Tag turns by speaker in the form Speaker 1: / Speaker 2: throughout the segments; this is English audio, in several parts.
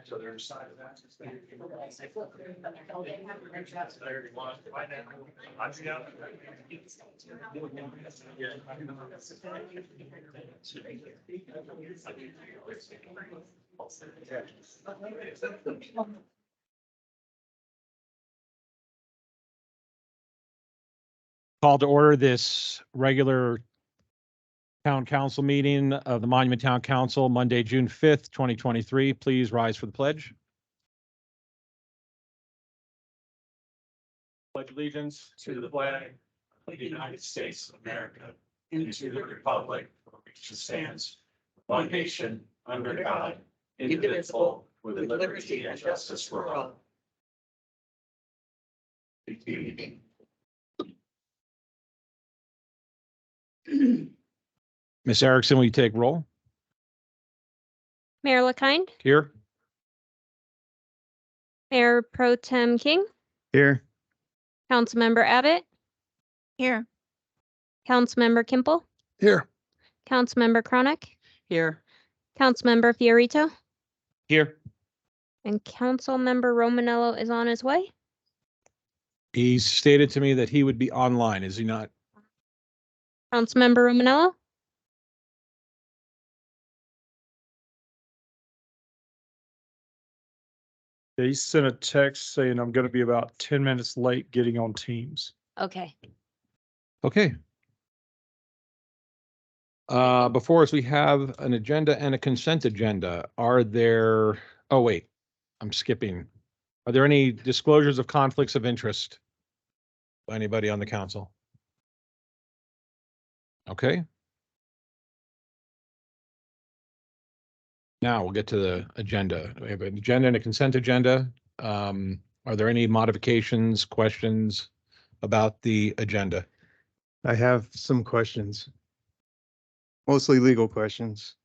Speaker 1: So there's side of that.
Speaker 2: Call to order this regular town council meeting of the Monument Town Council, Monday, June 5th, 2023. Please rise for the pledge. Pledge allegiance
Speaker 1: To the flag of the United States of America and to the republic for which it stands, one nation, under God, indivisible, with liberty and justice for all.
Speaker 2: Ms. Erickson, will you take roll?
Speaker 3: Mayor LaKind,
Speaker 2: Here.
Speaker 3: Mayor Pro Tem King,
Speaker 2: Here.
Speaker 3: Councilmember Abbott,
Speaker 4: Here.
Speaker 3: Councilmember Kimple,
Speaker 2: Here.
Speaker 3: Councilmember Chronic,
Speaker 4: Here.
Speaker 3: Councilmember Fiorito,
Speaker 2: Here.
Speaker 3: and Councilmember Romanello is on his way.
Speaker 2: He stated to me that he would be online, is he not?
Speaker 3: Councilmember Romanello,
Speaker 5: Yeah, he sent a text saying I'm going to be about 10 minutes late getting on Teams.
Speaker 3: okay.
Speaker 2: Okay. Before us, we have an agenda and a consent agenda. Are there, oh, wait, I'm skipping. Are there any disclosures of conflicts of interest by anybody on the council? Okay. Now we'll get to the agenda. We have an agenda and a consent agenda. Are there any modifications, questions about the agenda?
Speaker 6: I have some questions. Mostly legal questions.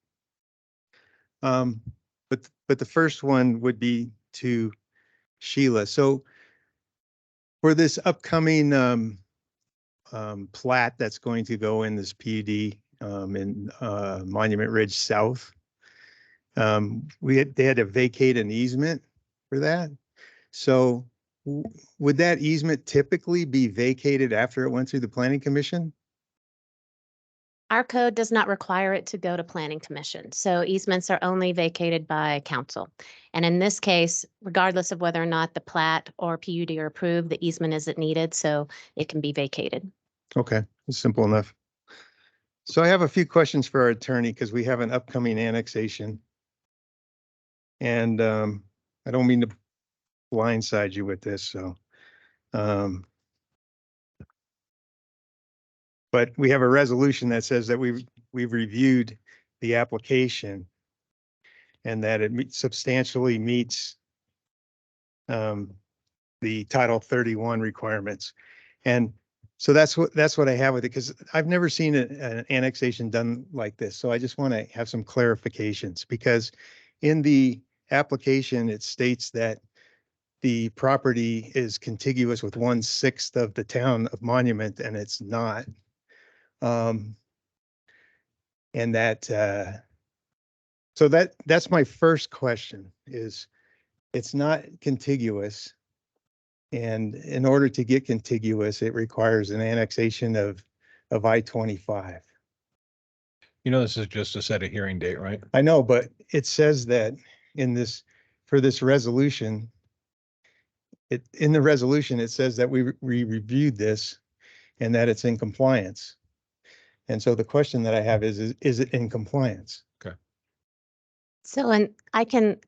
Speaker 6: But the first one would be to Sheila. So for this upcoming plat that's going to go in this PUD in Monument Ridge South, they had to vacate an easement for that. So would that easement typically be vacated after it went through the planning commission?
Speaker 7: Our code does not require it to go to planning commission, so easements are only vacated by council. And in this case, regardless of whether or not the plat or PUD are approved, the easement isn't needed, so it can be vacated.
Speaker 6: Okay, it's simple enough. So I have a few questions for our attorney because we have an upcoming annexation. And I don't mean to blindside you with this, so. But we have a resolution that says that we've reviewed the application and that it substantially meets the Title 31 requirements. And so that's what I have with it, because I've never seen an annexation done like this. So I just want to have some clarifications, because in the application, it states that the property is contiguous with 1/6 of the town of Monument, and it's not. And that, so that's my first question is, it's not contiguous. And in order to get contiguous, it requires an annexation of I-25.
Speaker 2: You know, this is just to set a hearing date, right?
Speaker 6: I know, but it says that in this, for this resolution, in the resolution, it says that we reviewed this and that it's in compliance. And so the question that I have is it in compliance?
Speaker 7: So, and I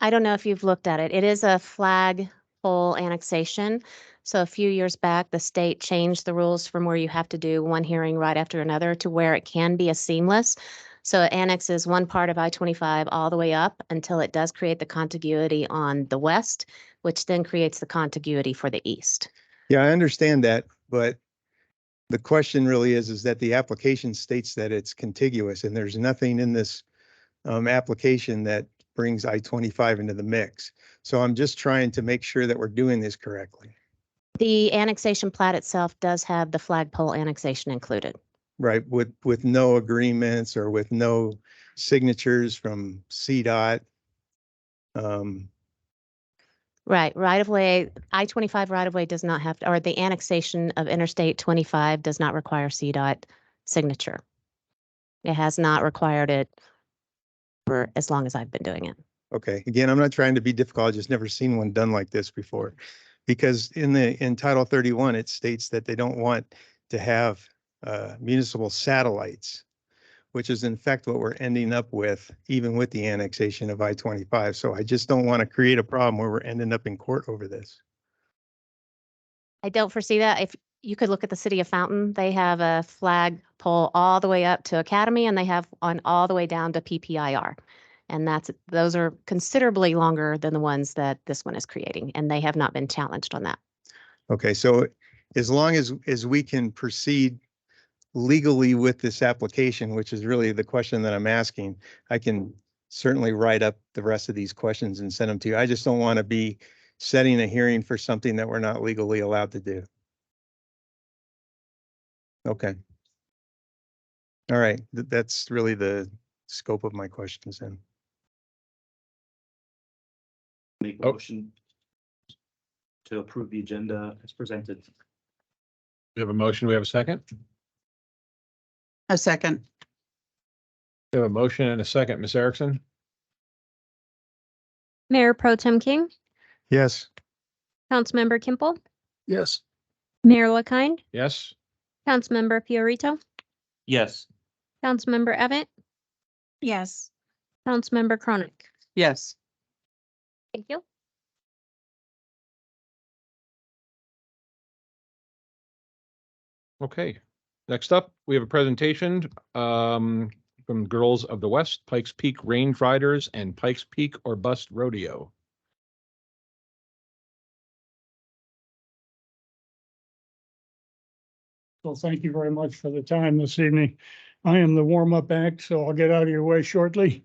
Speaker 7: don't know if you've looked at it. It is a flagpole annexation. So a few years back, the state changed the rules from where you have to do one hearing right after another to where it can be a seamless. So it annexes one part of I-25 all the way up until it does create the contiguity on the west, which then creates the contiguity for the east.
Speaker 6: Yeah, I understand that, but the question really is that the application states that it's contiguous and there's nothing in this application that brings I-25 into the mix. So I'm just trying to make sure that we're doing this correctly.
Speaker 7: The annexation plat itself does have the flagpole annexation included.
Speaker 6: Right, with no agreements or with no signatures from CDOT.
Speaker 7: Right, right of way, I-25 right of way does not have, or the annexation of Interstate 25 does not require CDOT signature. It has not required it for as long as I've been doing it.
Speaker 6: Okay, again, I'm not trying to be difficult. I've just never seen one done like this before. Because in Title 31, it states that they don't want to have municipal satellites, which is in fact what we're ending up with, even with the annexation of I-25. So I just don't want to create a problem where we're ending up in court over this.
Speaker 7: I don't foresee that. If you could look at the city of Fountain, they have a flag pole all the way up to Academy and they have one all the way down to PPIR. And those are considerably longer than the ones that this one is creating, and they have not been challenged on that.
Speaker 6: Okay, so as long as we can proceed legally with this application, which is really the question that I'm asking, I can certainly write up the rest of these questions and send them to you. I just don't want to be setting a hearing for something that we're not legally allowed to do. Okay. All right, that's really the scope of my questions then.
Speaker 1: Make a
Speaker 2: Oh.
Speaker 1: motion to approve the agenda as presented.
Speaker 2: We have a motion. We have a second.
Speaker 4: A second.
Speaker 2: We have a motion and a second. Ms. Erickson?
Speaker 3: Mayor Pro Tem King,
Speaker 6: Yes.
Speaker 3: Councilmember Kimple,
Speaker 5: Yes.
Speaker 3: Mayor LaKind,
Speaker 2: Yes?
Speaker 3: Councilmember Fiorito,
Speaker 1: Yes.
Speaker 3: Councilmember Evans,
Speaker 4: Yes.
Speaker 3: Councilmember Chronic.
Speaker 4: Yes.
Speaker 3: Thank you.
Speaker 2: Okay. Next up, we have a presentation from Girls of the West, Pikes Peak Range Riders and Pikes Peak or Bust Rodeo.
Speaker 8: Well, thank you very much for the time this evening. I am the warm-up act, so I'll get out of your way shortly.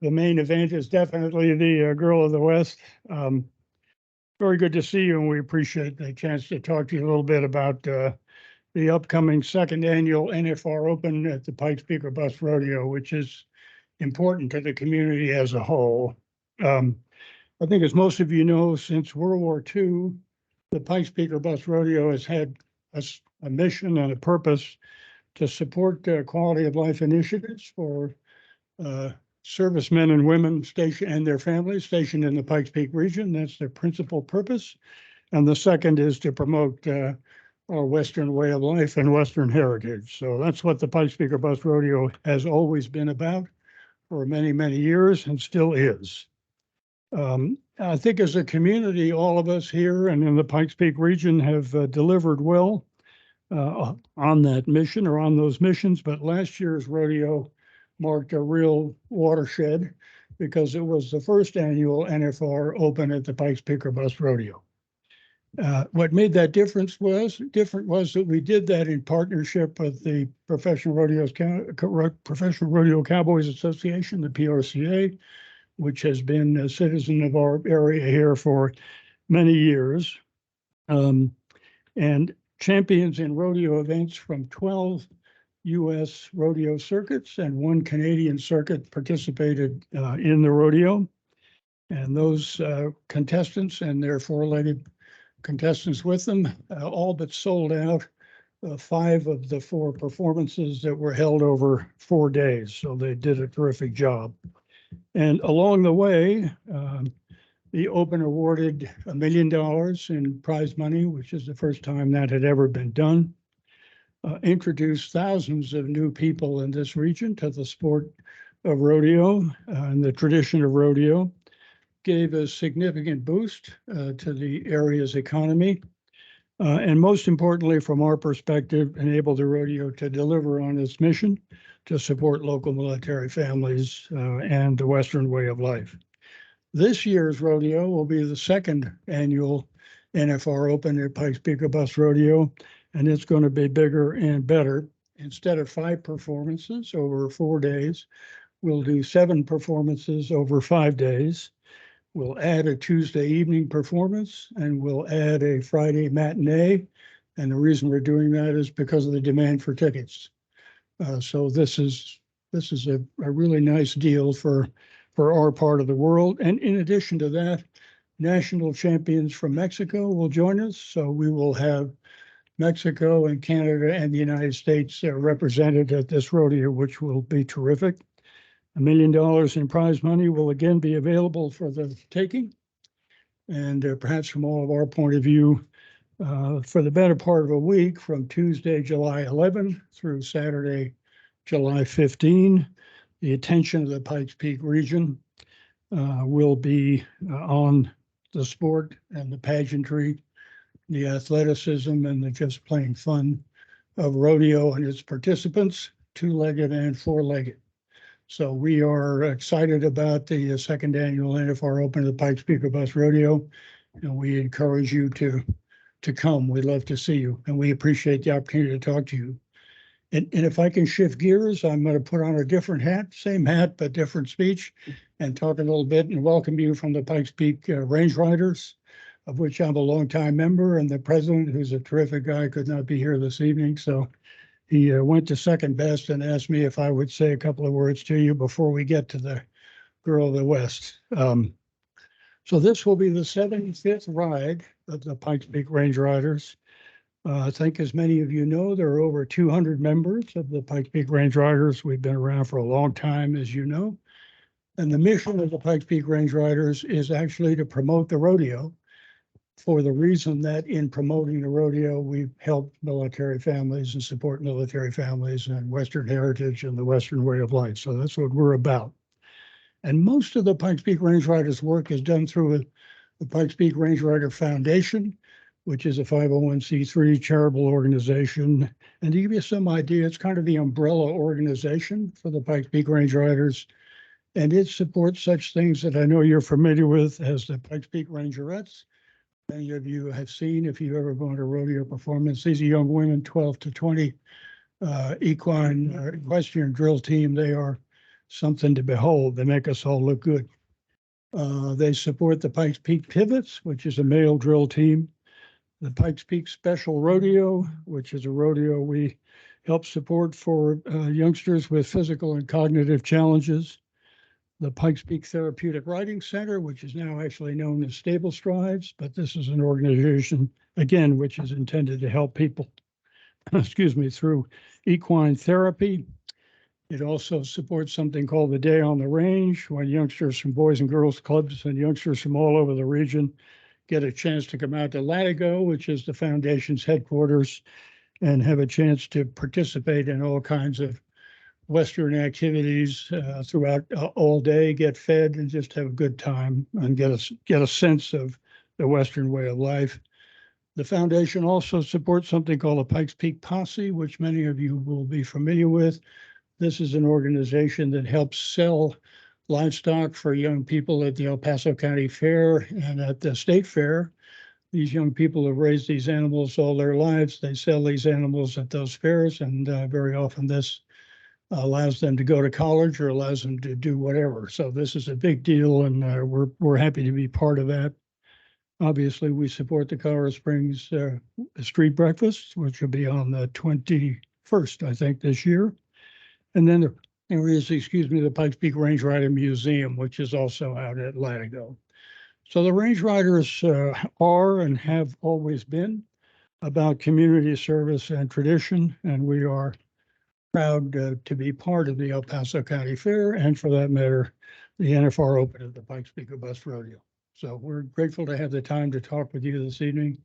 Speaker 8: The main event is definitely the Girl of the West. Very good to see you, and we appreciate the chance to talk to you a little bit about the upcoming second annual NFR Open at the Pikes Peak or Bust Rodeo, which is important to the community as a whole. I think as most of you know, since World War II, the Pikes Peak or Bust Rodeo has had a mission and a purpose to support quality of life initiatives for servicemen and women stationed and their families stationed in the Pikes Peak region. That's their principal purpose. And the second is to promote our Western way of life and Western heritage. So that's what the Pikes Peak or Bust Rodeo has always been about for many, many years and still is. I think as a community, all of us here and in the Pikes Peak region have delivered well on that mission or on those missions. But last year's rodeo marked a real watershed because it was the first annual NFR Open at the Pikes Peak or Bust Rodeo. What made that different was that we did that in partnership with the Professional Rodeo Cowboys Association, the PRCA, which has been a citizen of our area here for many years. And champions in rodeo events from 12 U.S. rodeo circuits and 1 Canadian circuit participated in the rodeo. And those contestants and their 4-legged contestants with them all but sold out 5 of the 4 performances that were held over 4 days. So they did a terrific job. And along the way, the Open awarded $1 million in prize money, which is the first time that had ever been done. Introduced thousands of new people in this region to the sport of rodeo and the tradition of rodeo. Gave a significant boost to the area's economy. And most importantly, from our perspective, enabled the rodeo to deliver on its mission to support local military families and the Western way of life. This year's rodeo will be the second annual NFR Open at Pikes Peak Bus Rodeo, and it's going to be bigger and better. Instead of 5 performances over 4 days, we'll do 7 performances over 5 days. We'll add a Tuesday evening performance and we'll add a Friday matinee. And the reason we're doing that is because of the demand for tickets. So this is a really nice deal for our part of the world. And in addition to that, national champions from Mexico will join us. So we will have Mexico and Canada and the United States represented at this rodeo, which will be terrific. $1 million in prize money will again be available for the taking. And perhaps from all of our point of view, for the better part of a week, from Tuesday, July 11 through Saturday, July 15, the attention of the Pikes Peak region will be on the sport and the pageantry, the athleticism, and the just plain fun of rodeo and its participants, 2-legged and 4-legged. So we are excited about the second annual NFR Open of the Pikes Peak Bus Rodeo, and we encourage you to come. We'd love to see you, and we appreciate the opportunity to talk to you. And if I can shift gears, I'm going to put on a different hat, same hat, but different speech, and talk a little bit and welcome you from the Pikes Peak Range Riders, of which I'm a longtime member, and the president, who's a terrific guy, could not be here this evening. So he went to second best and asked me if I would say a couple of words to you before we get to the Girl of the West. So this will be the 75th ride of the Pikes Peak Range Riders. I think, as many of you know, there are over 200 members of the Pikes Peak Range Riders. We've been around for a long time, as you know. And the mission of the Pikes Peak Range Riders is actually to promote the rodeo, for the reason that in promoting the rodeo, we help military families and support military families and Western heritage and the Western way of life. So that's what we're about. And most of the Pikes Peak Range Riders work is done through the Pikes Peak Range Rider Foundation, which is a 501c3 charitable organization. And to give you some idea, it's kind of the umbrella organization for the Pikes Peak Range Riders. And it supports such things that I know you're familiar with as the Pikes Peak Rangerettes. Many of you have seen, if you've ever gone to a rodeo performance, these are young women, 12 to 20, equine equestrian drill team. They are something to behold. They make us all look good. They support the Pikes Peak Pivots, which is a male drill team. The Pikes Peak Special Rodeo, which is a rodeo we help support for youngsters with physical and cognitive challenges. The Pikes Peak Therapeutic Riding Center, which is now actually known as Stable Strides, but this is an organization, again, which is intended to help people, excuse me, through equine therapy. It also supports something called the Day on the Range, when youngsters from Boys and Girls Clubs and youngsters from all over the region get a chance to come out to Latigo, which is the foundation's headquarters, and have a chance to participate in all kinds of Western activities throughout all day, get fed and just have a good time and get a sense of the Western way of life. The foundation also supports something called a Pikes Peak Posse, which many of you will be familiar with. This is an organization that helps sell livestock for young people at the El Paso County Fair and at the State Fair. These young people have raised these animals all their lives. They sell these animals at those fairs, and very often this allows them to go to college or allows them to do whatever. So this is a big deal, and we're happy to be part of that. Obviously, we support the Colorado Springs Street Breakfast, which will be on the 21st, I think, this year. And then there is, the Pikes Peak Range Rider Museum, which is also out at Latigo. So the Range Riders are and have always been about community service and tradition, and we are proud to be part of the El Paso County Fair, and for that matter, the NFR Open of the Pikes Peak Bus Rodeo. So we're grateful to have the time to talk with you this evening.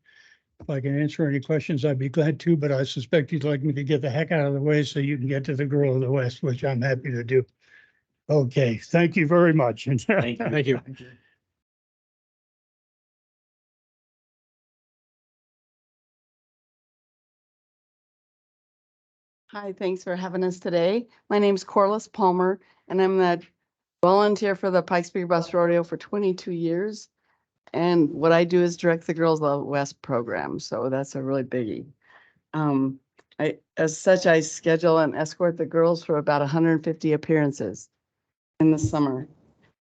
Speaker 8: If I can answer any questions, I'd be glad to, but I suspect you'd like me to get the heck out of the way so you can get to the Girl of the West, which I'm happy to do. Okay, thank you very much.
Speaker 1: Thank you.
Speaker 2: Thank you.
Speaker 9: Hi, thanks for having us today. My name's Corliss Palmer, and I'm the volunteer for the Pikes Peak Bus Rodeo for 22 years. And what I do is direct the Girls Love West program, so that's a really biggie. As such, I schedule and escort the girls for about 150 appearances in the summer.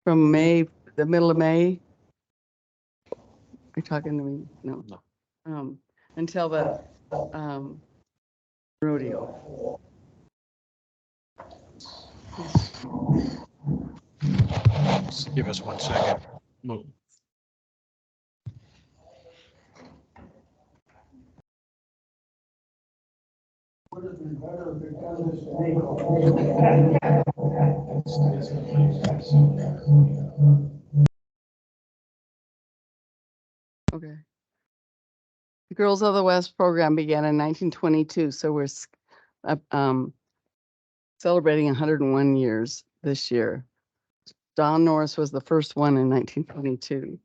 Speaker 9: From the middle of May. Are you talking to me? No. Until the rodeo.
Speaker 2: Just give us 1 second.
Speaker 9: Okay. The Girls of the West program began in 1922, so we're celebrating 101 years this year. Don Norris was the first one in 1922.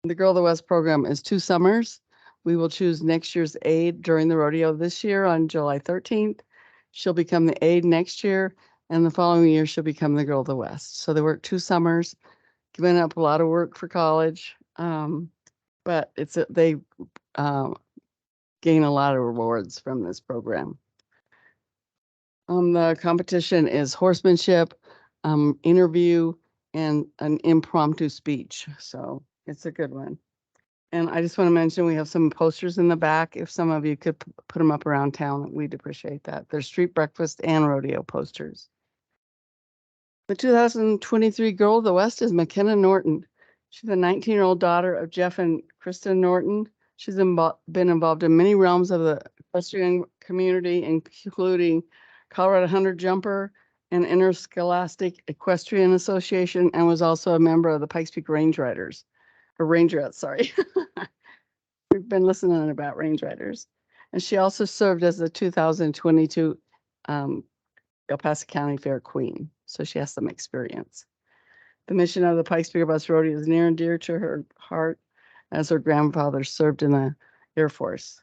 Speaker 9: The Girl of the West program is 2 summers. We will choose next year's aide during the rodeo this year on July 13th. She'll become the aide next year, and the following year she'll become the Girl of the West. So they work 2 summers, giving up a lot of work for college, but they gain a lot of rewards from this program. The competition is horsemanship, interview, and an impromptu speech. So it's a good one. And I just want to mention, we have some posters in the back. If some of you could put them up around town, we'd appreciate that. There's street breakfast and rodeo posters. The 2023 Girl of the West is McKenna Norton. She's a 19-year-old daughter of Jeff and Kristen Norton. She's been involved in many realms of the equestrian community, including Colorado Hunter Jumper and Interscholastic Equestrian Association, and was also a member of the Pikes Peak Range Riders, or Rangerettes, sorry. We've been listening about Range Riders. And she also served as the 2022 El Paso County Fair Queen, so she has some experience. The mission of the Pikes Peak Bus Rodeo is near and dear to her heart, as her grandfather served in the Air Force.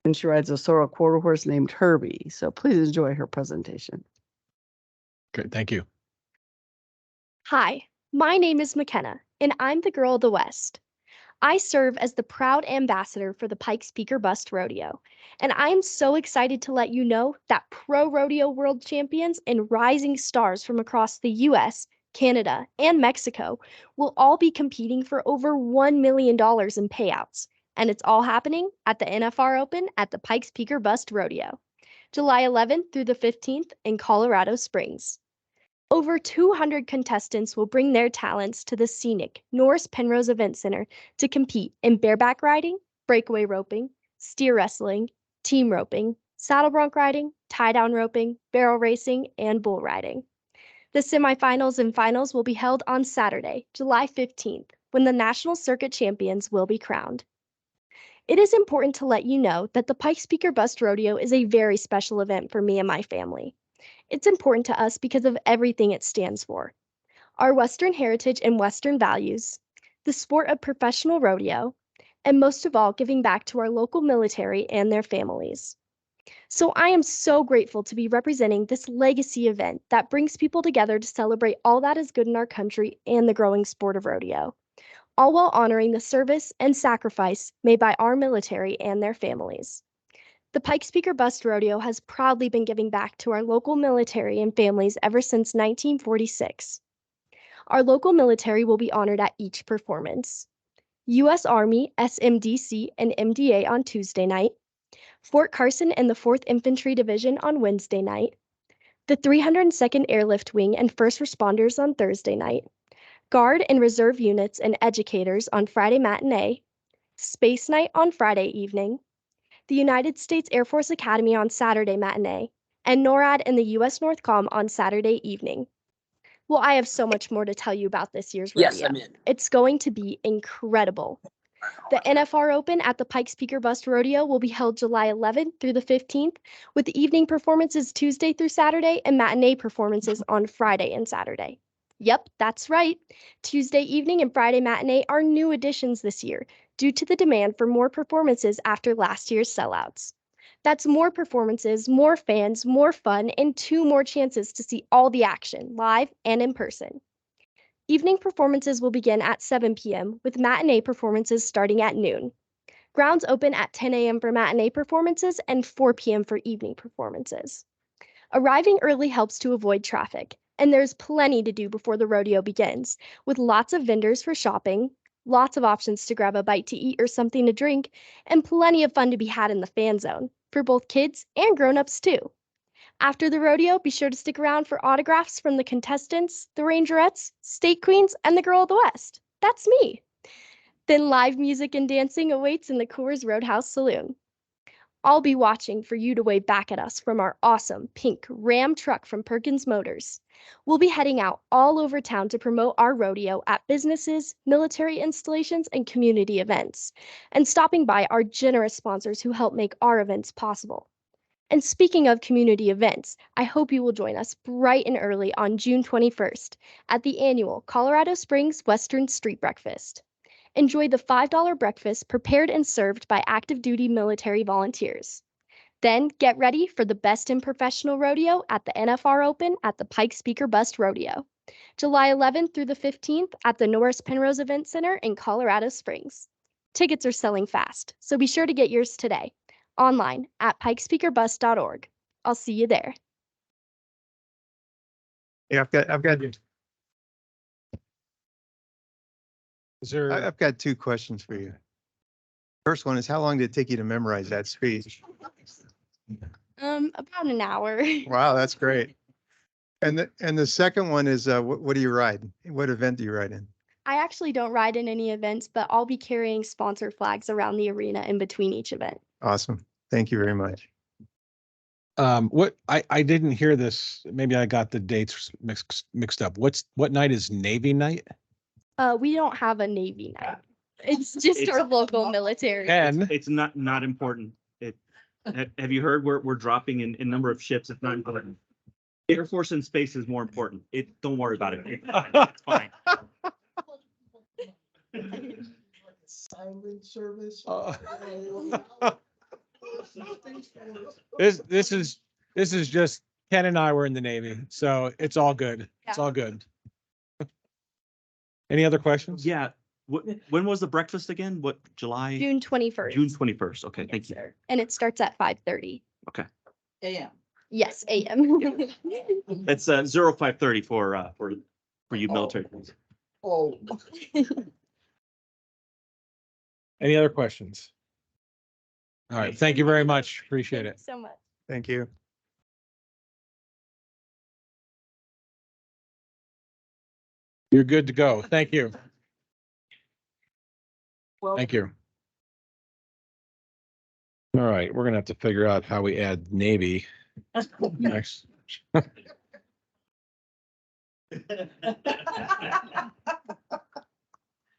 Speaker 9: And she rides a sorrel quarter horse named Herbie. So please enjoy her presentation.
Speaker 2: Great, thank you.
Speaker 10: Hi, my name is McKenna, and I'm the Girl of the West. I serve as the proud ambassador for the Pikes Peak Bust Rodeo, and I am so excited to let you know that pro rodeo world champions and rising stars from across the US, Canada, and Mexico will all be competing for over $1 million in payouts, and it's all happening at the NFR Open at the Pikes Peak Bust Rodeo, July 11th through the 15th in Colorado Springs. Over 200 contestants will bring their talents to the scenic Norris Penrose Event Center to compete in bareback riding, breakaway roping, steer wrestling, team roping, saddle bronc riding, tie-down roping, barrel racing, and bull riding. The semifinals and finals will be held on Saturday, July 15th, when the National Circuit Champions will be crowned. It is important to let you know that the Pikes Peak Bust Rodeo is a very special event for me and my family. It's important to us because of everything it stands for: our Western heritage and Western values, the sport of professional rodeo, and most of all, giving back to our local military and their families. So I am so grateful to be representing this legacy event that brings people together to celebrate all that is good in our country and the growing sport of rodeo, all while honoring the service and sacrifice made by our military and their families. The Pikes Peak Bust Rodeo has proudly been giving back to our local military and families ever since 1946. Our local military will be honored at each performance: U.S. Army, SMDC, and MDA on Tuesday night, Fort Carson and the 4th Infantry Division on Wednesday night, the 302nd Airlift Wing and first responders on Thursday night, Guard and Reserve units and educators on Friday matinee, Space Night on Friday evening, the United States Air Force Academy on Saturday matinee, and NORAD and the U.S. Northcom on Saturday evening. Well, I have so much more to tell you about this year's rodeo.
Speaker 11: Yes, I'm in.
Speaker 10: It's going to be incredible. The NFR Open at the Pikes Peak Bust Rodeo will be held July 11th through the 15th, with evening performances Tuesday through Saturday and matinee performances on Friday and Saturday. Yep, that's right. Tuesday evening and Friday matinee are new additions this year due to the demand for more performances after last year's sellouts. That's more performances, more fans, more fun, and 2 more chances to see all the action, live and in person. Evening performances will begin at 7 p.m., with matinee performances starting at noon. Grounds open at 10 a.m. for matinee performances and 4 p.m. for evening performances. Arriving early helps to avoid traffic, and there's plenty to do before the rodeo begins, with lots of vendors for shopping, lots of options to grab a bite to eat or something to drink, and plenty of fun to be had in the fan zone, for both kids and grown-ups too. After the rodeo, be sure to stick around for autographs from the contestants, the Rangerettes, State Queens, and the Girl of the West. That's me. Then live music and dancing awaits in the Coors Roadhouse Saloon. I'll be watching for you to wave back at us from our awesome pink Ram truck from Perkins Motors. We'll be heading out all over town to promote our rodeo at businesses, military installations, and community events, and stopping by our generous sponsors who help make our events possible. And speaking of community events, I hope you will join us bright and early on June 21st at the annual Colorado Springs Western Street Breakfast. Enjoy the $5 breakfast prepared and served by active duty military volunteers. Then get ready for the best in professional rodeo at the NFR Open at the Pikes Peak or Bust Rodeo, July 11th through the 15th at the Norris Penrose Event Center in Colorado Springs. Tickets are selling fast, so be sure to get yours today, online at pikespeakerbust.org. I'll see you there.
Speaker 6: Yeah,
Speaker 2: Is there,
Speaker 6: I've got two questions for you. First one is, how long did it take you to memorize that speech?
Speaker 10: About an hour.
Speaker 6: Wow, that's great. And the second one is, what do you ride? What event do you ride in?
Speaker 10: I actually don't ride in any events, but I'll be carrying sponsor flags around the arena in between each event.
Speaker 6: Awesome. Thank you very much.
Speaker 2: what, I didn't hear this. Maybe I got the dates mixed up. What night is Navy night?
Speaker 10: We don't have a Navy night. It's just our local military.
Speaker 2: And
Speaker 1: It's not important. Have you heard we're dropping in number of ships? It's not important. Air Force in space is more important. Don't worry about it. It's fine.
Speaker 11: Silent service.
Speaker 2: this is just Ken and I were in the Navy, so it's all good. It's
Speaker 10: Yeah.
Speaker 2: all good. Any other questions?
Speaker 1: Yeah. When was the breakfast again? What, July?
Speaker 10: June 21st.
Speaker 1: June 21st. Okay,
Speaker 10: Yes,
Speaker 1: thank you.
Speaker 10: sir. And it starts at 5:30.
Speaker 11: AM.
Speaker 10: Yes, AM.
Speaker 1: It's 0530 for you military.
Speaker 11: Oh.
Speaker 2: Any other questions? All right. Thank you very much. Appreciate
Speaker 10: Thank
Speaker 2: it.
Speaker 10: you so much.
Speaker 6: Thank you.
Speaker 2: You're good to go. Thank you. Thank you. All right, we're gonna have to figure out how we add Navy next.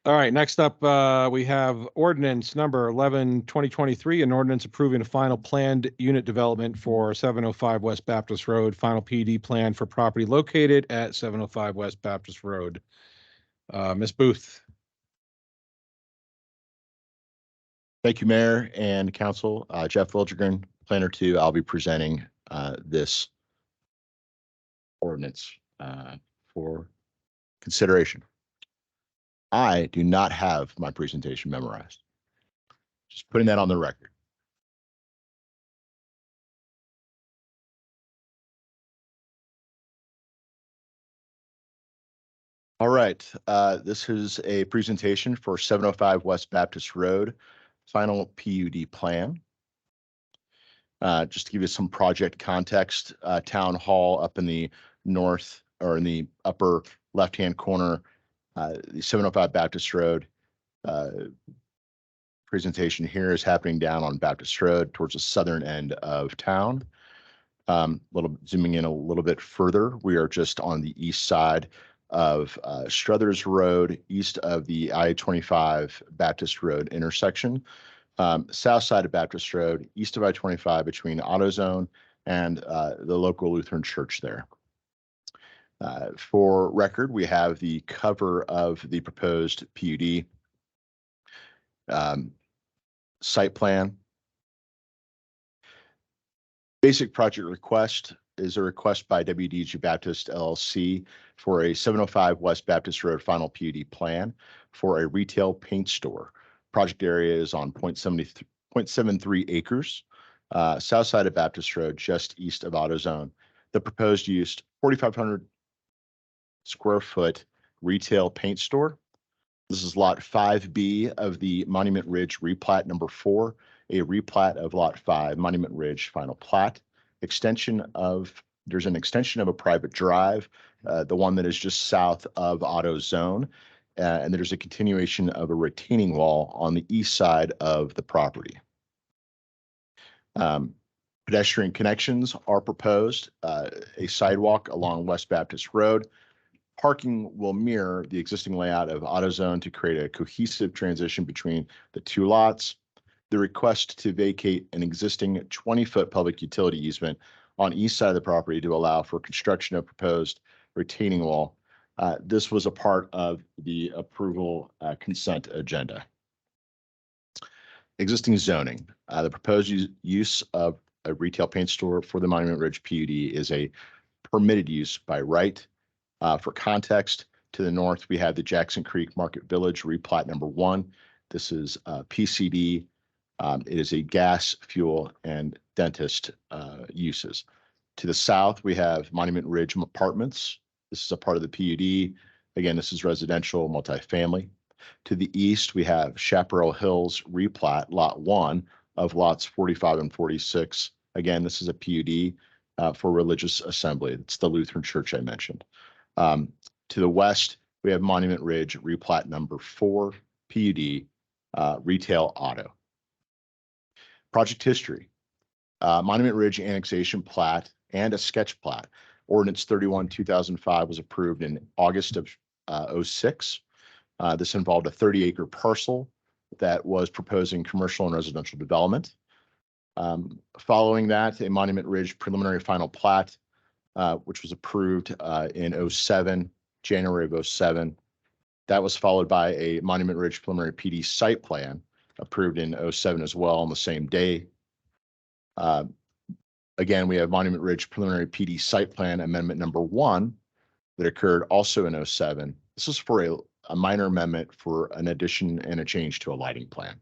Speaker 2: All right, next up, we have ordinance number 11/2023, an ordinance approving a final planned unit development for 705 West Baptist Road, final PD plan for property located at 705 West Baptist Road. Ms. Booth.
Speaker 12: Thank you, Mayor and Council. Jeff Wilgren, Planner 2. I'll be presenting this ordinance for consideration. I do not have my presentation memorized. Just putting that on the record. All right, this is a presentation for 705 West Baptist Road, final PUD plan. Just to give you some project context, Town Hall up in the north or in the upper left-hand corner, the 705 Baptist Road presentation here is happening down on Baptist Road towards the southern end of town. Zooming in a little bit further, we are just on the east side of Struthers Road, east of the I-25 Baptist Road intersection. South side of Baptist Road, east of I-25 between AutoZone and the local Lutheran church there. For record, we have the cover of the proposed PUD site plan. Basic project request is a request by WDG Baptist LLC for a 705 West Baptist Road final PUD plan for a retail paint store. Project area is on 0.73 acres, south side of Baptist Road, just east of AutoZone. The proposed use, 4,500 square foot retail paint store. This is lot 5B of the Monument Ridge replat number 4, a replat of lot 5, Monument Ridge final plat. There's an extension of a private drive, the one that is just south of AutoZone. And there's a continuation of a retaining wall on the east side of the property. Pedestrian connections are proposed, a sidewalk along West Baptist Road. Parking will mirror the existing layout of AutoZone to create a cohesive transition between the two lots. The request to vacate an existing 20-foot public utility easement on east side of the property to allow for construction of proposed retaining wall. This was a part of the approval consent agenda. Existing zoning. The proposed use of a retail paint store for the Monument Ridge PUD is a permitted use by right. For context, to the north, we have the Jackson Creek Market Village replat number 1. This is PCD. It is a gas, fuel, and dentist uses. To the south, we have Monument Ridge Apartments. This is a part of the PUD. Again, this is residential multifamily. To the east, we have Chaparral Hills replat, lot 1 of lots 45 and 46. Again, this is a PUD for religious assembly. It's the Lutheran Church I mentioned. To the west, we have Monument Ridge replat number 4, PUD, retail auto. Project history. Monument Ridge annexation plat and a sketch plat. Ordinance 31/2005 was approved in August of 06. This involved a 30-acre parcel that was proposing commercial and residential development. Following that, a Monument Ridge preliminary final plat, which was approved in 07, January of 07. That was followed by a Monument Ridge preliminary PD site plan approved in 07 as well on the same day. Again, we have Monument Ridge preliminary PD site plan amendment number 1 that occurred also in 07. This is for a minor amendment for an addition and a change to a lighting plan.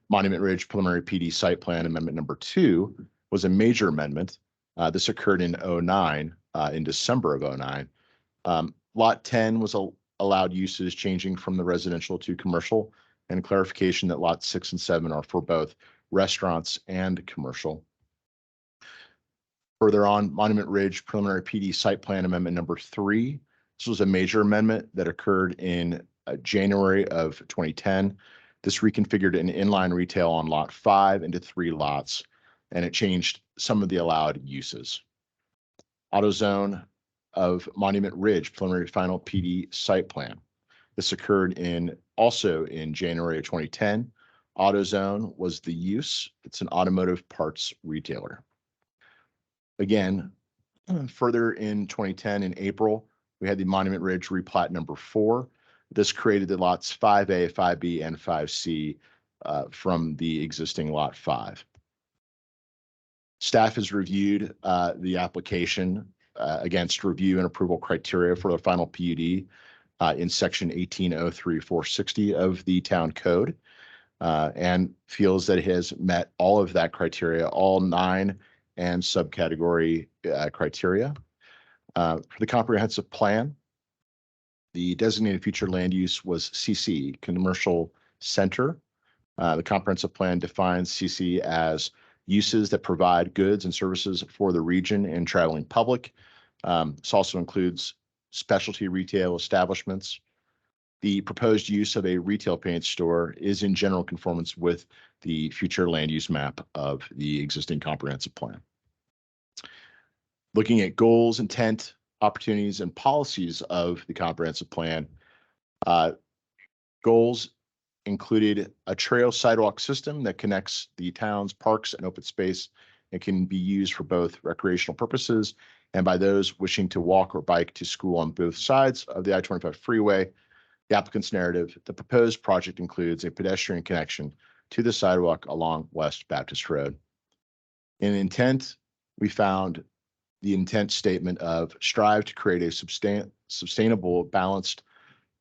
Speaker 12: Monument Ridge preliminary PD site plan amendment number 2 was a major amendment. This occurred in 09, in December of 09. Lot 10 was allowed uses changing from the residential to commercial, and clarification that lots 6 and 7 are for both restaurants and commercial. Further on, Monument Ridge preliminary PD site plan amendment number 3. This was a major amendment that occurred in January of 2010. This reconfigured an inline retail on lot 5 into 3 lots, and it changed some of the allowed uses. AutoZone of Monument Ridge preliminary final PD site plan. This occurred also in January of 2010. AutoZone was the use. It's an automotive parts retailer. Again, further in 2010, in April, we had the Monument Ridge replat number 4. This created the lots 5A, 5B, and 5C from the existing lot 5. Staff has reviewed the application against review and approval criteria for the final PUD in section 1803-460 of the town code, and feels that it has met all of that criteria, all 9 and subcategory criteria. For the comprehensive plan, the designated future land use was CC, Commercial Center. The comprehensive plan defines CC as uses that provide goods and services for the region and traveling public. This also includes specialty retail establishments. The proposed use of a retail paint store is in general conformance with the future land use map of the existing comprehensive plan. Looking at goals, intent, opportunities, and policies of the comprehensive plan, goals included a trail sidewalk system that connects the town's parks and open space and can be used for both recreational purposes and by those wishing to walk or bike to school on both sides of the I-25 freeway. The applicant's narrative: the proposed project includes a pedestrian connection to the sidewalk along West Baptist Road. In intent, we found the intent statement of strive to create a sustainable, balanced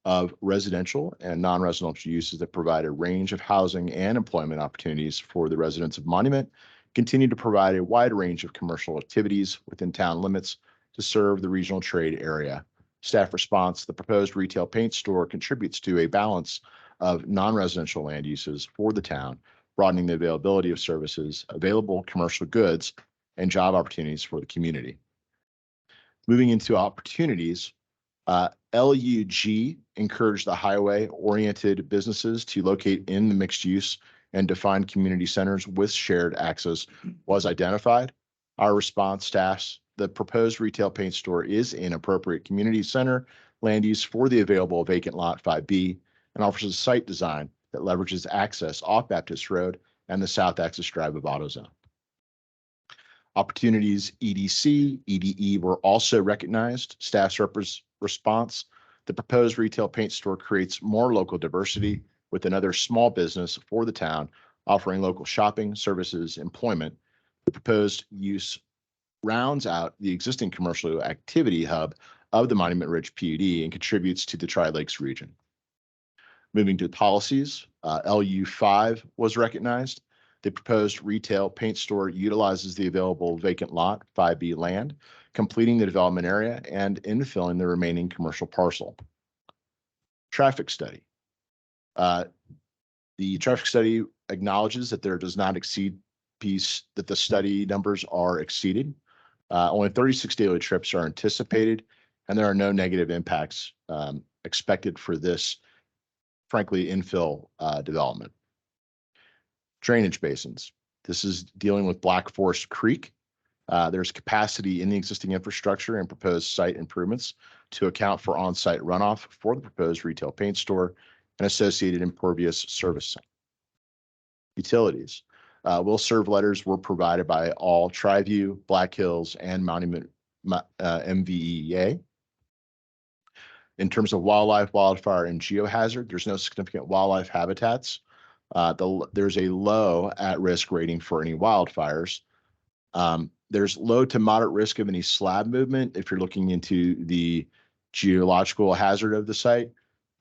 Speaker 12: of residential and non-residential uses that provide a range of housing and employment opportunities for the residents of Monument, continue to provide a wide range of commercial activities within town limits to serve the regional trade area. Staff response, the proposed retail paint store contributes to a balance of non-residential land uses for the town, broadening the availability of services, available commercial goods, and job opportunities for the community. Moving into opportunities, LUG encouraged the highway-oriented businesses to locate in the mixed-use and defined community centers with shared access was identified. Our response staffs, the proposed retail paint store is an appropriate community center land use for the available vacant lot 5B and offers a site design that leverages access off Baptist Road and the South Access Drive of AutoZone. Opportunities EDC, EDE were also recognized. Staff's response, the proposed retail paint store creates more local diversity with another small business for the town, offering local shopping, services, employment. The proposed use rounds out the existing commercial activity hub of the Monument Ridge PUD and contributes to the Tri-Lakes region. Moving to policies, LU5 was recognized. The proposed retail paint store utilizes the available vacant lot 5B land, completing the development area and infilling the remaining commercial parcel. Traffic study. The traffic study acknowledges that there does not exceed that the study numbers are exceeded. Only 36 daily trips are anticipated, and there are no negative impacts expected for this, frankly, infill development. Drainage basins. This is dealing with Black Forest Creek. There's capacity in the existing infrastructure and proposed site improvements to account for on-site runoff for the proposed retail paint store and associated impervious service. Utilities. Will serve letters were provided by all Triview, Black Hills, and Monument MVEA. In terms of wildlife, wildfire, and geohazard, there's no significant wildlife habitats. There's a low at-risk rating for any wildfires. There's low to moderate risk of any slab movement if you're looking into the geological hazard of the site.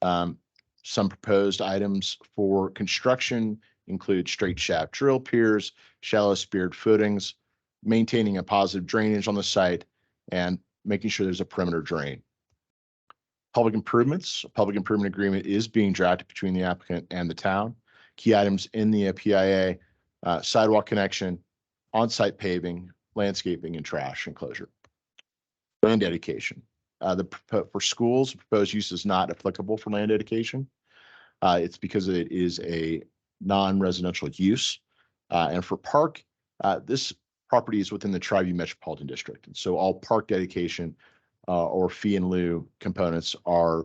Speaker 12: Some proposed items for construction include straight shaft drill piers, shallow speared footings, maintaining a positive drainage on the site, and making sure there's a perimeter drain. Public improvements. A public improvement agreement is being drafted between the applicant and the town. Key items in the PIA, sidewalk connection, on-site paving, landscaping, and trash enclosure. Land dedication. For schools, the proposed use is not applicable for land dedication. It's because it is a non-residential use. And for park, this property is within the Triview Metropolitan District. And so all park dedication or fee in lieu components are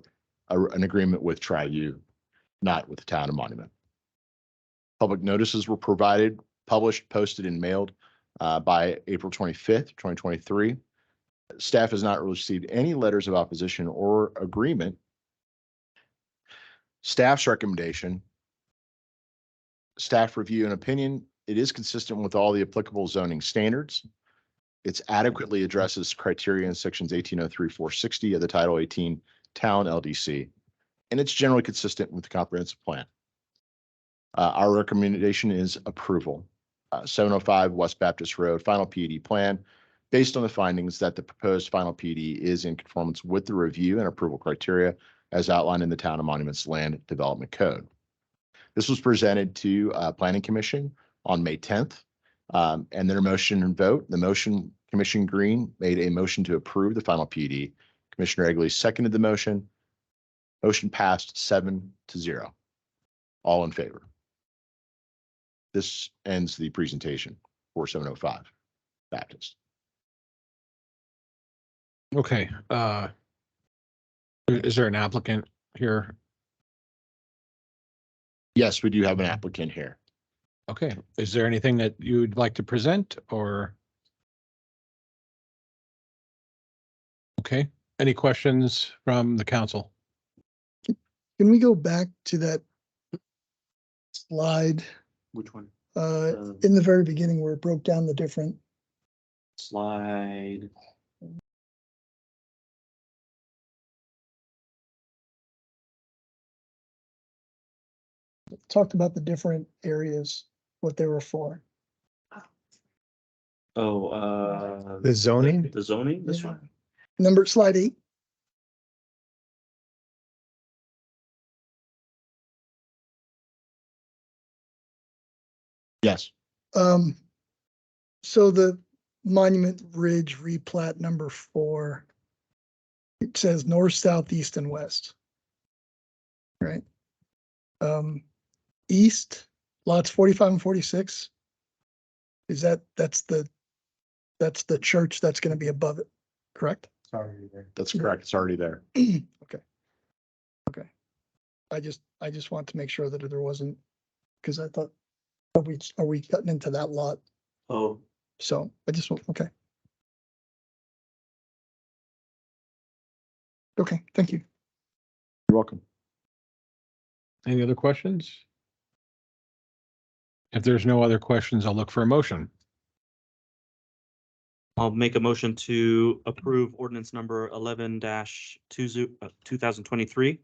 Speaker 12: an agreement with Triview, not with the town of Monument. Public notices were provided, published, posted, and mailed by April 25th, 2023. Staff has not received any letters of opposition or agreement. Staff's recommendation, staff review and opinion, it is consistent with all the applicable zoning standards. It adequately addresses criteria in sections 1803-460 of the Title 18 Town LDC, and it's generally consistent with the comprehensive plan. Our recommendation is approval. 705 West Baptist Road, final PUD plan, based on the findings that the proposed final PUD is in conformance with the review and approval criteria as outlined in the Town of Monument's Land Development Code. This was presented to Planning Commission on May 10th, and their motion and vote. The motion, Commissioner Green made a motion to approve the final PUD. Commissioner Egley seconded the motion. Motion passed 7-0. All in favor. This ends the presentation for 705 Baptist.
Speaker 2: Okay, is there an applicant here?
Speaker 12: Yes, we do have an applicant here.
Speaker 2: Okay, is there anything that you'd like to present or? Okay, any questions from the council?
Speaker 13: Can we go back to that slide
Speaker 1: Which one?
Speaker 13: in the very beginning where it broke down the different
Speaker 1: Slide.
Speaker 13: Talked about the different areas, what they were for.
Speaker 1: Oh,
Speaker 6: The zoning?
Speaker 1: the zoning, this
Speaker 13: Yeah.
Speaker 1: one?
Speaker 13: Number slide 8.
Speaker 12: Yes.
Speaker 13: So the Monument Ridge replat number 4. It says north, south, east, and west. Right? East, lots 45 and 46. Is that's the church that's gonna be above it, correct?
Speaker 12: That's correct. It's already there.
Speaker 13: Okay. Okay. I just want to make sure that there wasn't, because I thought, are we cutting into that lot?
Speaker 1: Oh,
Speaker 13: So I just, okay. Okay, thank you.
Speaker 12: You're welcome.
Speaker 2: Any other questions? If there's no other questions, I'll look for a motion.
Speaker 1: I'll make a motion to approve ordinance number 11-2023.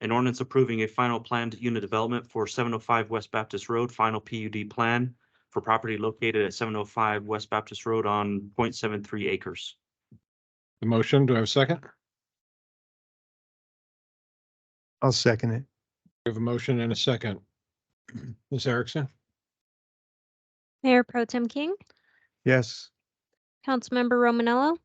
Speaker 1: An ordinance approving a final planned unit development for 705 West Baptist Road, final PUD plan for property located at 705 West Baptist Road on 0.73 acres.
Speaker 2: The motion, do I have a second?
Speaker 6: I'll second it.
Speaker 2: We have a motion and a second. Ms. Erickson?
Speaker 3: Mayor Pro Tem King,
Speaker 6: Yes.
Speaker 3: Councilmember Romanello,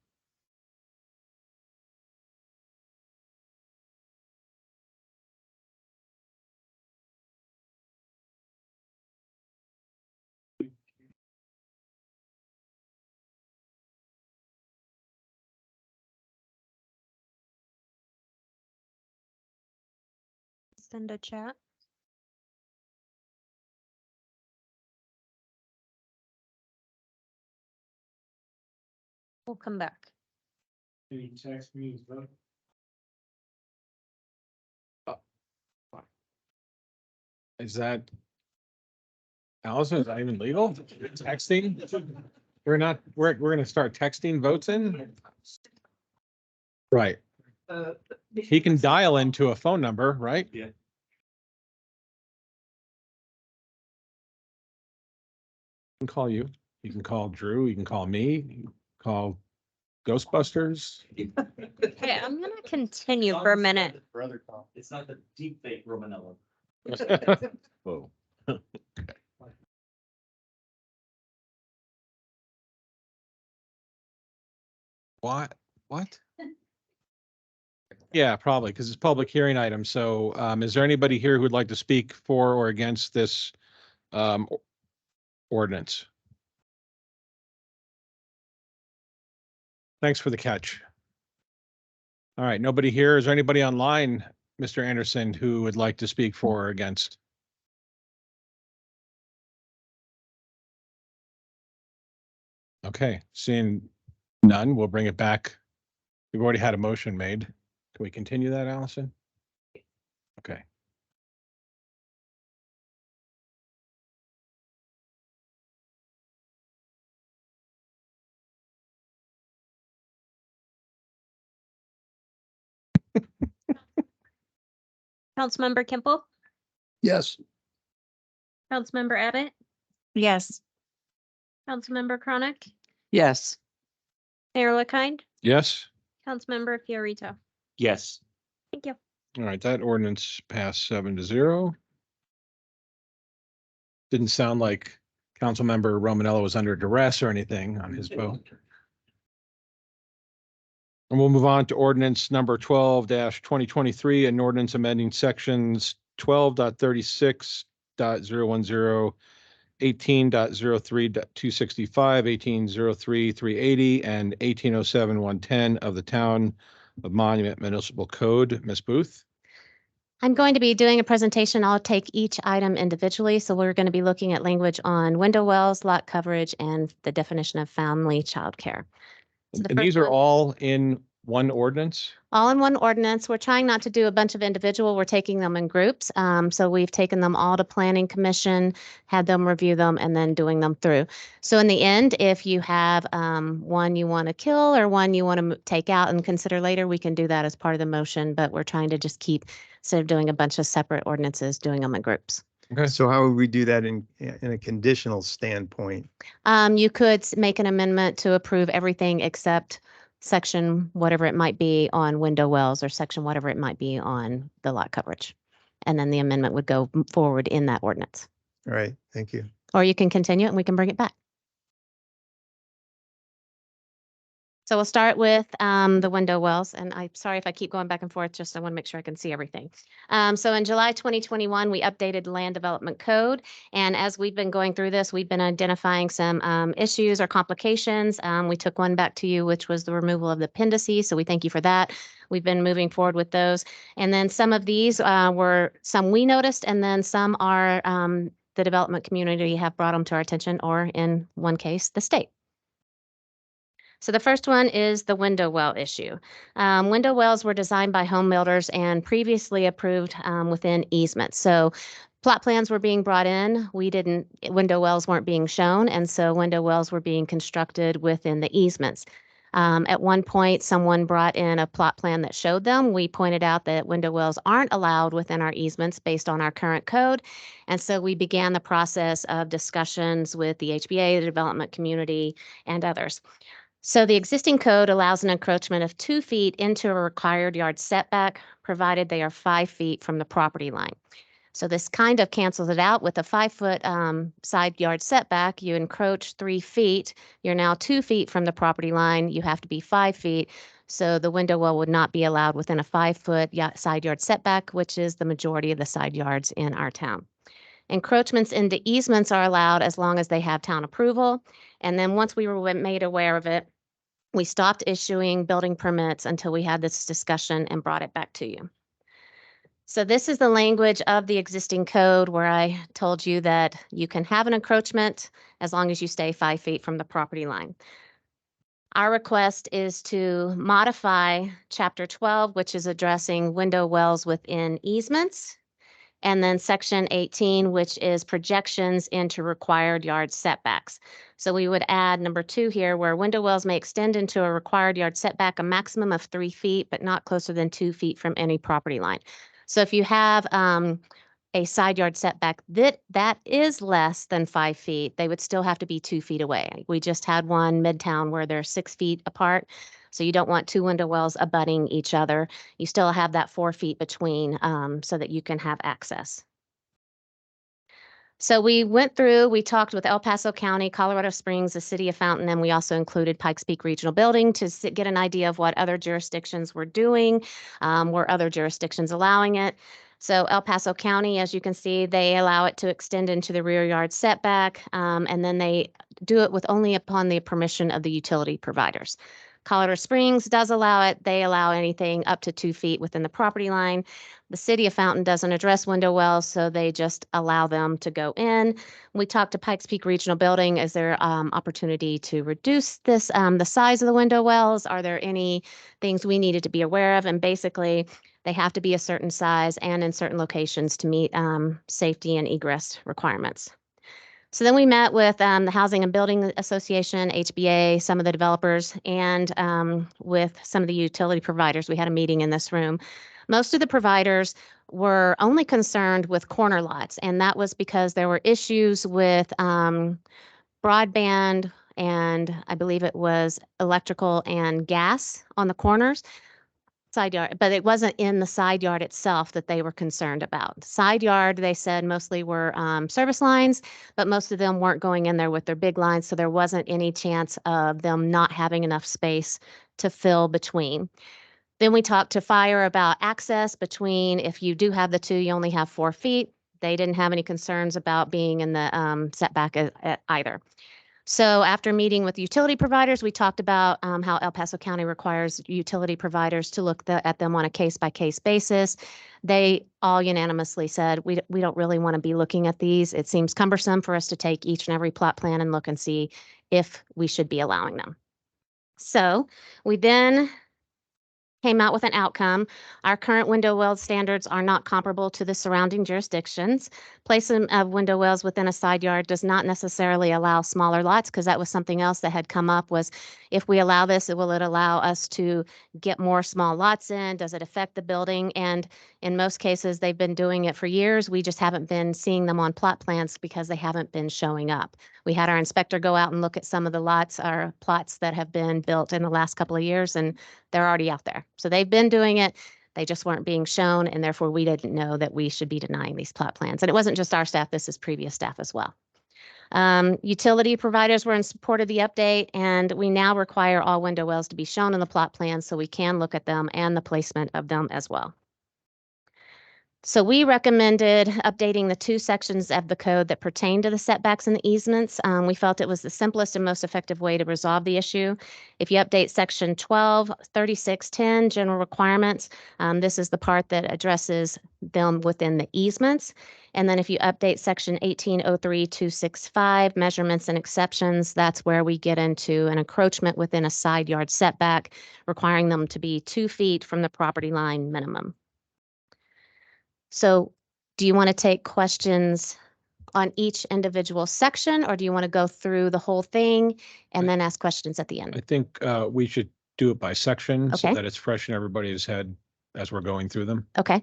Speaker 3: send a chat. We'll come back.
Speaker 2: Is that? Allison, is that even legal? Texting? We're gonna start texting votes in? Right. He can dial into a phone number, right?
Speaker 1: Yeah.
Speaker 2: Can call you. You can call Drew. You can call me. You can call Ghostbusters.
Speaker 3: Okay, I'm gonna continue for a minute.
Speaker 1: It's not the deep fake Romanello.
Speaker 12: Whoa.
Speaker 2: What? What? Yeah, probably, because it's public hearing item. So is there anybody here who would like to speak for or against this ordinance? Thanks for the catch. All right, nobody here. Is there anybody online, Mr. Anderson, who would like to speak for or against? Okay, seeing none, we'll bring it back. We've already had a motion made. Can we continue that, Allison? Okay.
Speaker 3: Councilmember Kimple,
Speaker 13: Yes.
Speaker 3: Councilmember Abbott,
Speaker 4: Yes.
Speaker 3: Councilmember Chronic,
Speaker 9: Yes.
Speaker 3: Mayor LaKind,
Speaker 2: Yes?
Speaker 3: Councilmember Fiorito.
Speaker 1: Yes.
Speaker 3: Thank you.
Speaker 2: All right, that ordinance passed 7-0. Didn't sound like Councilmember Romanello was under duress or anything on his vote. And we'll move on to ordinance number 12-2023, an ordinance amending sections 12.36.010, 18.03.265, 18.03.380, and 18.07.110 of the Town of Monument Municipal Code. Ms. Booth?
Speaker 7: I'm going to be doing a presentation. I'll take each item individually. So we're going to be looking at language on window wells, lot coverage, and the definition of family childcare. So the
Speaker 2: And
Speaker 7: first
Speaker 2: these are
Speaker 7: one-
Speaker 2: all in one ordinance?
Speaker 7: All in one ordinance. We're trying not to do a bunch of individual. We're taking them in groups. So we've taken them all to Planning Commission, had them review them, and then doing them through. So in the end, if you have one you want to kill or one you want to take out and consider later, we can do that as part of the motion. But we're trying to just keep, instead of doing a bunch of separate ordinances, doing them in groups.
Speaker 2: Okay.
Speaker 6: So how would we do that in a conditional standpoint?
Speaker 7: You could make an amendment to approve everything except section whatever it might be on window wells or section whatever it might be on the lot coverage. And then the amendment would go forward in that ordinance.
Speaker 6: All right, thank you.
Speaker 7: Or you can continue it and we can bring it back. So we'll start with the window wells, and I'm sorry if I keep going back and forth, just I want to make sure I can see everything. So in July 2021, we updated the Land Development Code, and as we've been going through this, we've been identifying some issues or complications. We took one back to you, which was the removal of the appendices, so we thank you for that. We've been moving forward with those. And then some of these were some we noticed, and then some are the development community have brought them to our attention, or in one case, the state. So the first one is the window well issue. Window wells were designed by home builders and previously approved within easements. So plot plans were being brought in. Window wells weren't being shown, and so window wells were being constructed within the easements. At one point, someone brought in a plot plan that showed them. We pointed out that window wells aren't allowed within our easements based on our current code. And so we began the process of discussions with the HBA, the development community, and others. So the existing code allows an encroachment of 2 feet into a required yard setback, provided they are 5 feet from the property line. So this kind of cancels it out. With a 5-foot side yard setback, you encroach 3 feet. You're now 2 feet from the property line. You have to be 5 feet. So the window well would not be allowed within a 5-foot side yard setback, which is the majority of the side yards in our town. Encroachments into easements are allowed as long as they have town approval. And then once we were made aware of it, we stopped issuing building permits until we had this discussion and brought it back to you. So this is the language of the existing code where I told you that you can have an encroachment as long as you stay 5 feet from the property line. Our request is to modify Chapter 12, which is addressing window wells within easements, and then Section 18, which is projections into required yard setbacks. So we would add number 2 here, where window wells may extend into a required yard setback a maximum of 3 feet, but not closer than 2 feet from any property line. So if you have a side yard setback that is less than 5 feet, they would still have to be 2 feet away. We just had one Midtown where they're 6 feet apart. So you don't want 2 window wells abutting each other. You still have that 4 feet between so that you can have access. So we went through, we talked with El Paso County, Colorado Springs, the city of Fountain, and we also included Pikes Peak Regional Building to get an idea of what other jurisdictions were doing, were other jurisdictions allowing it. So El Paso County, as you can see, they allow it to extend into the rear yard setback, and then they do it with only upon the permission of the utility providers. Colorado Springs does allow it. They allow anything up to 2 feet within the property line. The city of Fountain doesn't address window wells, so they just allow them to go in. We talked to Pikes Peak Regional Building. Is there opportunity to reduce this, the size of the window wells? Are there any things we needed to be aware of? And basically, they have to be a certain size and in certain locations to meet safety and egress requirements. So then we met with the Housing and Building Association, HBA, some of the developers, and with some of the utility providers. We had a meeting in this room. Most of the providers were only concerned with corner lots, and that was because there were issues with broadband and I believe it was electrical and gas on the corners. Side yard, but it wasn't in the side yard itself that they were concerned about. Side yard, they said mostly were service lines, but most of them weren't going in there with their big lines, so there wasn't any chance of them not having enough space to fill between. Then we talked to fire about access between, if you do have the 2, you only have 4 feet. They didn't have any concerns about being in the setback either. So after meeting with utility providers, we talked about how El Paso County requires utility providers to look at them on a case-by-case basis. They all unanimously said, we don't really want to be looking at these. It seems cumbersome for us to take each and every plot plan and look and see if we should be allowing them. So we then came out with an outcome. Our current window well standards are not comparable to the surrounding jurisdictions. Placement of window wells within a side yard does not necessarily allow smaller lots, because that was something else that had come up, was if we allow this, will it allow us to get more small lots in? Does it affect the building? And in most cases, they've been doing it for years. We just haven't been seeing them on plot plans because they haven't been showing up. We had our inspector go out and look at some of the lots, our plots that have been built in the last couple of years, and they're already out there. So they've been doing it. They just weren't being shown, and therefore we didn't know that we should be denying these plot plans. And it wasn't just our staff, this is previous staff as well. Utility providers were in support of the update, and we now require all window wells to be shown in the plot plan so we can look at them and the placement of them as well. So we recommended updating the 2 sections of the code that pertain to the setbacks and the easements. We felt it was the simplest and most effective way to resolve the issue. If you update section 123610 general requirements, this is the part that addresses them within the easements. And then if you update section 1803265 measurements and exceptions, that's where we get into an encroachment within a side yard setback, requiring them to be 2 feet from the property line minimum. So do you want to take questions on each individual section, or do you want to go through the whole thing and then ask questions at the
Speaker 2: I
Speaker 7: end?
Speaker 2: think we should do it by section so
Speaker 7: Okay.
Speaker 2: that it's fresh in everybody's head as we're going through them.
Speaker 7: Okay.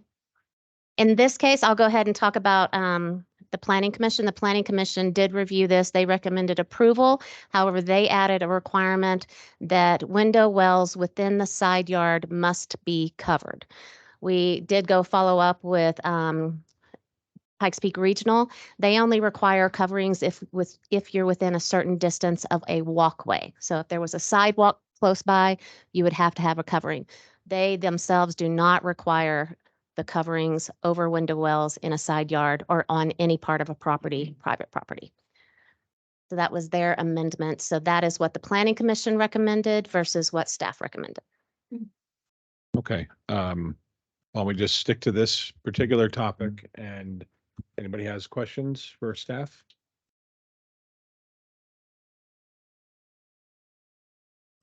Speaker 7: In this case, I'll go ahead and talk about the Planning Commission. The Planning Commission did review this. They recommended approval. However, they added a requirement that window wells within the side yard must be covered. We did go follow up with Pikes Peak Regional. They only require coverings if you're within a certain distance of a walkway. So if there was a sidewalk close by, you would have to have a covering. They themselves do not require the coverings over window wells in a side yard or on any part of a property, private property. So that was their amendment. So that is what the Planning Commission recommended versus what staff recommended.
Speaker 2: Okay. Why don't we just stick to this particular topic, and anybody has questions for staff?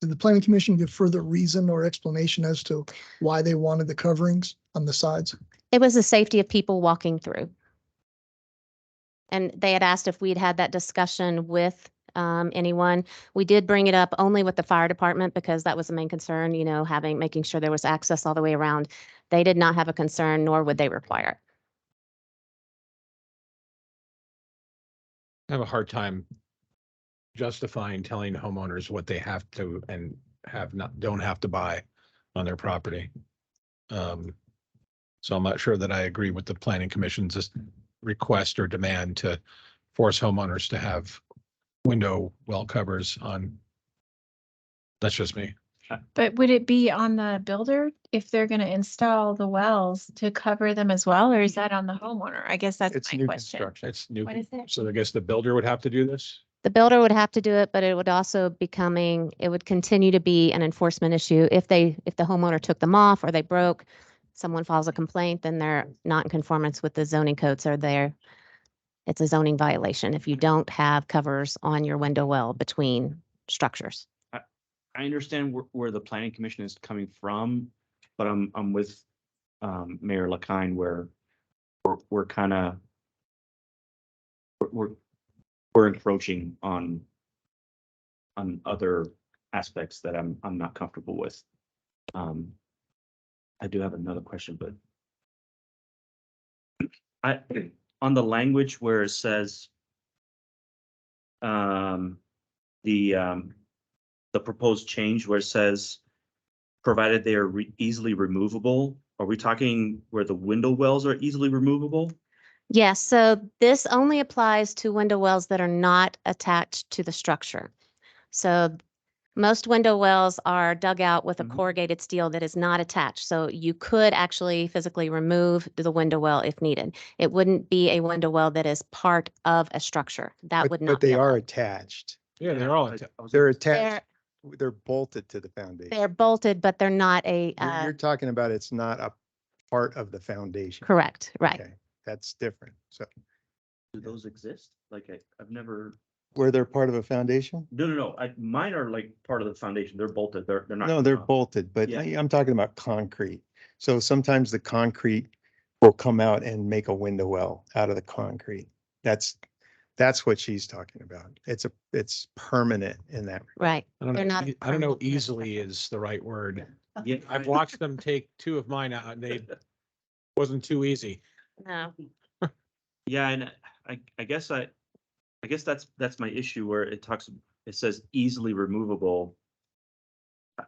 Speaker 13: Did the planning commission give further reason or explanation as to why they wanted the coverings on the sides?
Speaker 7: It was the safety of people walking through. And they had asked if we'd had that discussion with anyone. We did bring it up only with the fire department because that was the main concern, you know, making sure there was access all the way around. They did not have a concern, nor would they require it.
Speaker 2: I have a hard time justifying telling homeowners what they have to and don't have to buy on their property. So I'm not sure that I agree with the Planning Commission's request or demand to force homeowners to have window well covers on. That's just me.
Speaker 14: But would it be on the builder if they're going to install the wells to cover them as well, or is that on the homeowner? I guess that's
Speaker 6: It's
Speaker 14: my
Speaker 6: new
Speaker 14: question.
Speaker 6: construction.
Speaker 2: It's new.
Speaker 14: What is it?
Speaker 2: So I guess the builder would have to do this.
Speaker 7: The builder would have to do it, but it would also it would continue to be an enforcement issue. If the homeowner took them off or they broke, someone files a complaint, then they're not in conformance with the zoning codes are there. It's a zoning violation if you don't have covers on your window well between structures.
Speaker 15: I understand where the planning commission is coming from, but I'm with Mayor LaKine where we're kind of we're encroaching on other aspects that I'm not comfortable with. I do have another question, but on the language where it says the proposed change where it says provided they are easily removable, are we talking where the window wells are easily removable?
Speaker 7: Yes, so this only applies to window wells that are not attached to the structure. So most window wells are dug out with a corrugated steel that is not attached. So you could actually physically remove the window well if needed. It wouldn't be a window well that is part of a structure. That would not.
Speaker 6: But they
Speaker 7: be
Speaker 6: are
Speaker 7: allowed.
Speaker 6: attached.
Speaker 2: Yeah, they're all.
Speaker 6: They're attached. They're bolted to the foundation.
Speaker 7: They're bolted, but they're not a,
Speaker 6: You're talking about it's not a part of the foundation.
Speaker 7: correct, right.
Speaker 6: Okay, that's different. So
Speaker 15: Do those exist? Like I've never.
Speaker 6: where they're part of a foundation?
Speaker 15: No. Mine are like part of the foundation. They're bolted. They're not.
Speaker 6: No, they're bolted, but
Speaker 15: Yeah.
Speaker 6: I'm talking about concrete. So sometimes the concrete will come out and make a window well out of the concrete. That's what she's talking about. It's permanent in that.
Speaker 7: Right.
Speaker 2: I don't
Speaker 7: They're
Speaker 2: know,
Speaker 7: not
Speaker 2: I don't know,
Speaker 7: permanent.
Speaker 2: easily is the right word.
Speaker 15: Yeah.
Speaker 2: I've watched them take two of mine out and they wasn't too easy.
Speaker 7: No.
Speaker 15: Yeah, and I guess that's my issue where it says easily removable.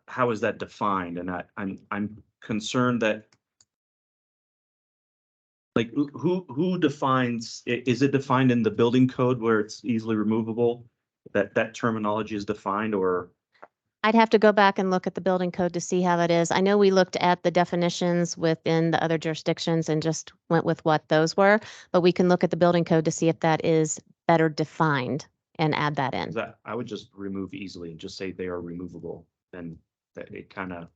Speaker 15: How is that defined? And I'm concerned that like who defines, is it defined in the building code where it's easily removable? That terminology is defined, or?
Speaker 7: I'd have to go back and look at the building code to see how that is. I know we looked at the definitions within the other jurisdictions and just went with what those were, but we can look at the building code to see if that is better defined and add that in.
Speaker 15: I would just remove easily and just say they are removable, then that it kind of.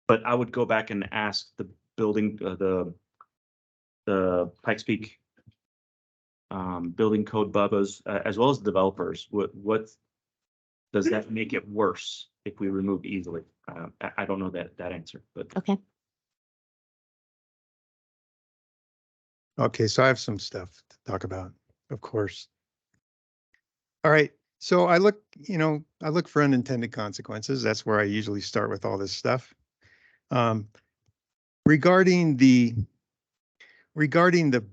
Speaker 15: But I would go back and ask the building, the Pikes Peak building code Bubba's, as well as the developers, what does that make it worse if we remove easily? I don't know that answer, but.
Speaker 7: Okay.
Speaker 6: Okay, so I have some stuff to talk about, of course. All right, so I look for unintended consequences. That's where I usually start with all this stuff. Regarding the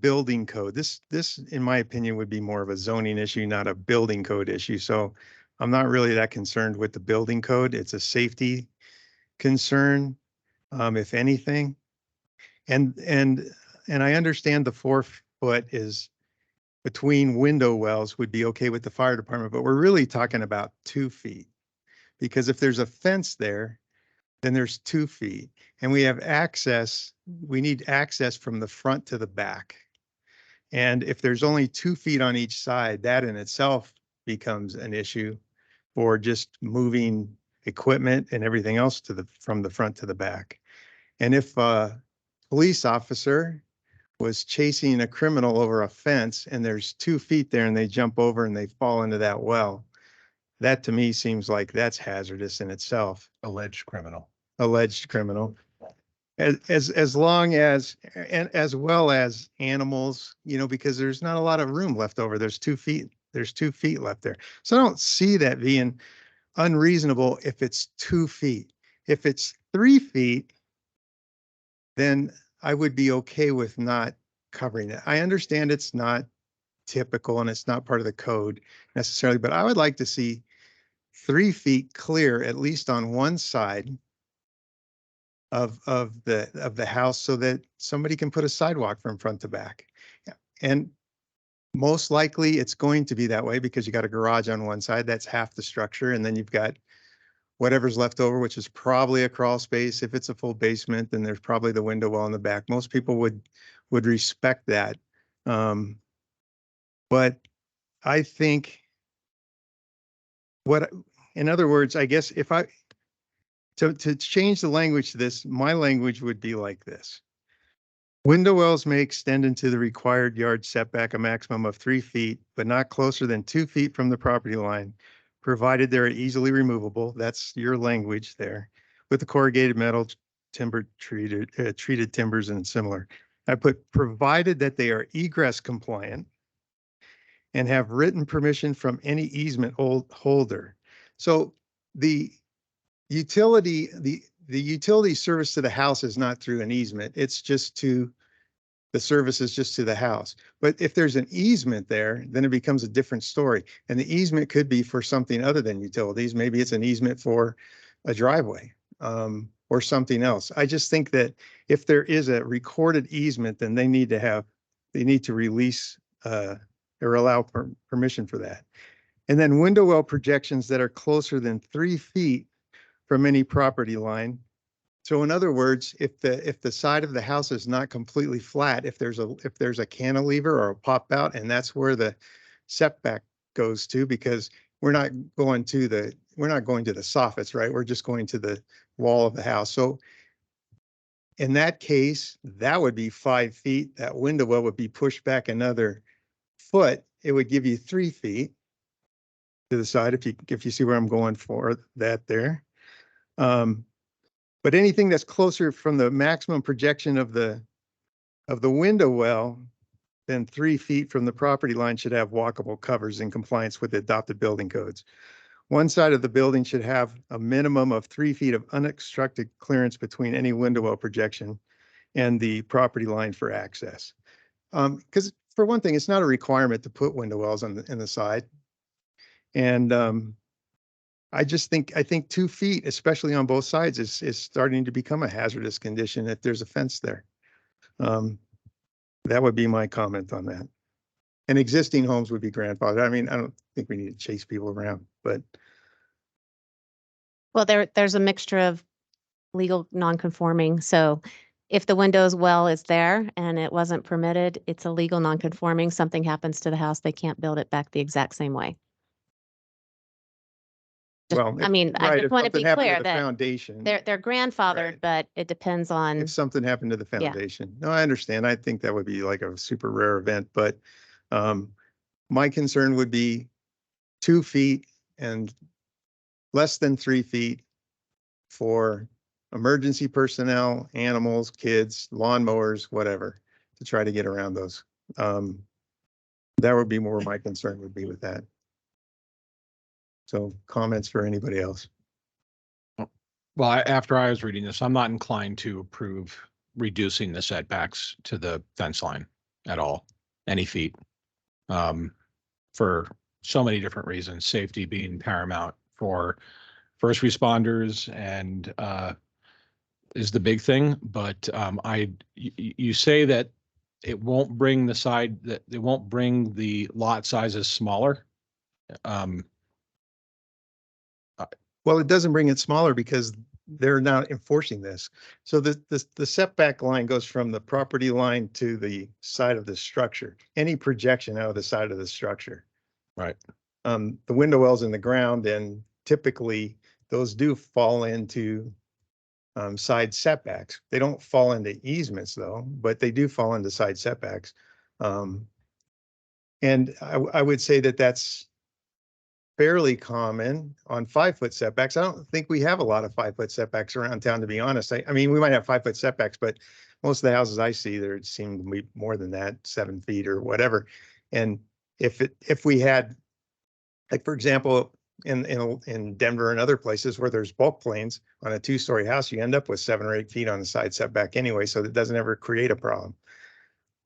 Speaker 6: building code, this, in my opinion, would be more of a zoning issue, not a building code issue. So I'm not really that concerned with the building code. It's a safety concern, if anything. And I understand the 4 foot is between window wells would be okay with the fire department, but we're really talking about 2 feet. Because if there's a fence there, then there's 2 feet. And we have access, we need access from the front to the back. And if there's only 2 feet on each side, that in itself becomes an issue for just moving equipment and everything else from the front to the back. And if a police officer was chasing a criminal over a fence and there's 2 feet there and they jump over and they fall into that well, that to me seems like that's hazardous in itself. Alleged criminal. As long as, and as well as animals, because there's not a lot of room left over. There's 2 feet left there. So I don't see that being unreasonable if it's 2 feet. If it's 3 feet, then I would be okay with not covering it. I understand it's not typical and it's not part of the code necessarily, but I would like to see 3 feet clear, at least on one side of the house, so that somebody can put a sidewalk from front to back. And most likely it's going to be that way because you got a garage on one side, that's half the structure, and then you've got whatever's left over, which is probably a crawl space. If it's a full basement, then there's probably the window well in the back. Most people would respect that. But I think in other words, I guess if to change the language to this, my language would be like this. Window wells may extend into the required yard setback a maximum of 3 feet, but not closer than 2 feet from the property line, provided they're easily removable. That's your language there, with the corrugated metal, timber treated timbers and similar. I put provided that they are egress compliant and have written permission from any easement holder. So the utility service to the house is not through an easement. It's just the service is just to the house. But if there's an easement there, then it becomes a different story. And the easement could be for something other than utilities. Maybe it's an easement for a driveway or something else. I just think that if there is a recorded easement, then they need to release or allow permission for that. And then window well projections that are closer than 3 feet from any property line. So in other words, if the side of the house is not completely flat, if there's a cantilever or a pop out, and that's where the setback goes to, because we're not going to the soffits, right? We're just going to the wall of the house. So in that case, that would be 5 feet. That window well would be pushed back another foot, it would give you 3 feet to the side, if you see where I'm going for that there. But anything that's closer from the maximum projection of the window well than 3 feet from the property line should have walkable covers in compliance with the adopted building codes. One side of the building should have a minimum of 3 feet of unobstructed clearance between any window well projection and the property line for access. Because for one thing, it's not a requirement to put window wells on the side. And I think 2 feet, especially on both sides, is starting to become a hazardous condition if there's a fence there. That would be my comment on that. And existing homes would be grandfathered. I mean, I don't think we need to chase people around, but
Speaker 7: Well, there's a mixture of legal non-conforming. So if the windows well is there and it wasn't permitted, it's a legal non-conforming. Something happens to the house, they can't build it back the exact same way.
Speaker 6: well,
Speaker 7: I mean, I
Speaker 6: right,
Speaker 7: just
Speaker 6: if
Speaker 7: want to
Speaker 6: something
Speaker 7: be
Speaker 6: happened to
Speaker 7: clear
Speaker 6: the
Speaker 7: that
Speaker 6: foundation,
Speaker 7: they're grandfathered,
Speaker 6: Right.
Speaker 7: but it depends on,
Speaker 6: if something happened to the
Speaker 7: Yeah.
Speaker 6: foundation. No, I understand. I think that would be like a super rare event, but my concern would be 2 feet and less than 3 feet for emergency personnel, animals, kids, lawnmowers, whatever, to try to get around those. That would be more my concern would be with that. So comments for anybody else?
Speaker 2: Well, after I was reading this, I'm not inclined to approve reducing the setbacks to the fence line at all, any feet. For so many different reasons, safety being paramount for first responders and is the big thing. But you say that it won't bring that it won't bring the lot sizes smaller.
Speaker 6: Well, it doesn't bring it smaller because they're not enforcing this. So the setback line goes from the property line to the side of the structure, any projection out of the side of the structure.
Speaker 2: Right.
Speaker 6: The window wells in the ground, and typically those do fall into side setbacks. They don't fall into easements though, but they do fall into side setbacks. And I would say that that's fairly common on 5-foot setbacks. I don't think we have a lot of 5-foot setbacks around town, to be honest. I mean, we might have 5-foot setbacks, but most of the houses I see there seem to be more than that, 7 feet or whatever. And if we had, like, for example, in Denver and other places where there's bulk planes on a 2-story house, you end up with 7 or 8 feet on the side setback anyway, so that doesn't ever create a problem.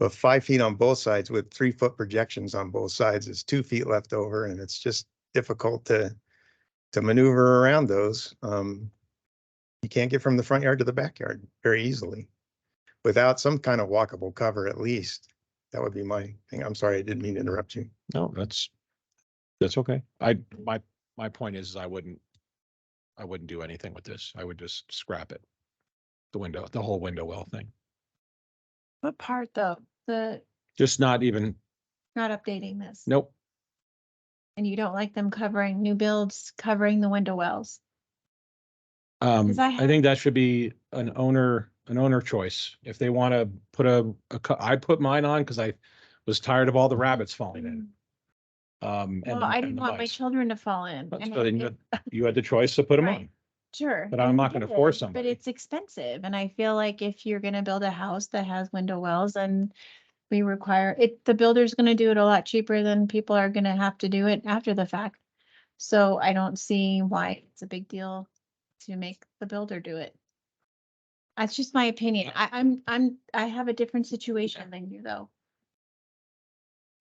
Speaker 6: But 5 feet on both sides with 3-foot projections on both sides is 2 feet left over, and it's just difficult to maneuver around those. You can't get from the front yard to the backyard very easily without some kind of walkable cover at least. That would be my thing. I'm sorry, I didn't mean to interrupt you.
Speaker 2: No, that's okay. My point is I wouldn't do anything with this. I would just scrap it. The whole window well thing.
Speaker 14: What part though?
Speaker 2: Just not even,
Speaker 14: Not updating this.
Speaker 2: nope.
Speaker 14: And you don't like them covering new builds, covering the window wells. 'Cause I
Speaker 2: I think that should be an owner choice. If they want to put I put mine on because I was tired of all the rabbits falling in.
Speaker 14: Well, I didn't want my children to fall in.
Speaker 2: But
Speaker 14: and
Speaker 2: so then
Speaker 14: it-
Speaker 2: you had the choice to put them
Speaker 14: Right.
Speaker 2: on.
Speaker 14: Sure.
Speaker 2: But I'm
Speaker 14: and
Speaker 2: not
Speaker 14: we
Speaker 2: gonna
Speaker 14: did,
Speaker 2: force
Speaker 14: But
Speaker 2: somebody.
Speaker 14: it's expensive. And I feel like if you're gonna build a house that has window wells and we require it, the builder's gonna do it a lot cheaper than people are gonna have to do it after the fact. So I don't see why it's a big deal to make the builder do it. That's just my opinion. I have a different situation than you though.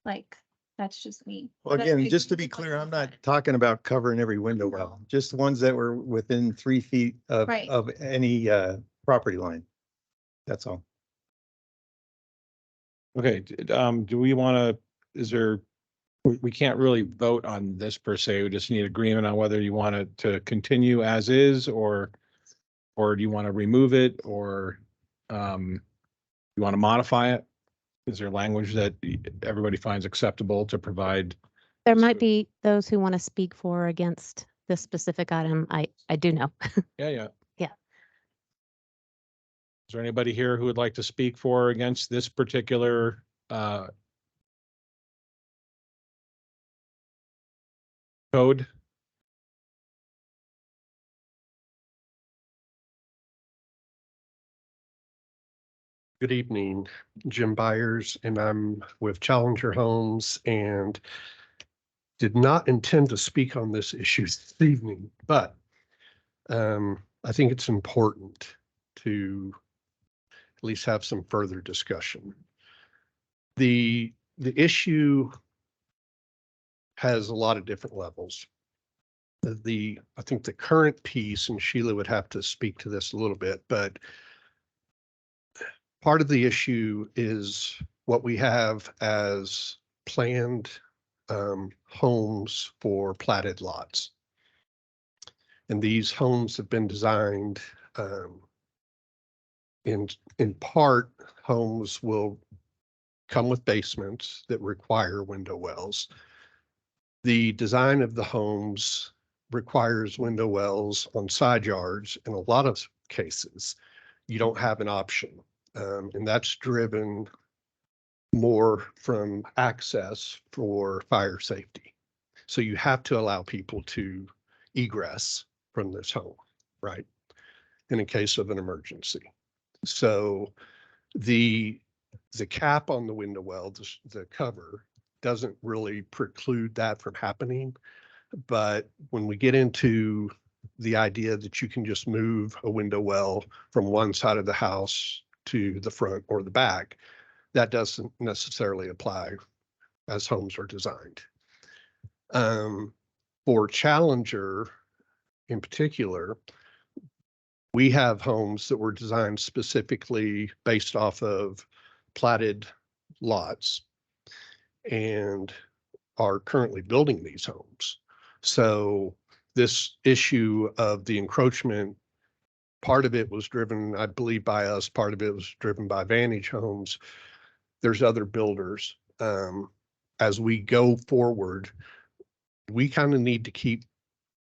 Speaker 14: Like, that's just me.
Speaker 6: Well,
Speaker 14: But
Speaker 6: again,
Speaker 14: I
Speaker 6: just to
Speaker 14: agree
Speaker 6: be
Speaker 14: with what
Speaker 6: clear,
Speaker 14: you
Speaker 6: I'm not
Speaker 14: said.
Speaker 6: talking about covering every window well, just ones that were within 3 feet
Speaker 14: Right.
Speaker 6: of any property line. That's all.
Speaker 2: Okay, do we want to, we can't really vote on this per se. We just need agreement on whether you want it to continue as is or do you want to remove it or you want to modify it? Is there language that everybody finds acceptable to provide?
Speaker 7: there might be those who want to speak for or against this specific item. I do know.
Speaker 2: Yeah.
Speaker 7: Yeah.
Speaker 2: Is there anybody here who would like to speak for or against this particular Code?
Speaker 16: Good evening, Jim Byers, and I'm with Challenger Homes and did not intend to speak on this issue this evening, but I think it's important to at least have some further discussion. The issue has a lot of different levels. I think the current piece, and Sheila would have to speak to this a little bit, but part of the issue is what we have as planned homes for platted lots. And these homes have been designed in part, homes will come with basements that require window wells. The design of the homes requires window wells on side yards. In a lot of cases, you don't have an option. And that's driven more from access for fire safety. So you have to allow people to egress from this home, right? In a case of an emergency. So the cap on the window well, the cover, doesn't really preclude that from happening. But when we get into the idea that you can just move a window well from one side of the house to the front or the back, that doesn't necessarily apply as homes are designed. For Challenger in particular, we have homes that were designed specifically based off of platted lots and are currently building these homes. So this issue of the encroachment, part of it was driven, I believe, by us, part of it was driven by Vantage Homes. There's other builders. As we go forward, we kind of need to keep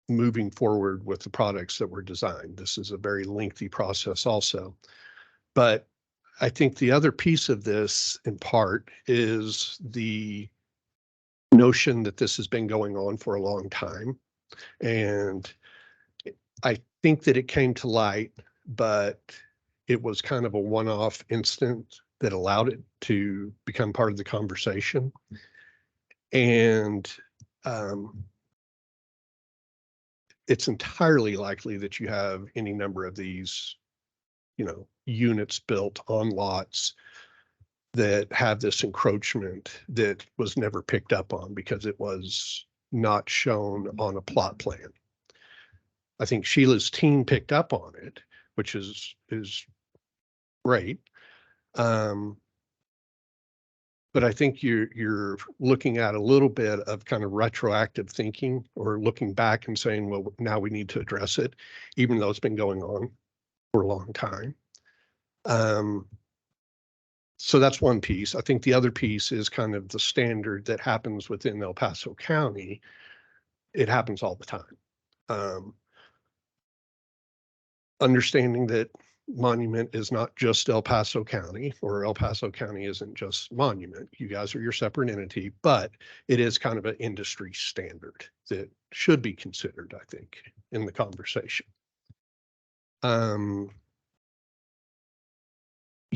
Speaker 16: moving forward with the products that were designed. This is a very lengthy process also. But I think the other piece of this, in part, is the notion that this has been going on for a long time. And I think that it came to light, but it was kind of a one-off incident that allowed it to become part of the conversation. And it's entirely likely that you have any number of these, units built on lots that have this encroachment that was never picked up on because it was not shown on a plot plan. I think Sheila's team picked up on it, which is great. But I think you're looking at a little bit of kind of retroactive thinking or looking back and saying, well, now we need to address it, even though it's been going on for a long time. So that's one piece. I think the other piece is kind of the standard that happens within El Paso County. It happens all the time. Understanding that Monument is not just El Paso County, or El Paso County isn't just Monument. You guys are your separate entity, but it is kind of an industry standard that should be considered, I think, in the conversation.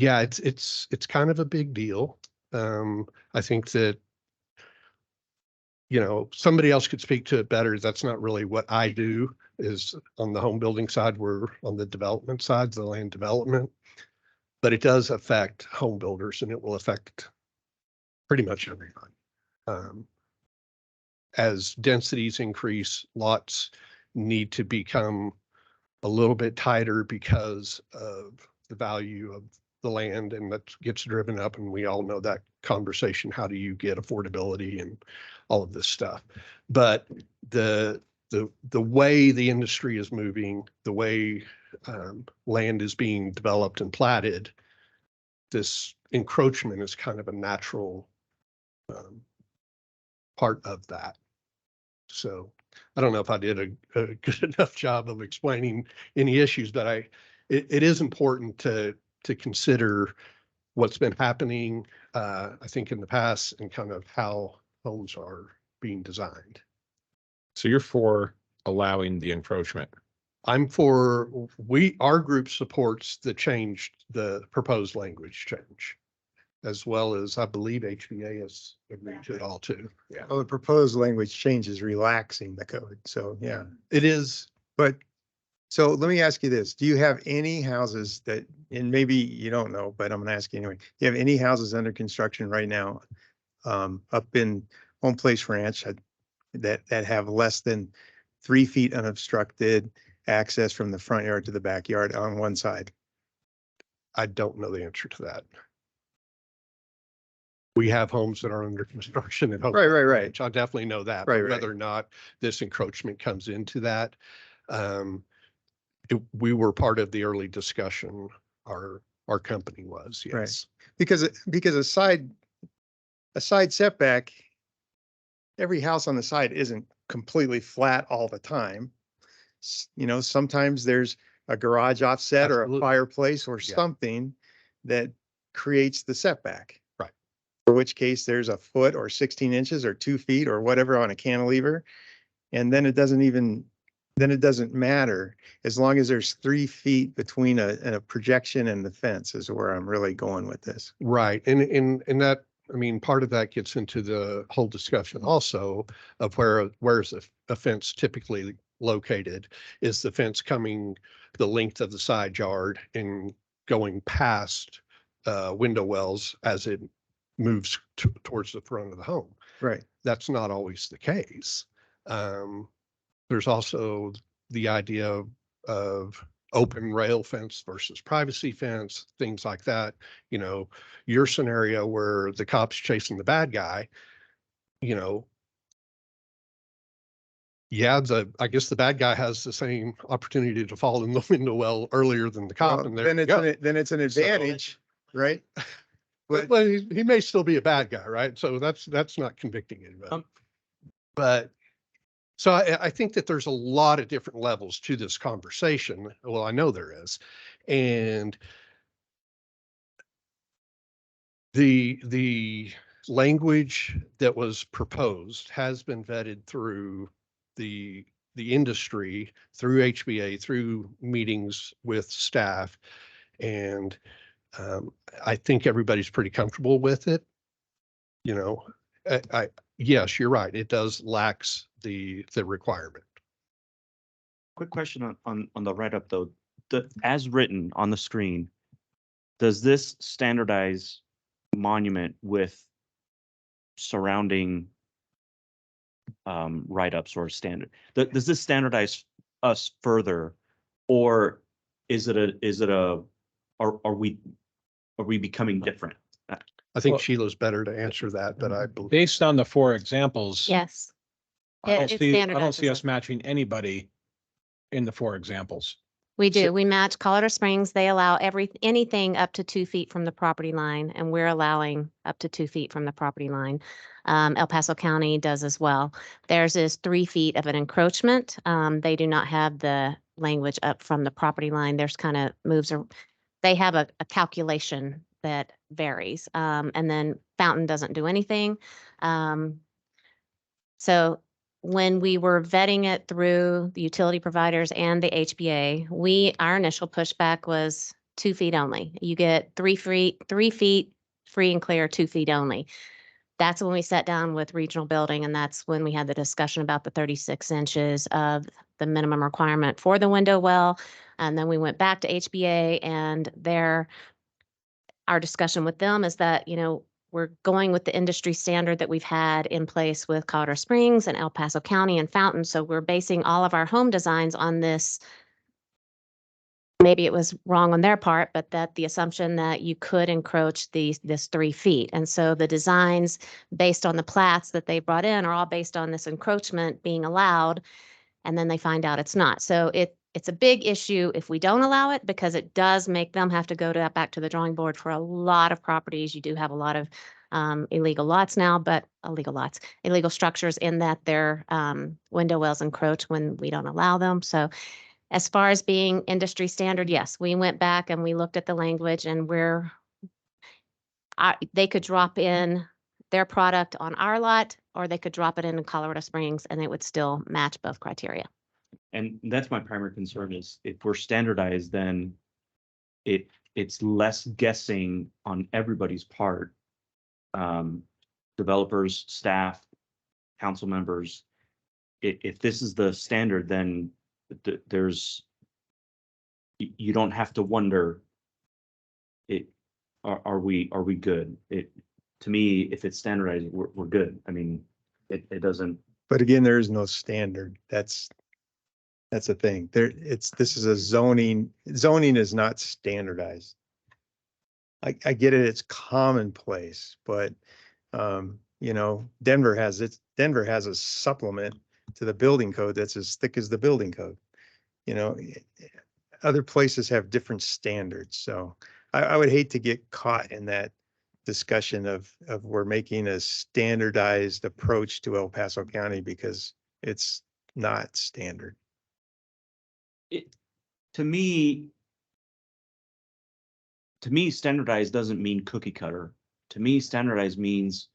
Speaker 16: Yeah, it's kind of a big deal. I think that, somebody else could speak to it better. That's not really what I do. Is on the home building side, we're on the development side, the land development, but it does affect home builders and it will affect pretty much everybody. As densities increase, lots need to become a little bit tighter because of the value of the land, and that gets driven up, and we all know that conversation. How do you get affordability and all of this stuff? But the way the industry is moving, the way land is being developed and platted, this encroachment is kind of a natural part of that. So I don't know if I did a good enough job of explaining any issues, but it is important to consider what's been happening, I think, in the past, and kind of how homes are being designed.
Speaker 2: So you're for allowing the encroachment.
Speaker 16: I'm for, our group supports the proposed language change, as well as I believe HBA has agreed to it all too. Yeah,
Speaker 6: Well, the proposed language change is relaxing the code. So, yeah.
Speaker 16: it is.
Speaker 6: But, so let me ask you this. Do you have any houses that, and maybe you don't know, but I'm gonna ask you anyway. Do you have any houses under construction right now, up in Home Place Ranch that have less than 3 feet unobstructed access from the front yard to the backyard on one side?
Speaker 16: I don't know the answer to that. We have homes that are under construction at home.
Speaker 6: Right.
Speaker 16: I definitely know that.
Speaker 6: Right,
Speaker 16: but whether or not this encroachment comes into that, we were part of the early discussion. Our company was, yes.
Speaker 6: Right. Because a side setback, every house on the side isn't completely flat all the time. Sometimes there's a garage offset or a
Speaker 16: Absolutely.
Speaker 6: fireplace or
Speaker 16: Yeah.
Speaker 6: something that creates the setback.
Speaker 16: Right.
Speaker 6: For which case there's a foot or 16 inches or 2 feet or whatever on a cantilever. And then it doesn't matter as long as there's 3 feet between a projection and the fence is where I'm really going with this.
Speaker 16: Right. And that, I mean, part of that gets into the whole discussion also of where's a fence typically located. Is the fence coming the length of the side yard and going past window wells as it moves towards the front of the home?
Speaker 6: Right.
Speaker 16: That's not always the case. There's also the idea of open rail fence versus privacy fence, things like that. Your scenario where the cop's chasing the bad guy, I guess the bad guy has the same opportunity to fall in the window well earlier than the cop.
Speaker 6: Well,
Speaker 16: And
Speaker 6: then it's an advantage, right? But
Speaker 16: well, he may still be a bad guy, right? So that's not convicting anybody. But so I think that there's a lot of different levels to this conversation. Well, I know there is. And the language that was proposed has been vetted through the industry, through HBA, through meetings with staff. And I think everybody's pretty comfortable with it. Yes, you're right. It does lacks the requirement.
Speaker 15: Quick question on the write-up though. As written on the screen, does this standardize monument with surrounding write-ups or standard? Does this standardize us further, or are we becoming different?
Speaker 16: I think
Speaker 2: Well,
Speaker 16: Sheila's better to answer that, but I believe.
Speaker 2: Based on the 4 examples.
Speaker 7: Yes.
Speaker 2: I don't
Speaker 7: It
Speaker 2: see, I don't see
Speaker 7: standardizes
Speaker 2: us matching anybody in the 4 examples.
Speaker 7: We do. We match Colorado Springs. They allow anything up to 2 feet from the property line, and we're allowing up to 2 feet from the property line. El Paso County does as well. Theirs is 3 feet of an encroachment. They do not have the language up from the property line. Theirs kind of moves. They have a calculation that varies. And then Fountain doesn't do anything. So when we were vetting it through the utility providers and the HBA, our initial pushback was 2 feet only. You get 3 feet free and clear, 2 feet only. That's when we sat down with regional building, and that's when we had the discussion about the 36 inches of the minimum requirement for the window well. And then we went back to HBA, and our discussion with them is that, we're going with the industry standard that we've had in place with Colorado Springs and El Paso County and Fountain. So we're basing all of our home designs on this. Maybe it was wrong on their part, but that the assumption that you could encroach this 3 feet. And so the designs based on the plats that they brought in are all based on this encroachment being allowed. And then they find out it's not. So it's a big issue if we don't allow it, because it does make them have to go back to the drawing board for a lot of properties. You do have a lot of illegal structures in that their window wells encroach when we don't allow them. So as far as being industry standard, yes, we went back and we looked at the language, and they could drop in their product on our lot, or they could drop it in Colorado Springs and it would still match both criteria.
Speaker 15: And that's my primary concern is if we're standardized, then it's less guessing on everybody's part. Developers, staff, council members. If this is the standard, then you don't have to wonder. Are we good? To me, if it's standardized, we're good. I mean, it doesn't.
Speaker 6: But again, there is no standard. That's the thing. This is a zoning is not standardized. I get it, it's commonplace, but you know, Denver has a supplement to the building code that's as thick as the building code. You know, other places have different standards. So I would hate to get caught in that discussion of we're making a standardized approach to El Paso County because it's not standard.
Speaker 15: To me, standardized doesn't mean cookie cutter. To me, standardized means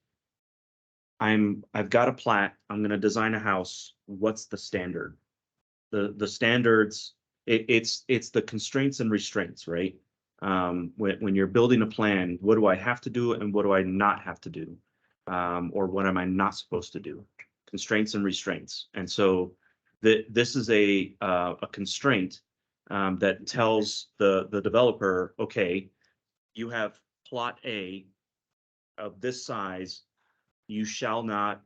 Speaker 15: I've got a plat, I'm going to design a house. What's the standard? The standards, it's the constraints and restraints, right? When you're building a plan, what do I have to do and what do I not have to do? Or what am I not supposed to do? Constraints and restraints. And so this is a constraint that tells the developer, okay, you have plot A of this size, you shall not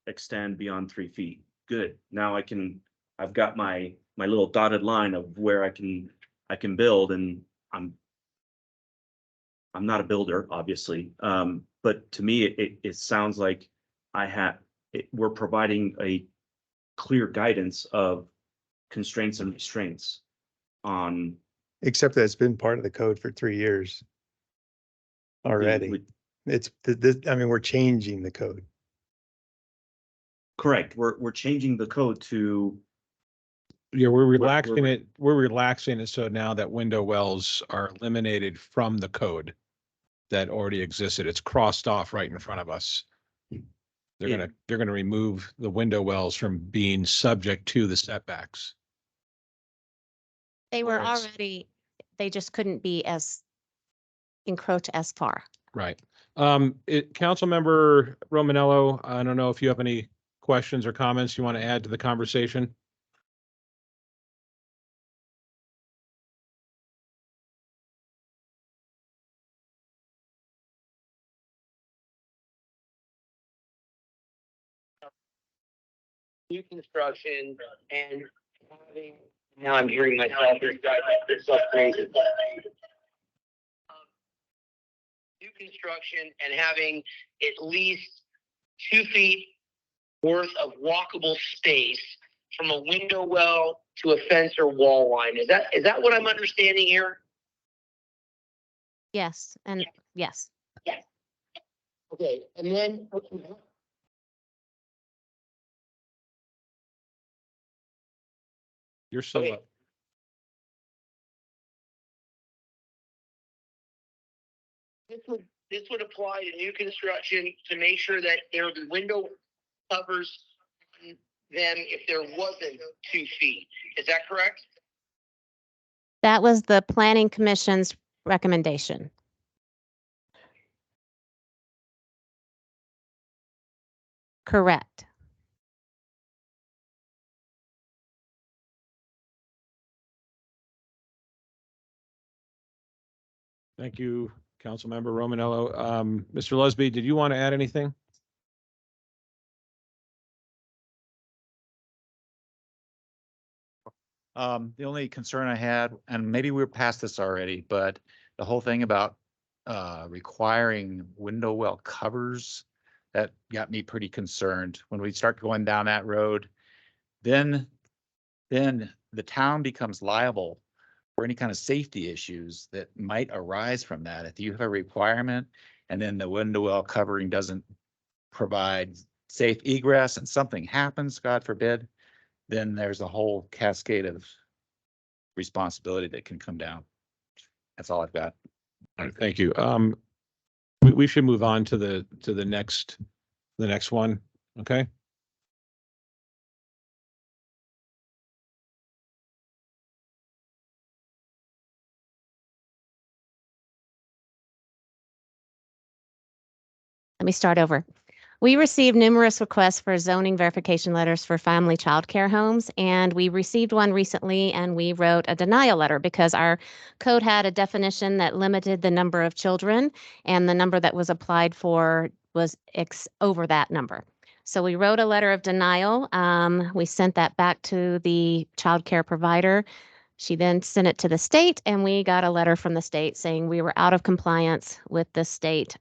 Speaker 15: extend beyond 3 feet. Good. Now I've got my little dotted line of where I can build, and I'm not a builder, obviously. But to me, it sounds like we're providing a clear guidance of constraints and restraints on.
Speaker 6: Except that it's been part of the code for 3 years already. I mean, we're changing the code.
Speaker 15: Correct. We're changing the code to.
Speaker 2: Yeah, we're relaxing it. We're relaxing it so now that window wells are eliminated from the code that already existed. It's crossed off right in front of us. They're gonna remove the window wells from being subject to the setbacks.
Speaker 7: They were
Speaker 2: Whereas-
Speaker 7: already, they just couldn't be encroach as far.
Speaker 2: Right. Councilmember Romanello, I don't know if you have any questions or comments you want to add to the conversation.
Speaker 17: New construction and having, now I'm hearing myself, this stuff crazy. New construction and having at least 2 feet worth of walkable space from a window well to a fence or wall line. Is that what I'm understanding here?
Speaker 7: Yes, and yes.
Speaker 17: Yes. Okay, and then.
Speaker 2: You're still
Speaker 17: Okay.
Speaker 2: up.
Speaker 17: This would apply to new construction to make sure that there would be window covers on them if there wasn't 2 feet. Is that correct?
Speaker 7: That was the Planning Commission's recommendation. Correct.
Speaker 2: Thank you, Councilmember Romanello. Mr. Lusby, did you want to add anything?
Speaker 18: The only concern I had, and maybe we're past this already, but the whole thing about requiring window well covers, that got me pretty concerned. When we start going down that road, then the town becomes liable for any kind of safety issues that might arise from that. If you have a requirement and then the window well covering doesn't provide safe egress and something happens, God forbid, then there's a whole cascade of responsibility that can come down. That's all I've got.
Speaker 2: All right, thank you. We should move on to the next one, okay?
Speaker 7: Let me start over. We received numerous requests for zoning verification letters for family childcare homes, and we received one recently and we wrote a denial letter because our code had a definition that limited the number of children and the number that was applied for was over that number. So we wrote a letter of denial. We sent that back to the childcare provider. She then sent it to the state and we got a letter from the state saying we were out of compliance with the state.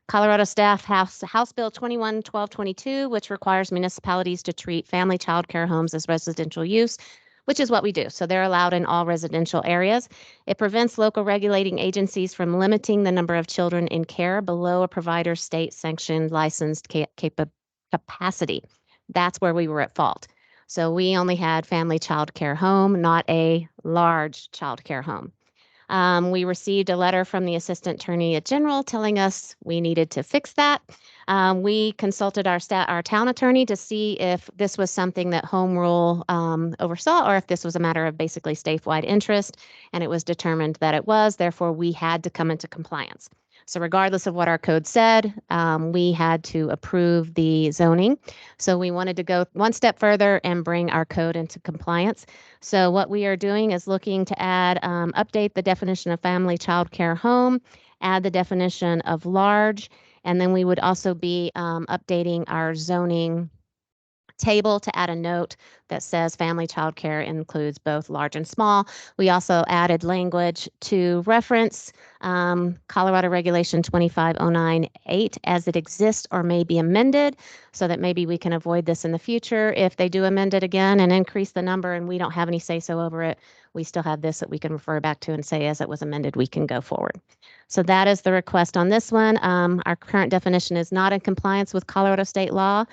Speaker 7: Colorado staff House Bill 21-1222, which requires municipalities to treat family child care homes as residential use, which is what we do. So they're allowed in all residential areas. It prevents local regulating agencies from limiting the number of children in care below a provider's state-sanctioned licensed capacity. That's where we were at fault. So we only had family child care home, not a large child care home. We received a letter from the Assistant Attorney General telling us we needed to fix that. We consulted our town attorney to see if this was something that home rule oversaw or if this was a matter of basically statewide interest, and it was determined that it was. Therefore, we had to come into compliance. So regardless of what our code said, we had to approve the zoning. So we wanted to go one step further and bring our code into compliance. So what we are doing is looking to add, update the definition of family child care home, add the definition of large, and then we would also be updating our zoning table to add a note that says family child care includes both large and small. We also added language to reference Colorado Regulation 25098 as it exists or may be amended so that maybe we can avoid this in the future. If they do amend it again and increase the number and we don't have any say-so over it, we still have this that we can refer back to and say as it was amended, we can go forward. So that is the request on this one. Our current definition is not in compliance with Colorado state law.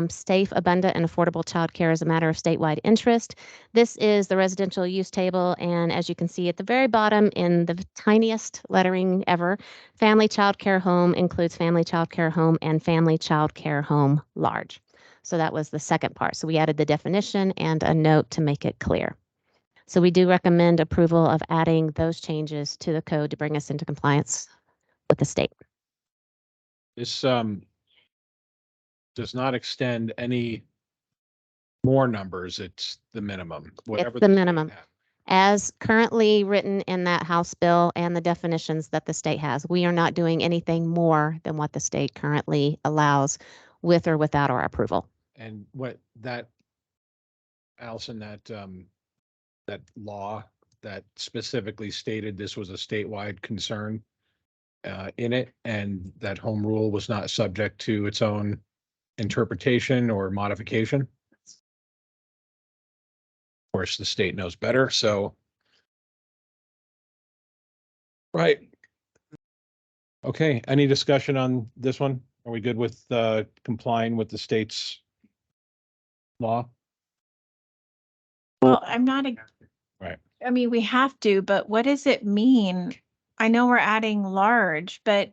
Speaker 7: Safe, abundant, and affordable childcare is a matter of statewide interest. This is the residential use table, and as you can see at the very bottom in the tiniest lettering ever, family childcare home includes family childcare home and family childcare home large. So that was the second part. So we added the definition and a note to make it clear. So we do recommend approval of adding those changes to the code to bring us into compliance with the state.
Speaker 2: This does not extend any more numbers. It's the minimum. Whatever
Speaker 7: It's the
Speaker 2: state
Speaker 7: minimum.
Speaker 2: has.
Speaker 7: As currently written in that House bill and the definitions that the state has, we are not doing anything more than what the state currently allows with or without our approval.
Speaker 2: And what that, Allison, that law that specifically stated this was a statewide concern in it, and that home rule was not subject to its own interpretation or modification. Of course, the state knows better, so. Right. Okay, any discussion on this one? Are we good with complying with the state's law?
Speaker 14: Well, I'm not,
Speaker 2: Right.
Speaker 14: I mean, we have to, but what does it mean? I know we're adding large, but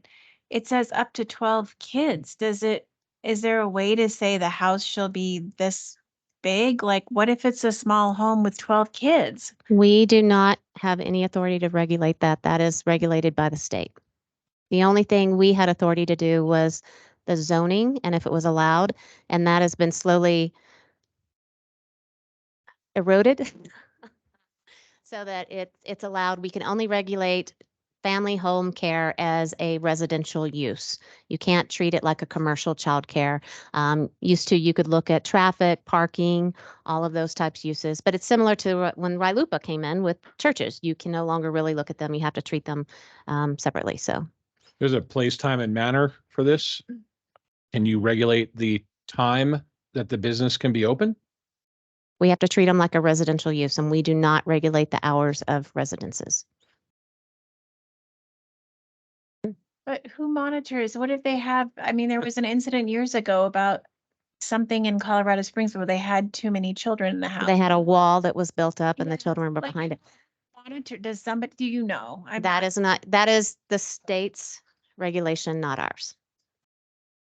Speaker 14: it says up to 12 kids. Is there a way to say the house shall be this big? Like, what if it's a small home with 12 kids?
Speaker 7: We do not have any authority to regulate that. That is regulated by the state. The only thing we had authority to do was the zoning and if it was allowed, and that has been slowly eroded so that it's allowed. We can only regulate family home care as a residential use. You can't treat it like a commercial childcare. Used to, you could look at traffic, parking, all of those types uses, but it's similar to when RILUPA came in with churches. You can no longer really look at them. You have to treat them separately. So
Speaker 2: There's a place, time, and manner for this. Can you regulate the time that the business can be open?
Speaker 7: we have to treat them like a residential use, and we do not regulate the hours of residences.
Speaker 14: But who monitors? What if they have, I mean, there was an incident years ago about something in Colorado Springs where they had too many children in the house.
Speaker 7: They had a wall that was built up and the children were
Speaker 14: Like,
Speaker 7: behind it.
Speaker 14: Monitor, does somebody, do you know?
Speaker 7: That is the state's regulation, not ours.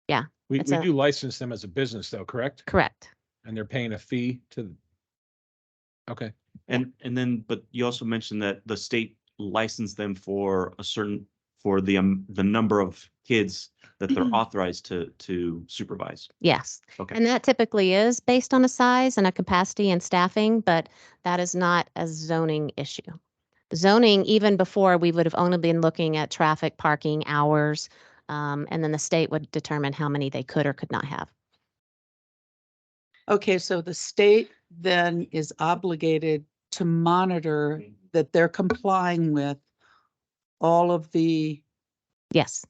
Speaker 7: Yeah,
Speaker 2: We
Speaker 7: It's a-
Speaker 2: do license them as a business though, correct?
Speaker 7: correct.
Speaker 2: And they're paying a fee to. Okay,
Speaker 15: And then, but you also mentioned that the state licensed them for a certain, for the number of kids that they're authorized to supervise.
Speaker 7: Yes.
Speaker 15: Okay.
Speaker 7: And that typically is based on a size and a capacity and staffing, but that is not a zoning issue. Zoning, even before, we would have only been looking at traffic, parking, hours, and then the state would determine how many they could or could not have.
Speaker 4: Okay, so the state then is obligated to monitor that they're complying with all of the
Speaker 7: Yes.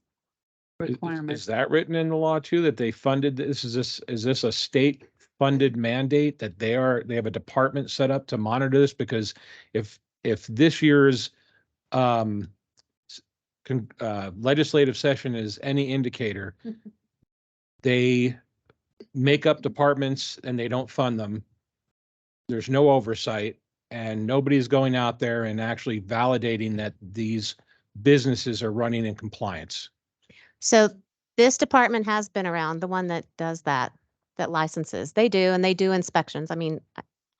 Speaker 2: Is
Speaker 4: requirements.
Speaker 2: that written in the law too, that they funded this? Is this a state funded mandate that they have a department set up to monitor this? Because if this year's legislative session is any indicator, they make up departments and they don't fund them. There's no oversight and nobody's going out there and actually validating that these businesses are running in compliance.
Speaker 7: So this department has been around, the one that does that licenses. They do, and they do inspections. I mean,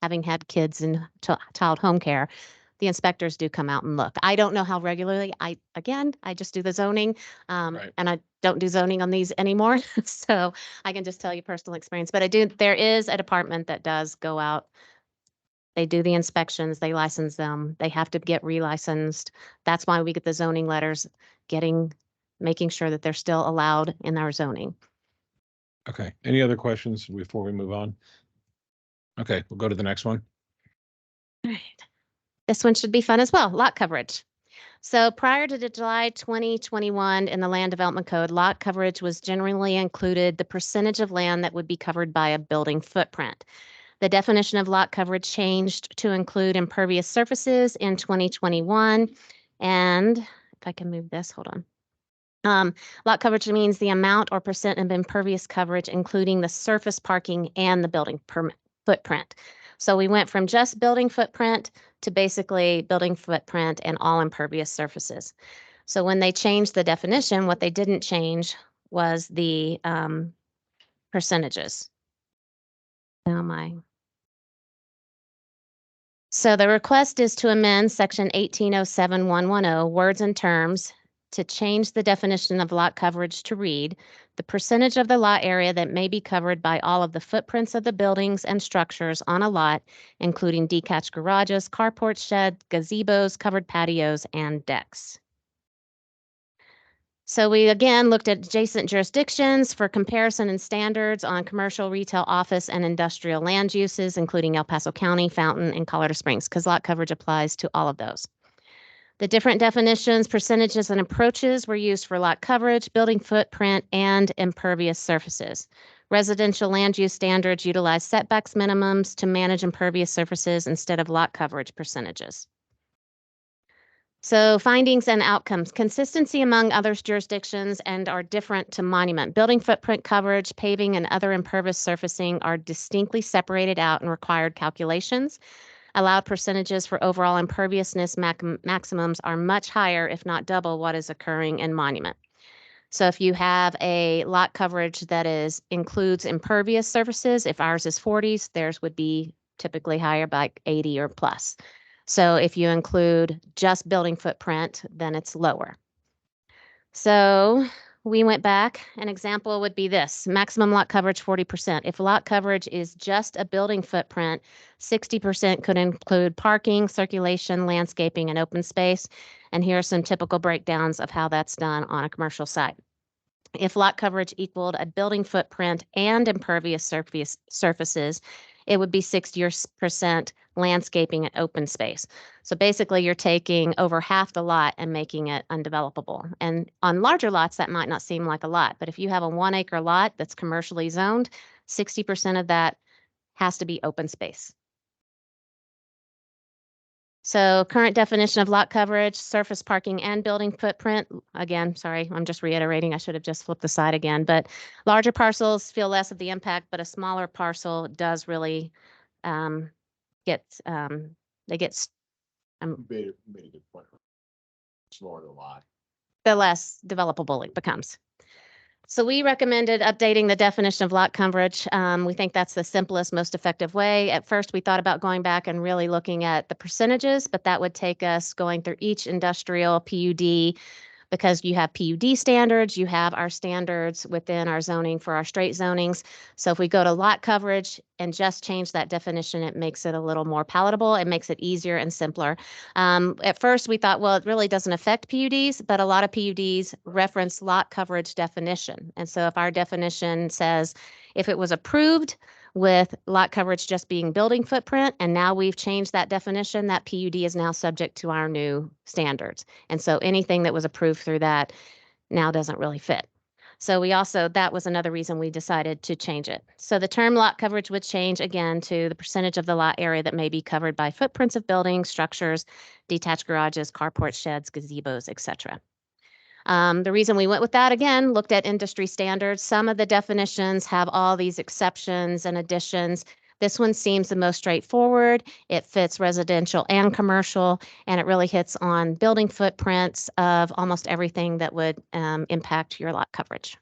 Speaker 7: having had kids in child home care, the inspectors do come out and look. I don't know how regularly. I just do the zoning,
Speaker 2: Right.
Speaker 7: and I don't do zoning on these anymore. So I can just tell you personal experience. But I do. There is a department that does go out. They do the inspections. They license them. They have to get relicensed. That's why we get the zoning letters, making sure that they're still allowed in our zoning.
Speaker 2: Okay, any other questions before we move on? Okay, we'll go to the next one.
Speaker 7: All right. This one should be fun as well, lot coverage. So prior to the July 2021 in the Land Development Code, lot coverage was generally included the percentage of land that would be covered by a building footprint. The definition of lot coverage changed to include impervious surfaces in 2021. And if I can move this, hold on. Lot coverage means the amount or percent of impervious coverage, including the surface parking and the building footprint. So we went from just building footprint to basically building footprint and all impervious surfaces. So when they changed the definition, what they didn't change was the percentages. So the request is to amend section 1807110, words and terms, to change the definition of lot coverage to read the percentage of the lot area that may be covered by all of the footprints of the buildings and structures on a lot, including detached garages, carports, sheds, gazebos, covered patios, and decks. So we again looked at adjacent jurisdictions for comparison and standards on commercial, retail, office, and industrial land uses, including El Paso County, Fountain, and Colorado Springs, because lot coverage applies to all of those. The different definitions, percentages, and approaches were used for lot coverage, building footprint, and impervious surfaces. Residential land use standards utilize setbacks minimums to manage impervious surfaces instead of lot coverage percentages. So findings and outcomes, consistency among other jurisdictions and are different to monument. Building footprint coverage, paving, and other impervious surfacing are distinctly separated out in required calculations. Allowed percentages for overall imperviousness maximums are much higher, if not double, what is occurring in monument. So if you have a lot coverage that includes impervious surfaces, if ours is 40s, theirs would be typically higher by 80 or plus. So if you include just building footprint, then it's lower. So we went back. An example would be this: maximum lot coverage 40%. If lot coverage is just a building footprint, 60% could include parking, circulation, landscaping, and open space. And here are some typical breakdowns of how that's done on a commercial site. If lot coverage equaled a building footprint and impervious surfaces, it would be 60% landscaping and open space. So basically you're taking over half the lot and making it undevelopable. And on larger lots, that might not seem like a lot, but if you have a 1 acre lot that's commercially zoned, 60% of that has to be open space. So current definition of lot coverage, surface parking and building footprint. Again, sorry, I'm just reiterating. I should have just flipped the slide again, but larger parcels feel less of the impact, but a smaller parcel does really get, they get.
Speaker 12: You made a good point. Smaller lot.
Speaker 7: the less developable it becomes. So we recommended updating the definition of lot coverage. We think that's the simplest, most effective way. At first, we thought about going back and really looking at the percentages, but that would take us going through each industrial PUD, because you have PUD standards, you have our standards within our zoning for our straight zonings. So if we go to lot coverage and just change that definition, it makes it a little more palatable. It makes it easier and simpler. At first, we thought, well, it really doesn't affect PUDs, but a lot of PUDs reference lot coverage definition. And so if our definition says, if it was approved with lot coverage just being building footprint, and now we've changed that definition, that PUD is now subject to our new standards. And so anything that was approved through that now doesn't really fit. So that was another reason we decided to change it. So the term lot coverage would change again to the percentage of the lot area that may be covered by footprints of buildings, structures, detached garages, carports, sheds, gazebos, etc. The reason we went with that, again, looked at industry standards. Some of the definitions have all these exceptions and additions. This one seems the most straightforward. It fits residential and commercial, and it really hits on building footprints of almost everything that would impact your lot coverage.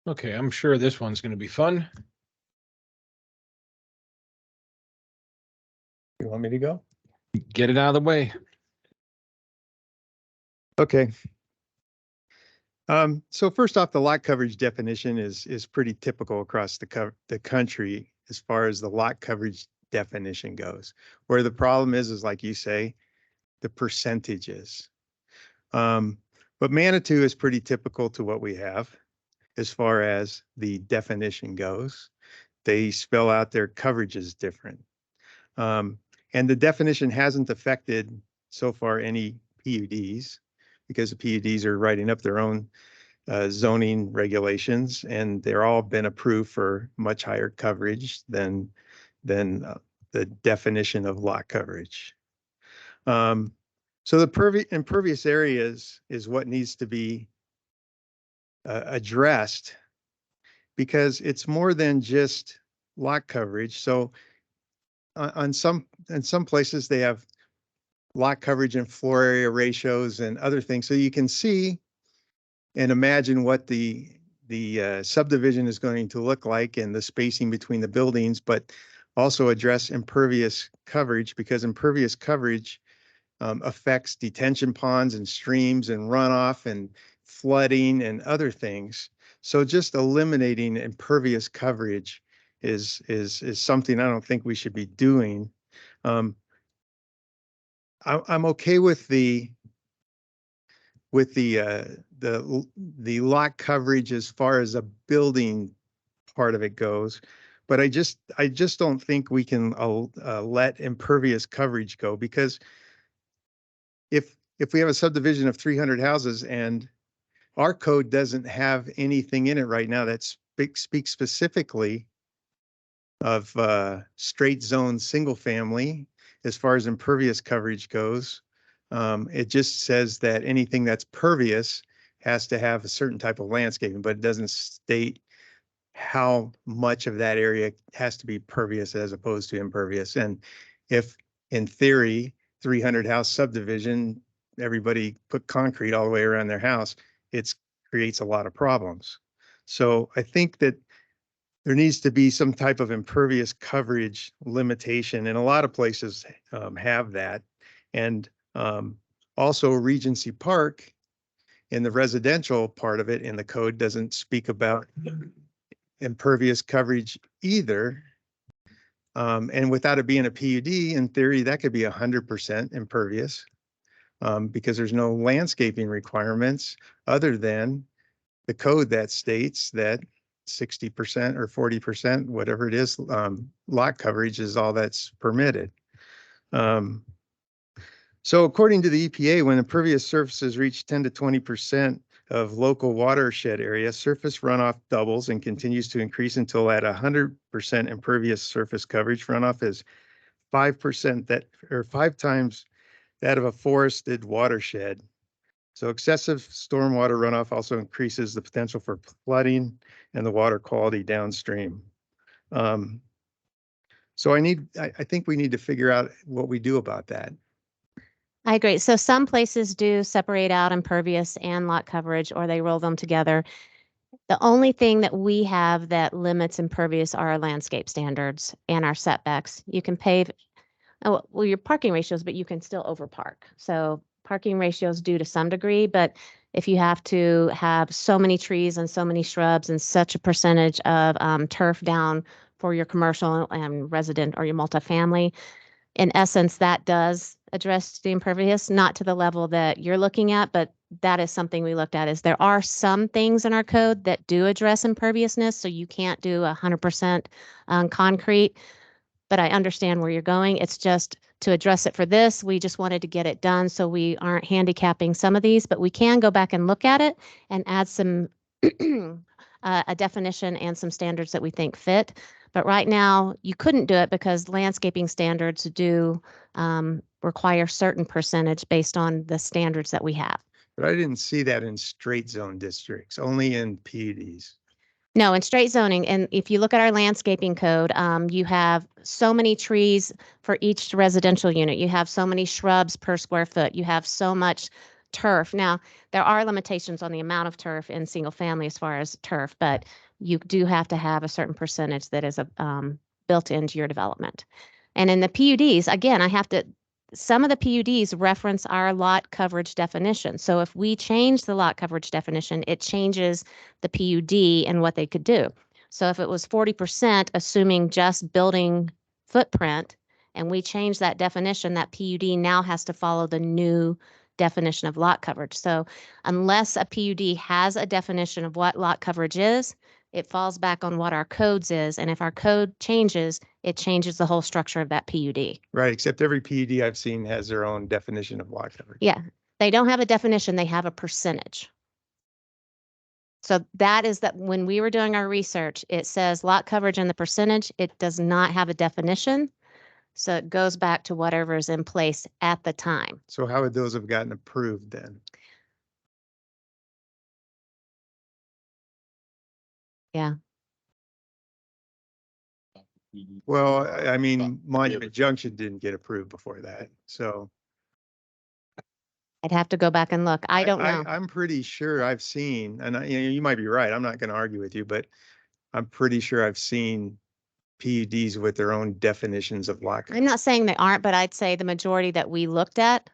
Speaker 2: Okay, I'm sure this one's going to be fun.
Speaker 6: You want me to go?
Speaker 2: Get it out of the way.
Speaker 6: Okay. So first off, the lot coverage definition is pretty typical across the country as far as the lot coverage definition goes. Where the problem is like you say, the percentages. But Manitou is pretty typical to what we have as far as the definition goes. They spell out their coverages different. And the definition hasn't affected so far any PUDs, because the PUDs are writing up their own zoning regulations, and they're all been approved for much higher coverage than the definition of lot coverage. So the impervious areas is what needs to be addressed, because it's more than just lot coverage. So in some places they have lot coverage and floor area ratios and other things. So you can see and imagine what the subdivision is going to look like and the spacing between the buildings, but also address impervious coverage, because impervious coverage affects detention ponds and streams and runoff and flooding and other things. So just eliminating impervious coverage is something I don't think we should be doing. I'm okay with the lot coverage as far as a building part of it goes, but I just don't think we can let impervious coverage go, because if we have a subdivision of 300 houses and our code doesn't have anything in it right now that speaks specifically of straight zone single family as far as impervious coverage goes, it just says that anything that's pervious has to have a certain type of landscaping, but it doesn't state how much of that area has to be pervious as opposed to impervious. And if in theory, 300 house subdivision, everybody put concrete all the way around their house, it creates a lot of problems. So I think that there needs to be some type of impervious coverage limitation, and a lot of places have that. And also Regency Park, in the residential part of it in the code, doesn't speak about impervious coverage either. And without it being a PUD, in theory, that could be 100% impervious, because there's no landscaping requirements other than the code that states that 60% or 40%, whatever it is, lot coverage is all that's permitted. So according to the EPA, when impervious surfaces reach 10 to 20% of local watershed area, surface runoff doubles and continues to increase until at 100% impervious surface coverage. Runoff is 5 times that of a forested watershed. So excessive stormwater runoff also increases the potential for flooding and the water quality downstream. So I think we need to figure out what we do about that.
Speaker 7: I agree. So some places do separate out impervious and lot coverage, or they roll them together. The only thing that we have that limits impervious are our landscape standards and our setbacks. You can pave, oh, well, your parking ratios, but you can still overpark. So parking ratios do to some degree, but if you have to have so many trees and so many shrubs and such a percentage of turf down for your commercial and resident or your multifamily, in essence, that does address the impervious, not to the level that you're looking at, but that is something we looked at. Is there are some things in our code that do address imperviousness, so you can't do 100% concrete, but I understand where you're going. It's just to address it for this, we just wanted to get it done so we aren't handicapping some of these, but we can go back and look at it and add some a definition and some standards that we think fit. But right now, you couldn't do it because landscaping standards do require certain percentage based on the standards that we have.
Speaker 6: But I didn't see that in straight zone districts, only in PUDs.
Speaker 7: No, in straight zoning, and if you look at our landscaping code, you have so many trees for each residential unit. You have so many shrubs per square foot. You have so much turf. Now, there are limitations on the amount of turf in single family as far as turf, but you do have to have a certain percentage that is built into your development. And in the PUDs, again, some of the PUDs reference our lot coverage definition. So if we change the lot coverage definition, it changes the PUD and what they could do. So if it was 40%, assuming just building footprint, and we change that definition, that PUD now has to follow the new definition of lot coverage. So unless a PUD has a definition of what lot coverage is, it falls back on what our codes is. And if our code changes, it changes the whole structure of that PUD.
Speaker 6: Right, except every PUD I've seen has their own definition of lot coverage.
Speaker 7: Yeah, they don't have a definition, they have a percentage. So that is that when we were doing our research, it says lot coverage and the percentage, it does not have a definition. So it goes back to whatever is in place at the time.
Speaker 6: So how would those have gotten approved then?
Speaker 7: Yeah.
Speaker 6: Well, I mean, Monument Junction didn't get approved before that, so.
Speaker 7: I'd have to go back and look. I don't know.
Speaker 6: I'm pretty sure I've seen, and you might be right, I'm not gonna argue with you, but I'm pretty sure I've seen PUDs with their own definitions of lot coverage.
Speaker 7: I'm not saying they aren't, but I'd say the majority that we looked at,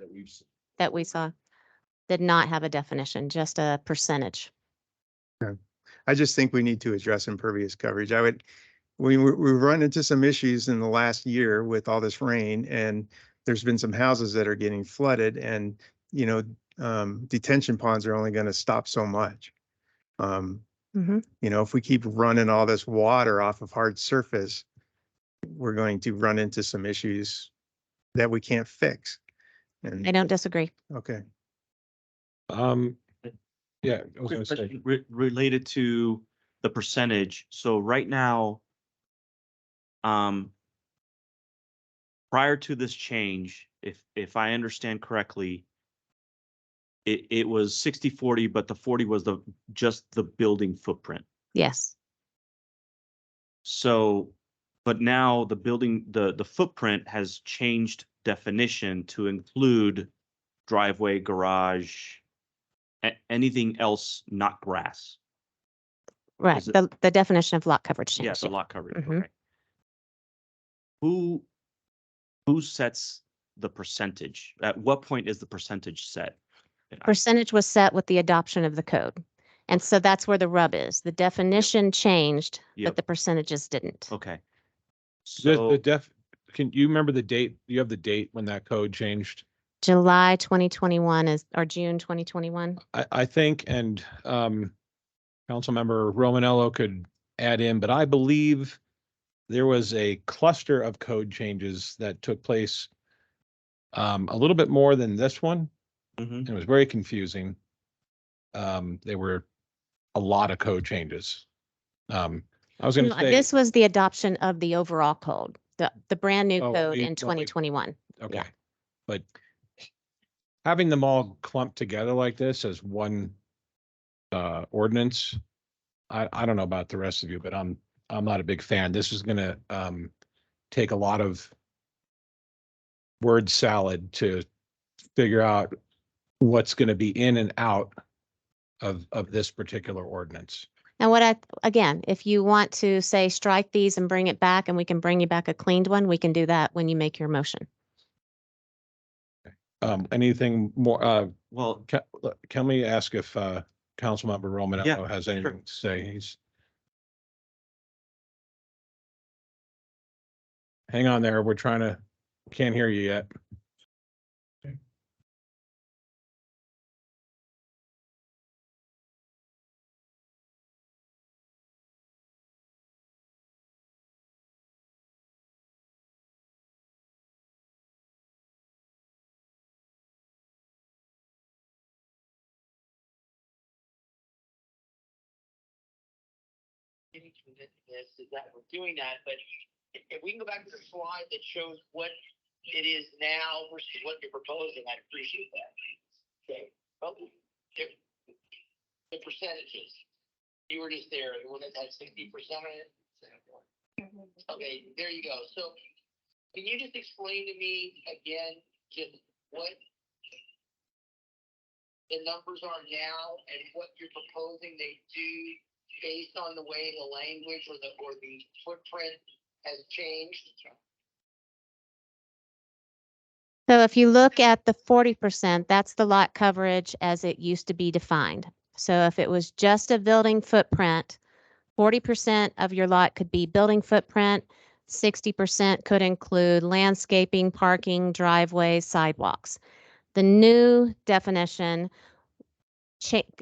Speaker 7: that we saw, did not have a definition, just a percentage.
Speaker 6: I just think we need to address impervious coverage. We've run into some issues in the last year with all this rain, and there's been some houses that are getting flooded, and, detention ponds are only going to stop so much. If we keep running all this water off of hard surface, we're going to run into some issues that we can't fix. And
Speaker 7: I don't disagree.
Speaker 6: okay.
Speaker 2: Yeah, I was
Speaker 15: Quick
Speaker 2: gonna say,
Speaker 15: question related to the percentage. So right now, prior to this change, if I understand correctly, it was 60-40, but the 40 was just the building footprint.
Speaker 7: Yes.
Speaker 15: So, but now the footprint has changed definition to include driveway, garage, anything else not grass.
Speaker 7: Right.
Speaker 15: Is it-
Speaker 7: The definition of lot coverage
Speaker 15: Yes,
Speaker 7: changed.
Speaker 15: a lot coverage.
Speaker 7: Mhm.
Speaker 15: Okay. Who sets the percentage? At what point is the percentage set?
Speaker 7: Percentage was set with the adoption of the code. And so that's where the rub is. The definition changed,
Speaker 15: Yep.
Speaker 7: but the percentages didn't.
Speaker 15: Okay.
Speaker 2: the can you remember the date? You have the date when that code changed?
Speaker 7: July 2021 or June 2021.
Speaker 2: I think, and Councilmember Romanello could add in, but I believe there was a cluster of code changes that took place a little bit more than this one.
Speaker 15: Mhm.
Speaker 2: It was very confusing. There were a lot of code changes. I was going to
Speaker 7: No,
Speaker 2: say,
Speaker 7: this was the adoption of the overall code, the brand new
Speaker 2: Oh,
Speaker 7: code
Speaker 2: we-
Speaker 7: in 2021.
Speaker 2: okay,
Speaker 7: yeah.
Speaker 2: but having them all clumped together like this as one ordinance, I don't know about the rest of you, but I'm not a big fan. This is going to take a lot of word salad to figure out what's going to be in and out of this particular ordinance.
Speaker 7: And again, if you want to say strike these and bring it back and we can bring you back a cleaned one, we can do that when you make your motion.
Speaker 2: Anything more,
Speaker 15: Well,
Speaker 2: can we ask if, Councilmember Romanello
Speaker 15: Yeah,
Speaker 2: has anything to say? Hang on there. Can't hear you yet.
Speaker 17: This is that we're doing that, but if we can go back to the slide that shows what it is now versus what you're proposing, I'd appreciate that. Okay, well, the percentages, you were just there, the one that had 60% on it. Okay, there you go. So can you just explain to me again, just what the numbers are now and what you're proposing they do based on the way the language or the footprint has changed?
Speaker 7: So if you look at the 40%, that's the lot coverage as it used to be defined. So if it was just a building footprint, 40% of your lot could be building footprint, 60% could include landscaping, parking, driveways, sidewalks. The new definition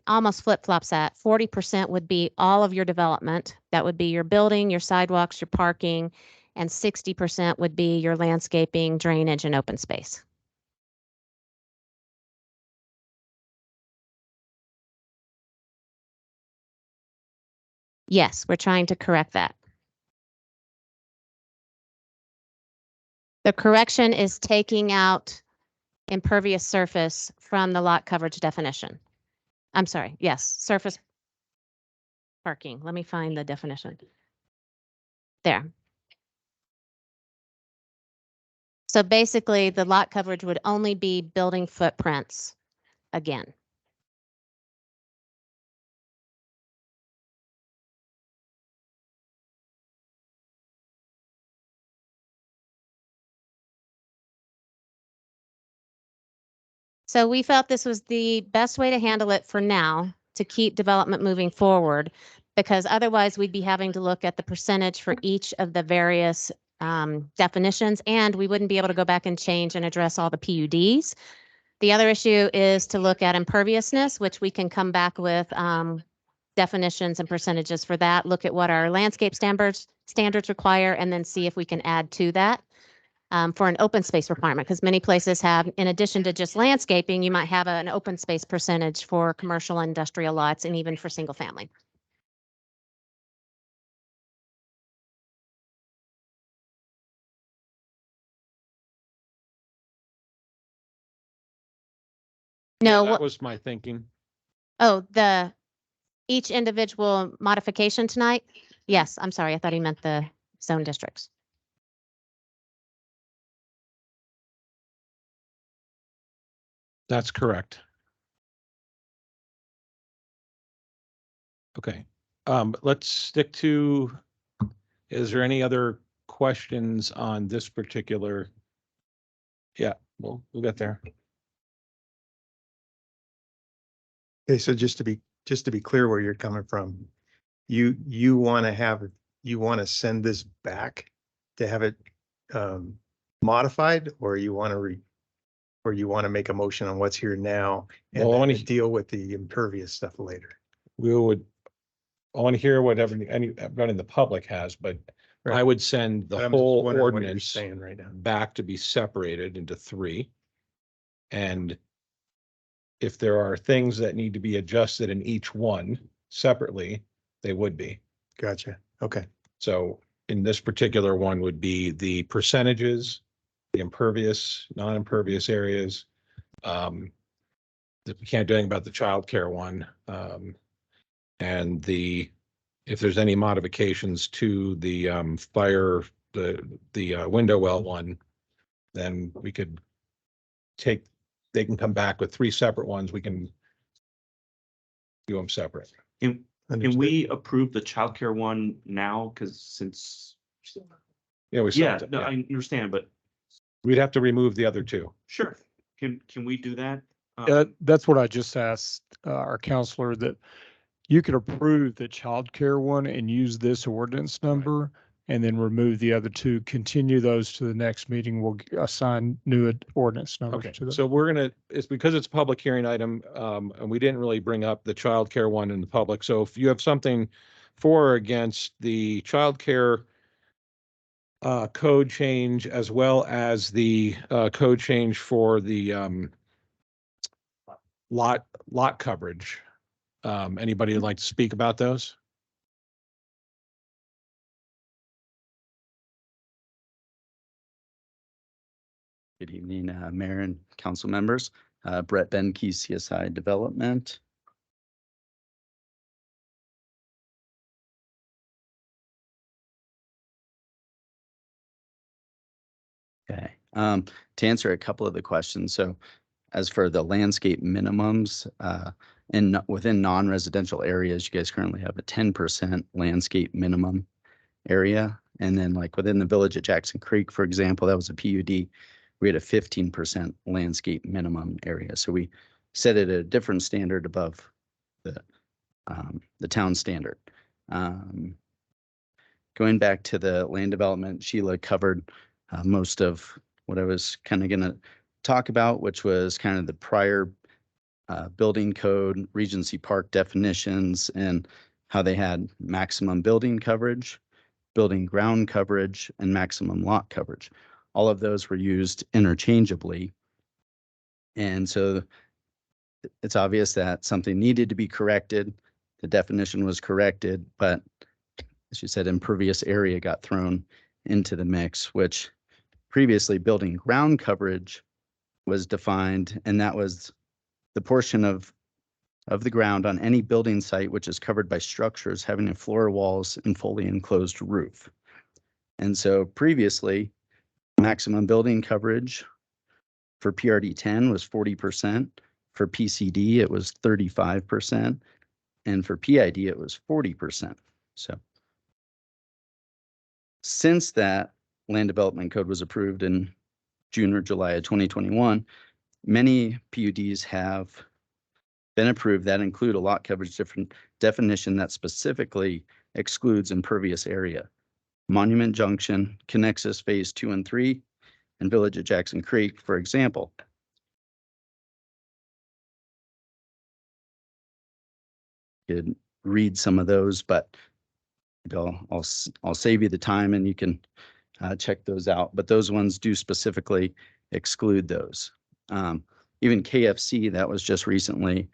Speaker 7: almost flip-flops that. 40% would be all of your development. That would be your building, your sidewalks, your parking, and 60% would be your landscaping, drainage, and open space. Yes, we're trying to correct that. The correction is taking out impervious surface from the lot coverage definition. I'm sorry, yes, surface parking. Let me find the definition. There. So basically, the lot coverage would only be building footprints again. So we felt this was the best way to handle it for now, to keep development moving forward, because otherwise we'd be having to look at the percentage for each of the various definitions, and we wouldn't be able to go back and change and address all the PUDs. The other issue is to look at imperviousness, which we can come back with definitions and percentages for that, look at what our landscape standards require, and then see if we can add to that. For an open space requirement, because many places have, in addition to just landscaping, you might have an open space percentage for commercial and industrial lots and even for single family. No,
Speaker 2: That was my thinking.
Speaker 7: oh, each individual modification tonight? Yes, I'm sorry, I thought he meant the zone districts.
Speaker 2: That's correct. Okay, let's stick to, is there any other questions on this particular? Yeah, we'll get there.
Speaker 6: Okay, so just to be clear where you're coming from, you want to send this back to have it modified, or you want to make a motion on what's here now and
Speaker 2: Well,
Speaker 6: then deal with the impervious stuff later.
Speaker 2: I want to hear what everyone in the public has, but I would send the
Speaker 6: But I'm just
Speaker 2: whole
Speaker 6: wondering what you're
Speaker 2: ordinance
Speaker 6: saying right now.
Speaker 2: back to be separated into 3. And if there are things that need to be adjusted in each one separately, they would be.
Speaker 6: Gotcha. Okay.
Speaker 2: So in this particular one would be the percentages, the impervious, non-impervious areas. We can't do anything about the childcare one. And if there's any modifications to the fire, the window well one, then we could take they can come back with 3 separate ones, we can do them separate.
Speaker 15: Can
Speaker 6: Understood.
Speaker 15: we approve the childcare one now? Because since,
Speaker 2: Yeah, we
Speaker 15: yeah,
Speaker 2: solved it.
Speaker 15: no,
Speaker 2: Yeah.
Speaker 15: I understand, but
Speaker 2: We'd have to remove the other 2.
Speaker 15: sure. Can we do that?
Speaker 5: That's what I just asked our counselor, that you could approve the childcare one and use this ordinance number and then remove the other 2, continue those to the next meeting. We'll assign new ordinance numbers
Speaker 2: Okay,
Speaker 5: to them.
Speaker 2: so we're gonna, it's because it's a public hearing item, and we didn't really bring up the childcare one in the public. So if you have something for or against the childcare code change, as well as the code change for the lot coverage, anybody would like to speak about those?
Speaker 19: Good evening, Mayor and council members. Brett Benke, CSI Development. Okay, to answer a couple of the questions. So as for the landscape minimums, within non-residential areas, you guys currently have a 10% landscape minimum area. And then like within the village at Jackson Creek, for example, that was a PUD. We had a 15% landscape minimum area. So we set it at a different standard above the town standard. Going back to the land development, Sheila covered most of what I was kind of going to talk about, which was kind of the prior building code, Regency Park definitions, and how they had maximum building coverage, building ground coverage, and maximum lot coverage. All of those were used interchangeably. And so it's obvious that something needed to be corrected. The definition was corrected, but as you said, impervious area got thrown into the mix, which previously building ground coverage was defined, and that was the portion of the ground on any building site which is covered by structures having a floor, walls, and fully enclosed roof. And so previously, maximum building coverage for PRD 10 was 40%. For PCD, it was 35%. And for PID, it was 40%. So since that land development code was approved in June or July of 2021, many PUDs have been approved that include a lot coverage definition that specifically excludes impervious area. Monument Junction, Connexus Phase 2 and 3, and Village at Jackson Creek, for example. Could read some of those, but I'll save you the time and you can check those out. But those ones do specifically exclude those. Even KFC, that was just recently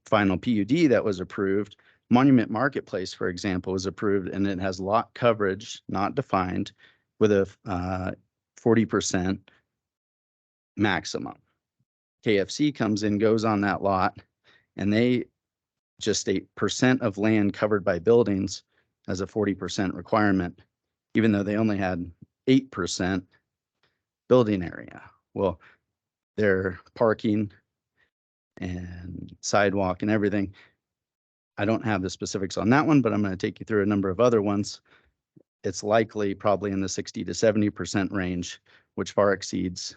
Speaker 19: final PUD that was approved. Monument Marketplace, for example, was approved and it has lot coverage not defined with a 40% maximum. KFC comes in, goes on that lot, and they just state percent of land covered by buildings as a 40% requirement, even though they only had 8% building area. Well, their parking and sidewalk and everything, I don't have the specifics on that one, but I'm going to take you through a number of other ones. It's likely probably in the 60 to 70% range, which far exceeds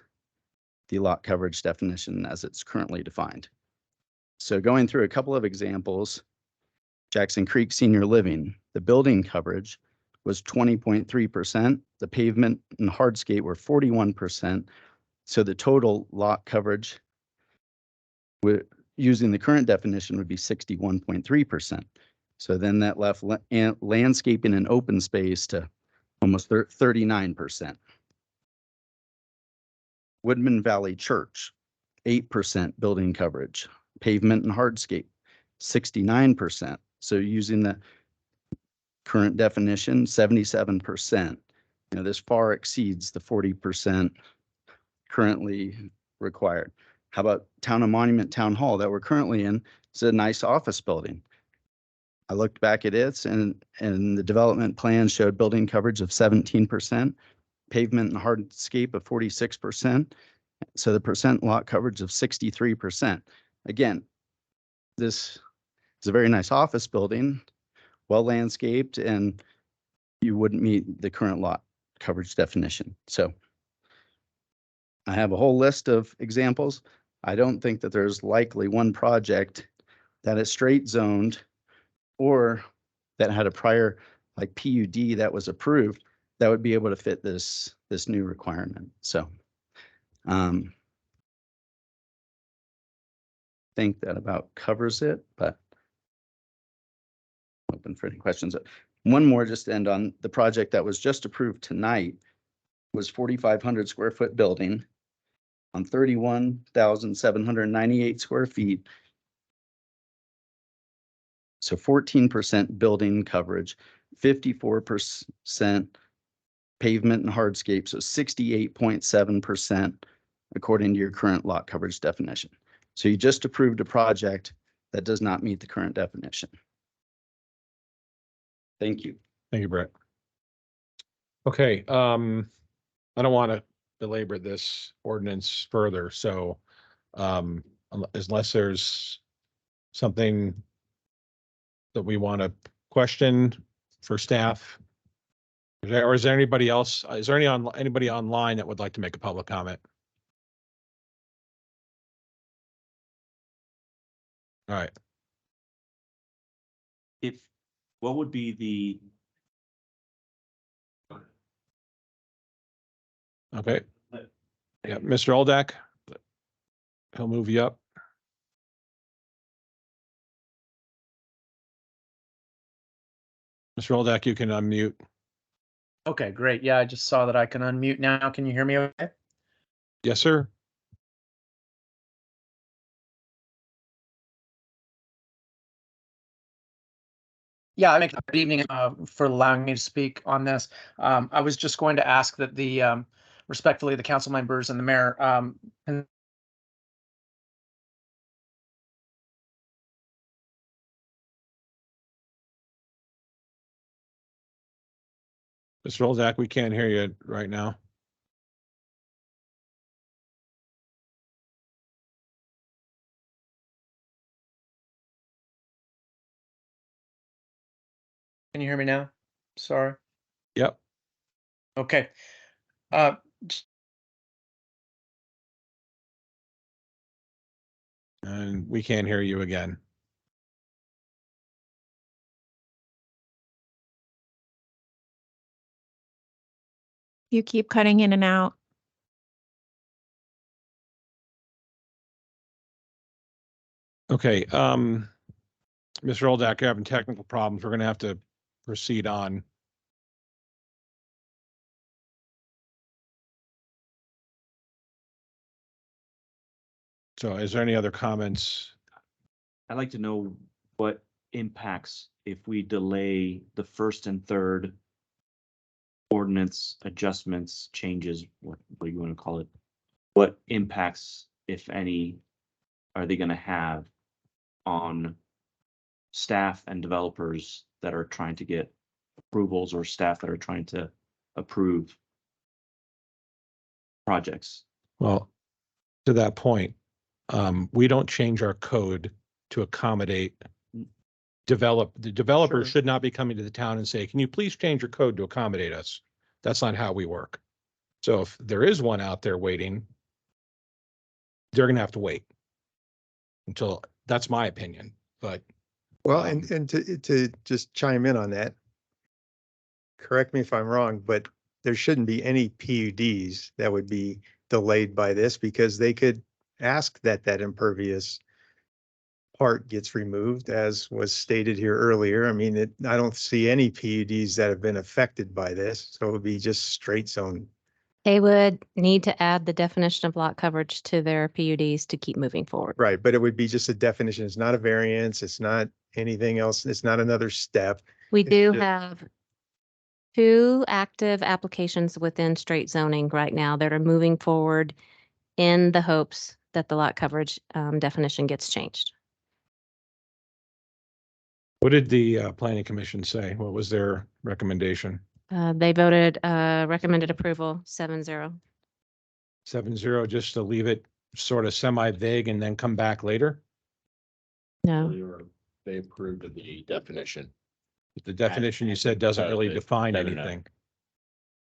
Speaker 19: the lot coverage definition as it's currently defined. So going through a couple of examples, Jackson Creek Senior Living, the building coverage was 20.3%. The pavement and hardscape were 41%. So the total lot coverage using the current definition would be 61.3%. So then that left landscaping and open space to almost 39%. Woodman Valley Church, 8% building coverage. Pavement and hardscape, 69%. So using the current definition, 77%. You know, this far exceeds the 40% currently required. How about Town and Monument Town Hall that we're currently in? It's a nice office building. I looked back at it and the development plan showed building coverage of 17%, pavement and hardscape of 46%, So the percent lot coverage of 63%. Again, this is a very nice office building, well landscaped, and you wouldn't meet the current lot coverage definition. So I have a whole list of examples. I don't think that there's likely one project that is straight zoned or that had a prior like PUD that was approved that would be able to fit this new requirement. So think that about covers it, but open for any questions. One more just to end on. The project that was just approved tonight was 4,500 square foot building on 31,798 square feet. So 14% building coverage, 54% pavement and hardscape, so 68.7% according to your current lot coverage definition. So you just approved a project that does not meet the current definition. Thank you.
Speaker 2: Thank you, Brett. Okay, I don't want to belabor this ordinance further, so unless there's something that we want to question for staff, or is there anybody else? Is there anybody online that would like to make a public comment? All right.
Speaker 15: What would be the?
Speaker 2: Okay. Yeah, Mr. Oldak, he'll move you up. Mr. Oldak, you can unmute.
Speaker 20: Okay, great. Yeah, I just saw that I can unmute now. Can you hear me okay?
Speaker 2: Yes, sir.
Speaker 20: Yeah, I make good evening for allowing me to speak on this. I was just going to ask that the respectfully the council members and the mayor
Speaker 2: Mr. Oldak, we can't hear you right now.
Speaker 20: Can you hear me now? Sorry.
Speaker 2: Yep.
Speaker 20: Okay.
Speaker 2: And we can't hear you again.
Speaker 14: You keep cutting in and out.
Speaker 2: Okay, Mr. Oldak, you're having technical problems. We're going to have to proceed on. So is there any other comments?
Speaker 15: I'd like to know what impacts if we delay the first and third ordinance adjustments, changes, what you want to call it. What impacts, if any, are they going to have on staff and developers that are trying to get approvals or staff that are trying to approve projects?
Speaker 2: Well, to that point, we don't change our code to accommodate the developers should not be coming to the town and say, can you please change your code to accommodate us? That's not how we work. So if there is one out there waiting, they're going to have to wait until, that's my opinion, but.
Speaker 6: Well, and to just chime in on that, correct me if I'm wrong, but there shouldn't be any PUDs that would be delayed by this because they could ask that impervious part gets removed, as was stated here earlier. I mean, I don't see any PUDs that have been affected by this, so it would be just straight zone.
Speaker 7: They would need to add the definition of lot coverage to their PUDs to keep moving forward.
Speaker 6: Right, but it would be just a definition. It's not a variance. It's not anything else. It's not another step.
Speaker 7: We
Speaker 6: It's
Speaker 7: do
Speaker 6: just-
Speaker 7: have 2 active applications within straight zoning right now that are moving forward in the hopes that the lot coverage definition gets changed.
Speaker 2: What did the planning commission say? What was their recommendation?
Speaker 7: They voted recommended approval 7-0.
Speaker 2: 7-0, just to leave it sort of semi-vague and then come back later?
Speaker 7: No.
Speaker 12: They approved of the definition.
Speaker 2: The definition you said doesn't really define
Speaker 12: No.
Speaker 2: anything.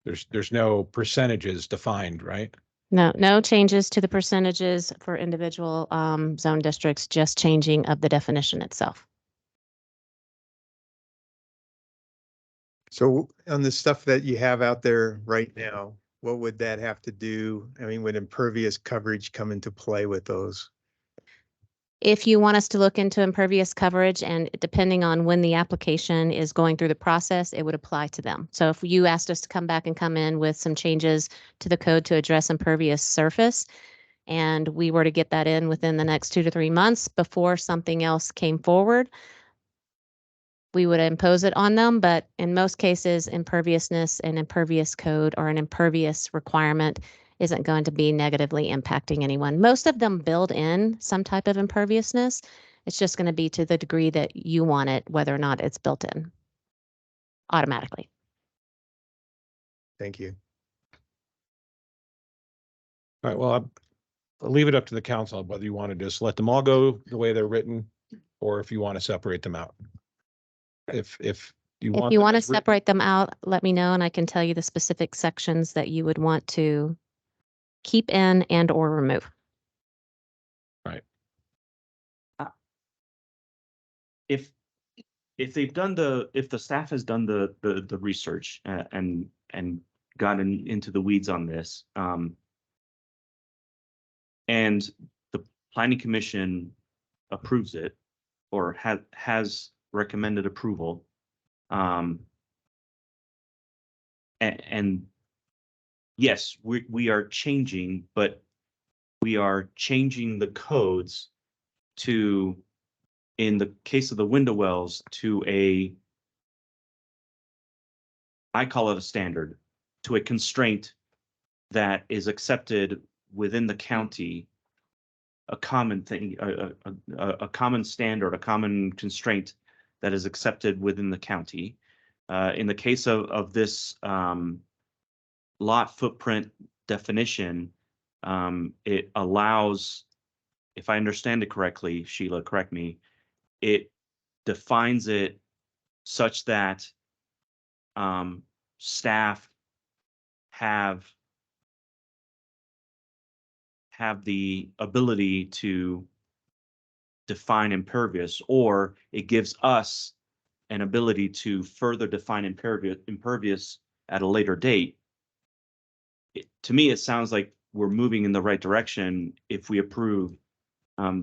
Speaker 2: There's no percentages defined, right?
Speaker 7: No, no changes to the percentages for individual zone districts, just changing of the definition itself.
Speaker 6: So on the stuff that you have out there right now, what would that have to do? I mean, would impervious coverage come into play with those?
Speaker 7: If you want us to look into impervious coverage, and depending on when the application is going through the process, it would apply to them. So if you asked us to come back and come in with some changes to the code to address impervious surface, and we were to get that in within the next 2 to 3 months before something else came forward, we would impose it on them. But in most cases, imperviousness and impervious code or an impervious requirement isn't going to be negatively impacting anyone. Most of them build in some type of imperviousness. It's just going to be to the degree that you want it, whether or not it's built in automatically.
Speaker 6: Thank you.
Speaker 2: All right, well, I'll leave it up to the council whether you want to just let them all go the way they're written, or if you want to separate them out. If you want.
Speaker 7: If you
Speaker 2: them
Speaker 7: want to
Speaker 2: as written-
Speaker 7: separate them out, let me know and I can tell you the specific sections that you would want to keep in and or remove.
Speaker 2: Right.
Speaker 15: If they've done if the staff has done the research and gotten into the weeds on this, and the planning commission approves it or has recommended approval, and yes, we are changing, but we are changing the codes to, in the case of the window wells, to I call it a standard, to a constraint that is accepted within the county, a common thing, a common standard, a common constraint that is accepted within the county. In the case of this lot footprint definition, it allows, if I understand it correctly, Sheila, correct me, it defines it such that staff have the ability to define impervious, or it gives us an ability to further define impervious at a later date. To me, it sounds like we're moving in the right direction if we approve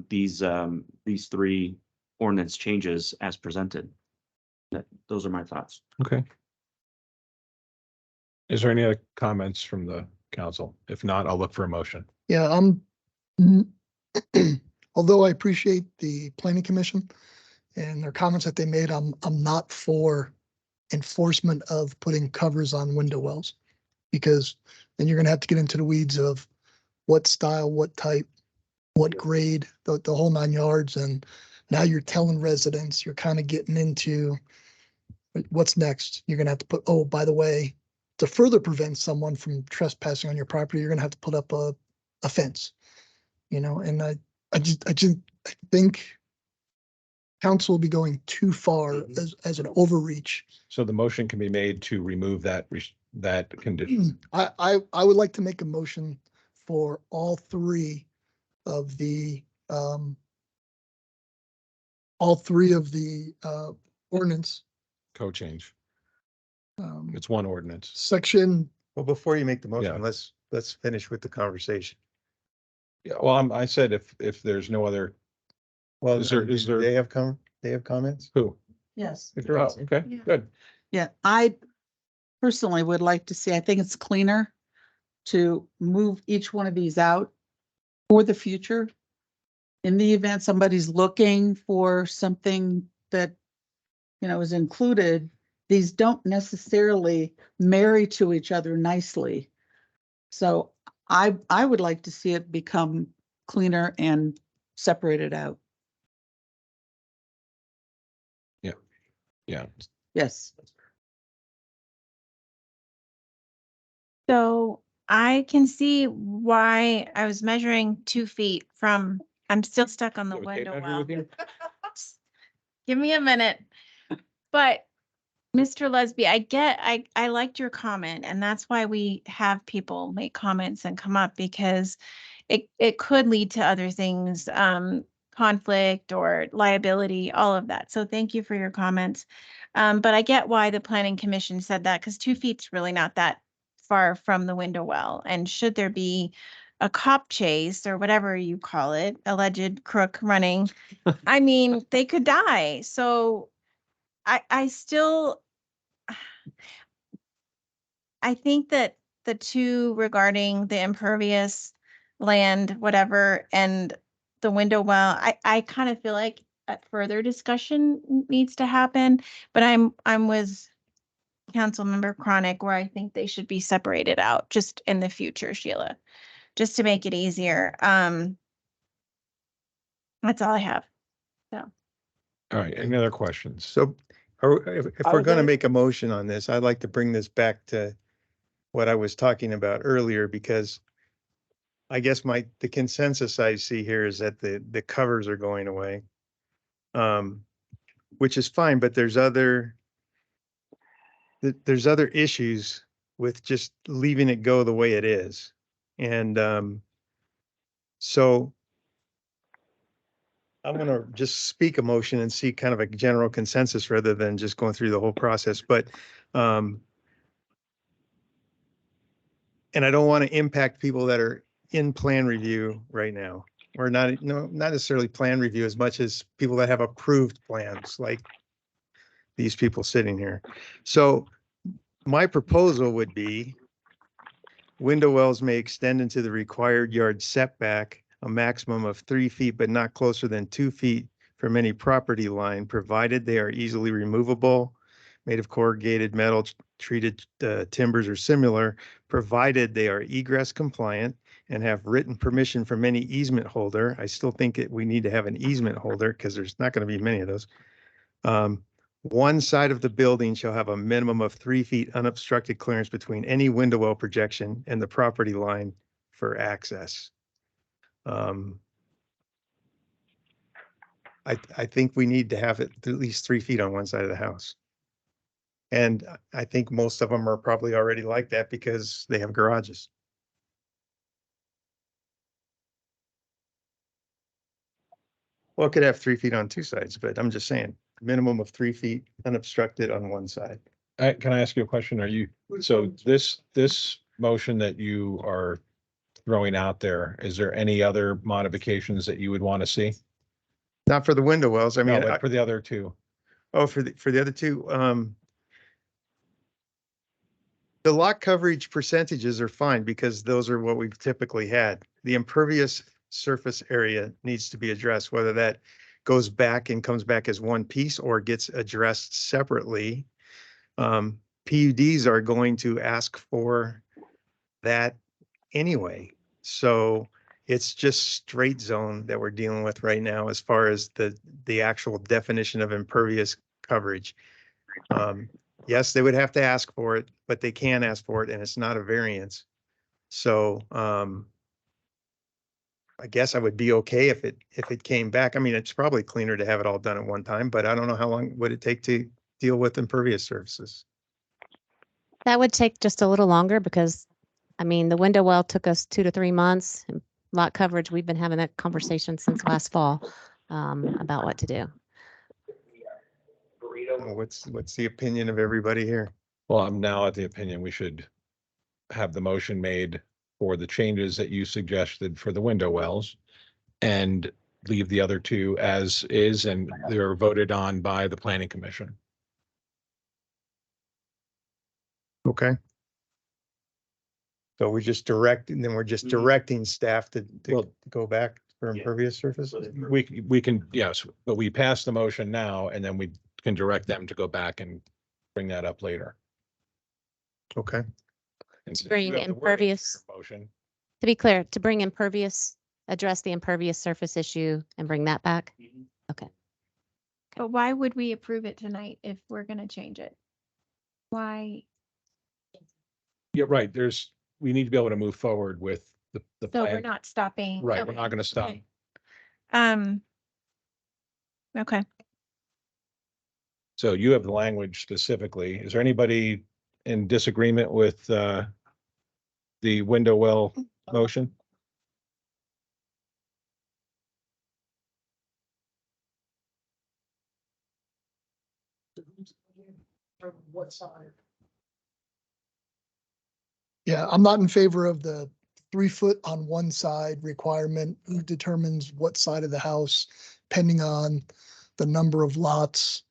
Speaker 15: these 3 ordinance changes as presented. Those are my thoughts.
Speaker 2: Okay. Is there any other comments from the council? If not, I'll look for a motion.
Speaker 13: Yeah, although I appreciate the planning commission and their comments that they made, I'm not for enforcement of putting covers on window wells, because then you're gonna have to get into the weeds of what style, what type, what grade, the whole 9 yards. And now you're telling residents, you're kind of getting into what's next. You're gonna have to put, oh, by the way, to further prevent someone from trespassing on your property, you're gonna have to put up a fence, and I think council will be going too far as an overreach.
Speaker 2: So the motion can be made to remove that condition.
Speaker 13: I would like to make a motion for all 3 of the ordinance.
Speaker 2: Code change.
Speaker 13: um,
Speaker 2: It's one ordinance.
Speaker 13: Section,
Speaker 6: Well, before you make the
Speaker 2: Yeah.
Speaker 6: motion, let's finish with the conversation.
Speaker 2: Yeah, well, I said if there's no other,
Speaker 6: Well,
Speaker 2: Is there-
Speaker 6: they have comments?
Speaker 2: who?
Speaker 4: Yes.
Speaker 2: Oh, okay, good.
Speaker 4: Yeah, I personally would like to see, I think it's cleaner to move each one of these out for the future. In the event somebody's looking for something that, is included, these don't necessarily marry to each other nicely. So I would like to see it become cleaner and separated out.
Speaker 2: Yeah.
Speaker 4: Yes.
Speaker 14: So I can see why I was measuring 2 feet from, I'm still stuck on the
Speaker 2: You have a tape
Speaker 14: window
Speaker 2: measure
Speaker 14: well.
Speaker 2: with you?
Speaker 14: Give me a minute. But Mr. Lesby, I liked your comment, and that's why we have people make comments and come up, because it could lead to other things, conflict or liability, all of that. So thank you for your comments. But I get why the planning commission said that, because 2 feet's really not that far from the window well. And should there be a cop chase or whatever you call it, alleged crook running, I mean, they could die. So I still, I think that the two regarding the impervious land, whatever, and the window well, I kind of feel like a further discussion needs to happen, but I'm with Councilmember Chronic, where I think they should be separated out just in the future, Sheila, just to make it easier. That's all I have. So.
Speaker 2: All right, any other questions?
Speaker 6: So if
Speaker 20: I
Speaker 6: we're
Speaker 20: would
Speaker 6: going to
Speaker 20: like-
Speaker 6: make a motion on this, I'd like to bring this back to what I was talking about earlier, because I guess the consensus I see here is that the covers are going away. Which is fine, but there's other issues with just leaving it go the way it is. And so I'm going to just speak a motion and see kind of a general consensus rather than just going through the whole process. But and I don't want to impact people that are in plan review right now, or not necessarily plan review as much as people that have approved plans, like these people sitting here. So my proposal would be window wells may extend into the required yard setback a maximum of 3 feet, but not closer than 2 feet from any property line, provided they are easily removable, made of corrugated metal, treated timbers or similar, provided they are egress compliant and have written permission from any easement holder. I still think we need to have an easement holder, because there's not going to be many of those. One side of the building shall have a minimum of 3 feet unobstructed clearance between any window well projection and the property line for access. I think we need to have it at least 3 feet on one side of the house. And I think most of them are probably already like that because they have garages. Well, it could have 3 feet on two sides, but I'm just saying, minimum of 3 feet unobstructed on one side.
Speaker 2: Can I ask you a question? So this motion that you are throwing out there, is there any other modifications that you would want to see?
Speaker 6: Not for the window wells. I
Speaker 2: No,
Speaker 6: mean,
Speaker 2: but for the other two.
Speaker 6: oh, for the other two, the lot coverage percentages are fine because those are what we've typically had. The impervious surface area needs to be addressed, whether that goes back and comes back as one piece or gets addressed separately. PUDs are going to ask for that anyway. So it's just straight zone that we're dealing with right now as far as the actual definition of impervious coverage. Yes, they would have to ask for it, but they can ask for it and it's not a variance. So I guess I would be okay if it came back. I mean, it's probably cleaner to have it all done at one time, but I don't know how long would it take to deal with impervious surfaces.
Speaker 7: That would take just a little longer because, I mean, the window well took us 2 to 3 months. And lot coverage, we've been having that conversation since last fall about what to do.
Speaker 6: What's the opinion of everybody here?
Speaker 2: Well, I'm now at the opinion we should have the motion made for the changes that you suggested for the window wells and leave the other two as is, and they're voted on by the planning commission.
Speaker 6: Okay. So we're just directing staff to go back for impervious surfaces?
Speaker 2: We can, yes, but we pass the motion now and then we can direct them to go back and bring that up later.
Speaker 6: Okay.
Speaker 2: And since
Speaker 7: Bring
Speaker 2: you have the wording for
Speaker 7: impervious,
Speaker 2: your motion,
Speaker 7: to be clear, to bring impervious, address the impervious surface issue and bring that back? Okay.
Speaker 14: But why would we approve it tonight if we're gonna change it? Why?
Speaker 2: Yeah, right. we need to be able to move forward with the
Speaker 14: So we're
Speaker 2: plan.
Speaker 14: not stopping.
Speaker 2: Right, we're
Speaker 14: Okay,
Speaker 2: not gonna stop.
Speaker 14: okay. Okay.
Speaker 2: So you have the language specifically. Is there anybody in disagreement with the window well motion?
Speaker 13: What side? Yeah, I'm not in favor of the 3 foot on one side requirement. Who determines what side of the house, depending on the number of lots,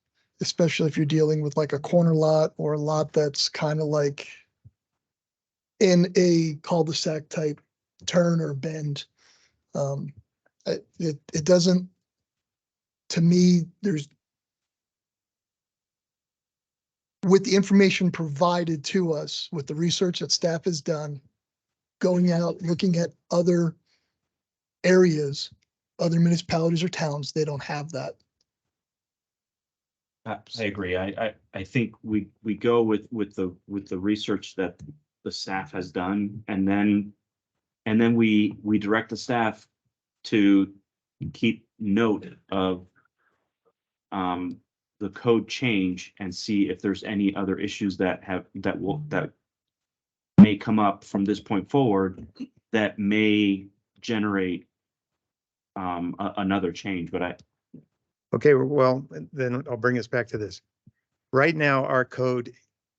Speaker 13: especially if you're dealing with like a corner lot or a lot that's kind of like in a cul-de-sac type turn or bend. It doesn't, to me, there's, with the information provided to us, with the research that staff has done, going out, looking at other areas, other municipalities or towns, they don't have that.
Speaker 15: I agree. I think we go with the research that the staff has done, and then we direct the staff to keep note of the code change and see if there's any other issues that may come up from this point forward that may generate another change. But
Speaker 6: Okay, well, then I'll bring us back to this. Right now, our code,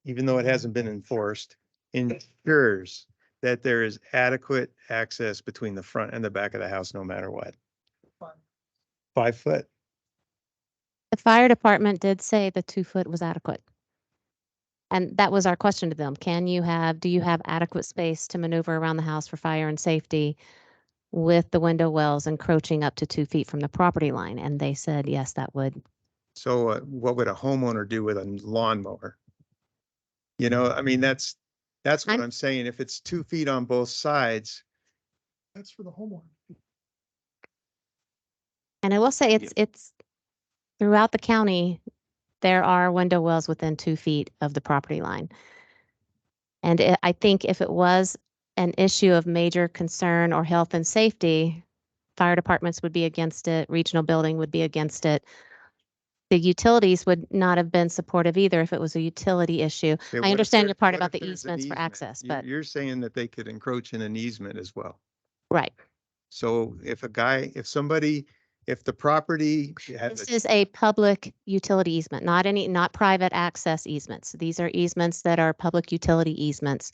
Speaker 6: even though it hasn't been enforced, ensures that there is adequate access between the front and the back of the house, no matter what. 5 foot.
Speaker 7: The fire department did say the 2 foot was adequate. And that was our question to them. Do you have adequate space to maneuver around the house for fire and safety with the window wells encroaching up to 2 feet from the property line? And they said, yes, that would.
Speaker 6: So what would a homeowner do with a lawnmower? You know, I mean, that's what I'm saying. If it's 2 feet on both sides.
Speaker 13: That's for the homeowner.
Speaker 7: And I will say it's throughout the county, there are window wells within 2 feet of the property line. And I think if it was an issue of major concern or health and safety, fire departments would be against it, regional building would be against it. The utilities would not have been supportive either if it was a utility issue.
Speaker 6: Okay,
Speaker 7: I
Speaker 6: what if
Speaker 7: understand your part
Speaker 6: what
Speaker 7: about
Speaker 6: if
Speaker 7: the
Speaker 6: there's an
Speaker 7: easements for
Speaker 6: easement?
Speaker 7: access,
Speaker 6: You-
Speaker 7: but
Speaker 6: You're saying that they could encroach in an easement as well.
Speaker 7: right.
Speaker 6: So if the property has
Speaker 7: This is a public utility easement, not private access easements. These are easements that are public utility easements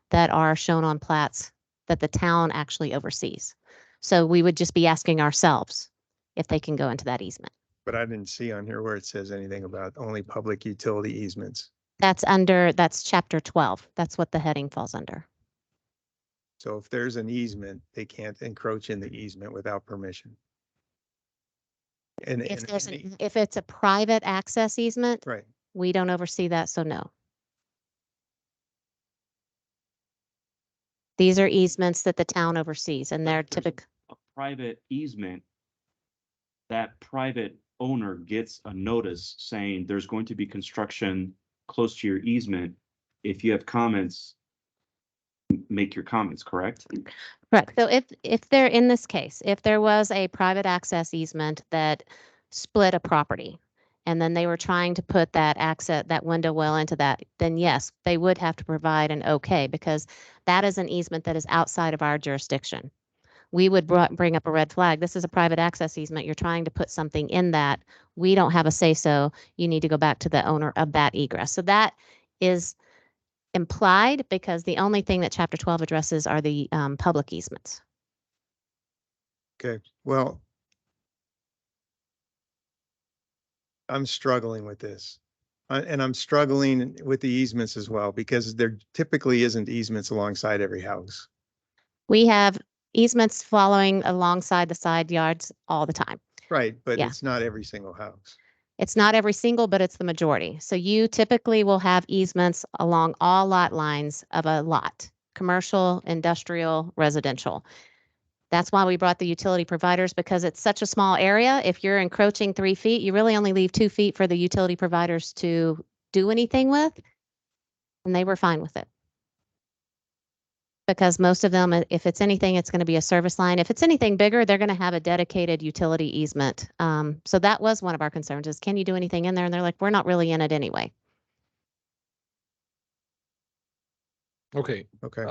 Speaker 7: that are shown on plats that the town actually oversees. So we would just be asking ourselves if they can go into that easement.
Speaker 6: But I didn't see on here where it says anything about only public utility easements.
Speaker 7: That's chapter 12. That's what the heading falls under.
Speaker 6: So if there's an easement, they can't encroach in the easement without permission. And
Speaker 7: If it's a private access easement,
Speaker 6: right.
Speaker 7: we don't oversee that, so no. These are easements that the town oversees, and they're typical.
Speaker 15: a private easement, that private owner gets a notice saying there's going to be construction close to your easement. If you have comments, make your comments, correct?
Speaker 7: Correct. So if they're in this case, if there was a private access easement that split a property, and then they were trying to put that window well into that, then yes, they would have to provide an okay, because that is an easement that is outside of our jurisdiction. We would bring up a red flag. This is a private access easement. You're trying to put something in that. We don't have a say-so. You need to go back to the owner of that egress. So that is implied, because the only thing that Chapter 12 addresses are the public easements.
Speaker 6: Okay, well, I'm struggling with this. And I'm struggling with the easements as well, because there typically isn't easements alongside every house.
Speaker 7: We have easements following alongside the side yards all the time.
Speaker 6: Right, but
Speaker 7: Yeah.
Speaker 6: it's not every single house.
Speaker 7: It's not every single, but it's the majority. So you typically will have easements along all lot lines of a lot, commercial, industrial, residential. That's why we brought the utility providers, because it's such a small area. If you're encroaching 3 feet, you really only leave 2 feet for the utility providers to do anything with. And they were fine with it. Because most of them, if it's anything, it's going to be a service line. If it's anything bigger, they're going to have a dedicated utility easement. So that was one of our concerns is, can you do anything in there? And they're like, we're not really in it anyway.
Speaker 2: Okay.
Speaker 6: Okay.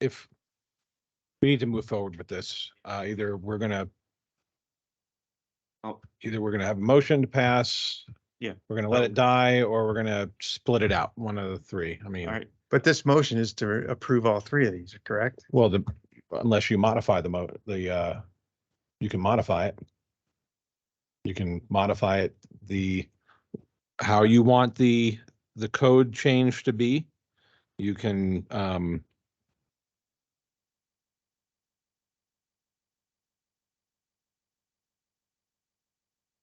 Speaker 2: If we need to move forward with this, either we're gonna have a motion to pass.
Speaker 15: Yeah.
Speaker 2: We're gonna let it die, or we're gonna split it out, one of the three. I mean,
Speaker 15: All right.
Speaker 6: But this motion is to approve all three of these, correct?
Speaker 2: well, unless you modify you can modify it. You can modify it, how you want the code change to be. You can,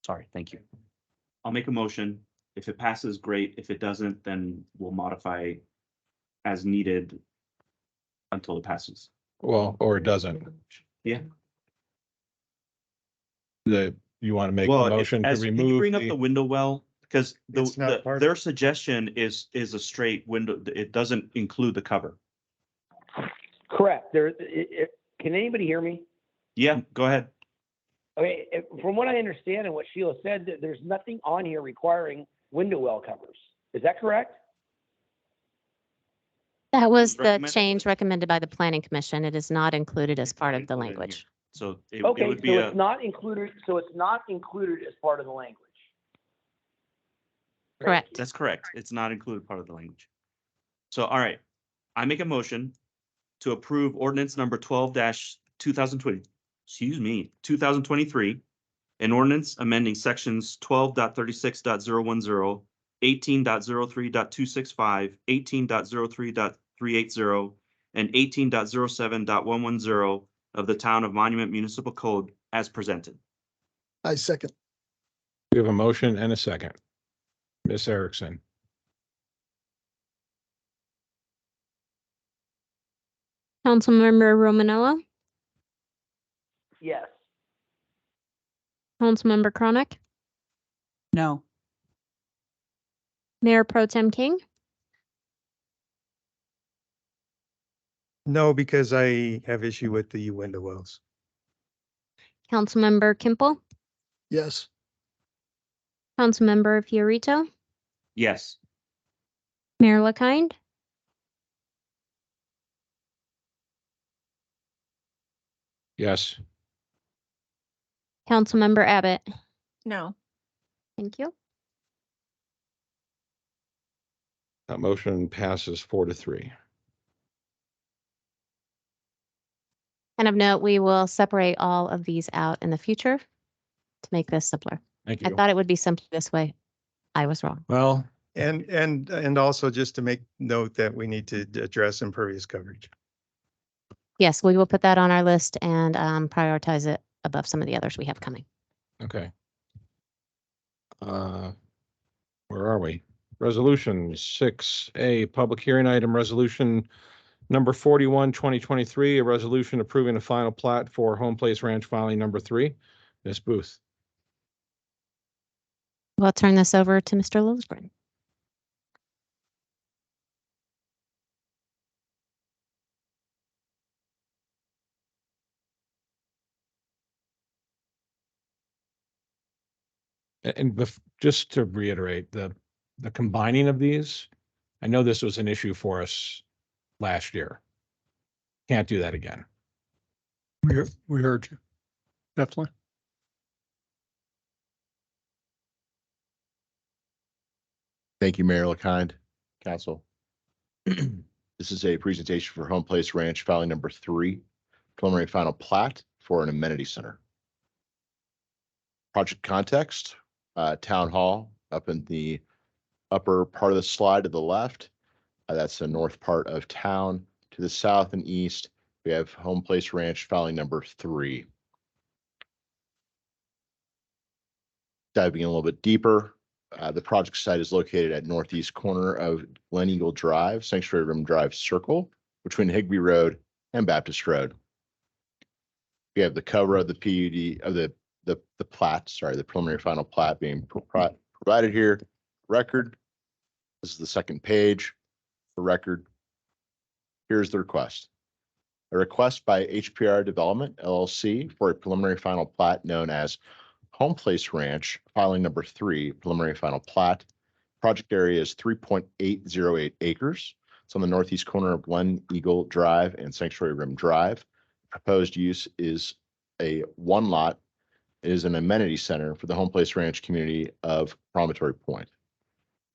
Speaker 18: Sorry, thank you.
Speaker 15: I'll make a motion. If it passes, great. If it doesn't, then we'll modify as needed until it passes.
Speaker 2: well, or it doesn't.
Speaker 15: Yeah.
Speaker 2: You want to make a
Speaker 15: Well,
Speaker 2: motion to
Speaker 15: can you
Speaker 2: remove
Speaker 15: bring up the window well? Because
Speaker 6: It's not part of-
Speaker 15: their suggestion is a straight window. It doesn't include the cover.
Speaker 17: Correct. Can anybody hear me?
Speaker 15: Yeah, go ahead.
Speaker 17: Okay, from what I understand and what Sheila said, there's nothing on here requiring window well covers. Is that correct?
Speaker 7: That was the
Speaker 15: recommended?
Speaker 7: change recommended by the planning commission. It is not included as part of the
Speaker 15: Included in
Speaker 7: language.
Speaker 15: here. So it
Speaker 17: Okay,
Speaker 15: would be
Speaker 17: so
Speaker 15: a,
Speaker 17: it's not included, as part of the language.
Speaker 7: Correct.
Speaker 15: that's correct. It's not included part of the language. So, all right, I make a motion to approve ordinance number 12-2020, 2023. An ordinance amending sections 12.36.010, 18.03.265, 18.03.380, and 18.07.110 of the Town of Monument Municipal Code as presented.
Speaker 13: I second.
Speaker 2: We have a motion and a second. Ms. Erickson.
Speaker 3: Councilmember Romanella,
Speaker 17: Yes.
Speaker 3: Councilmember Chronic,
Speaker 4: No.
Speaker 3: Mayor Pro Tem King,
Speaker 6: No, because I have issue with the window wells.
Speaker 3: Councilmember Kimple,
Speaker 13: Yes.
Speaker 3: Councilmember Fiorito,
Speaker 15: Yes.
Speaker 3: Mayor LaKind,
Speaker 2: Yes.
Speaker 3: Councilmember Abbott.
Speaker 14: No.
Speaker 3: Thank you.
Speaker 2: That motion passes 4-3.
Speaker 7: And of note, we will separate all of these out in the future to make this simpler.
Speaker 2: Thank
Speaker 7: I
Speaker 2: you.
Speaker 7: thought it would be simple this way. I was wrong.
Speaker 2: Well,
Speaker 6: And also just to make note that we need to address impervious coverage.
Speaker 7: Yes, we will put that on our list and prioritize it above some of the others we have coming.
Speaker 2: okay. Where are we? Resolution 6A, public hearing item, resolution number 41, 2023, a resolution approving a final plat for Home Place Ranch filing number 3. Ms. Booth.
Speaker 7: We'll turn this over to Mr. Lilsgren.
Speaker 2: And just to reiterate, the combining of these, I know this was an issue for us last year. Can't do that again.
Speaker 5: We heard you. Definitely.
Speaker 12: Thank you, Mayor LaKind, Council. This is a presentation for Home Place Ranch filing number 3, preliminary final plat for an amenity center. Project context, Town Hall up in the upper part of the slide to the left. That's the north part of town. To the south and east, we have Home Place Ranch filing number 3. Diving in a little bit deeper, the project site is located at northeast corner of Glen Eagle Drive, Sanctuary Rim Drive Circle, between Higbee Road and Baptist Road. We have the cover of the PUD of the plat, the preliminary final plat being provided here. Record. This is the second page. For record, here's the request. A request by HPR Development LLC for a preliminary final plat known as Home Place Ranch, filing number 3, preliminary final plat. Project area is 3.808 acres. It's on the northeast corner of Glen Eagle Drive and Sanctuary Rim Drive. Proposed use is a one lot. It is an amenity center for the Home Place Ranch community of Promontory Point.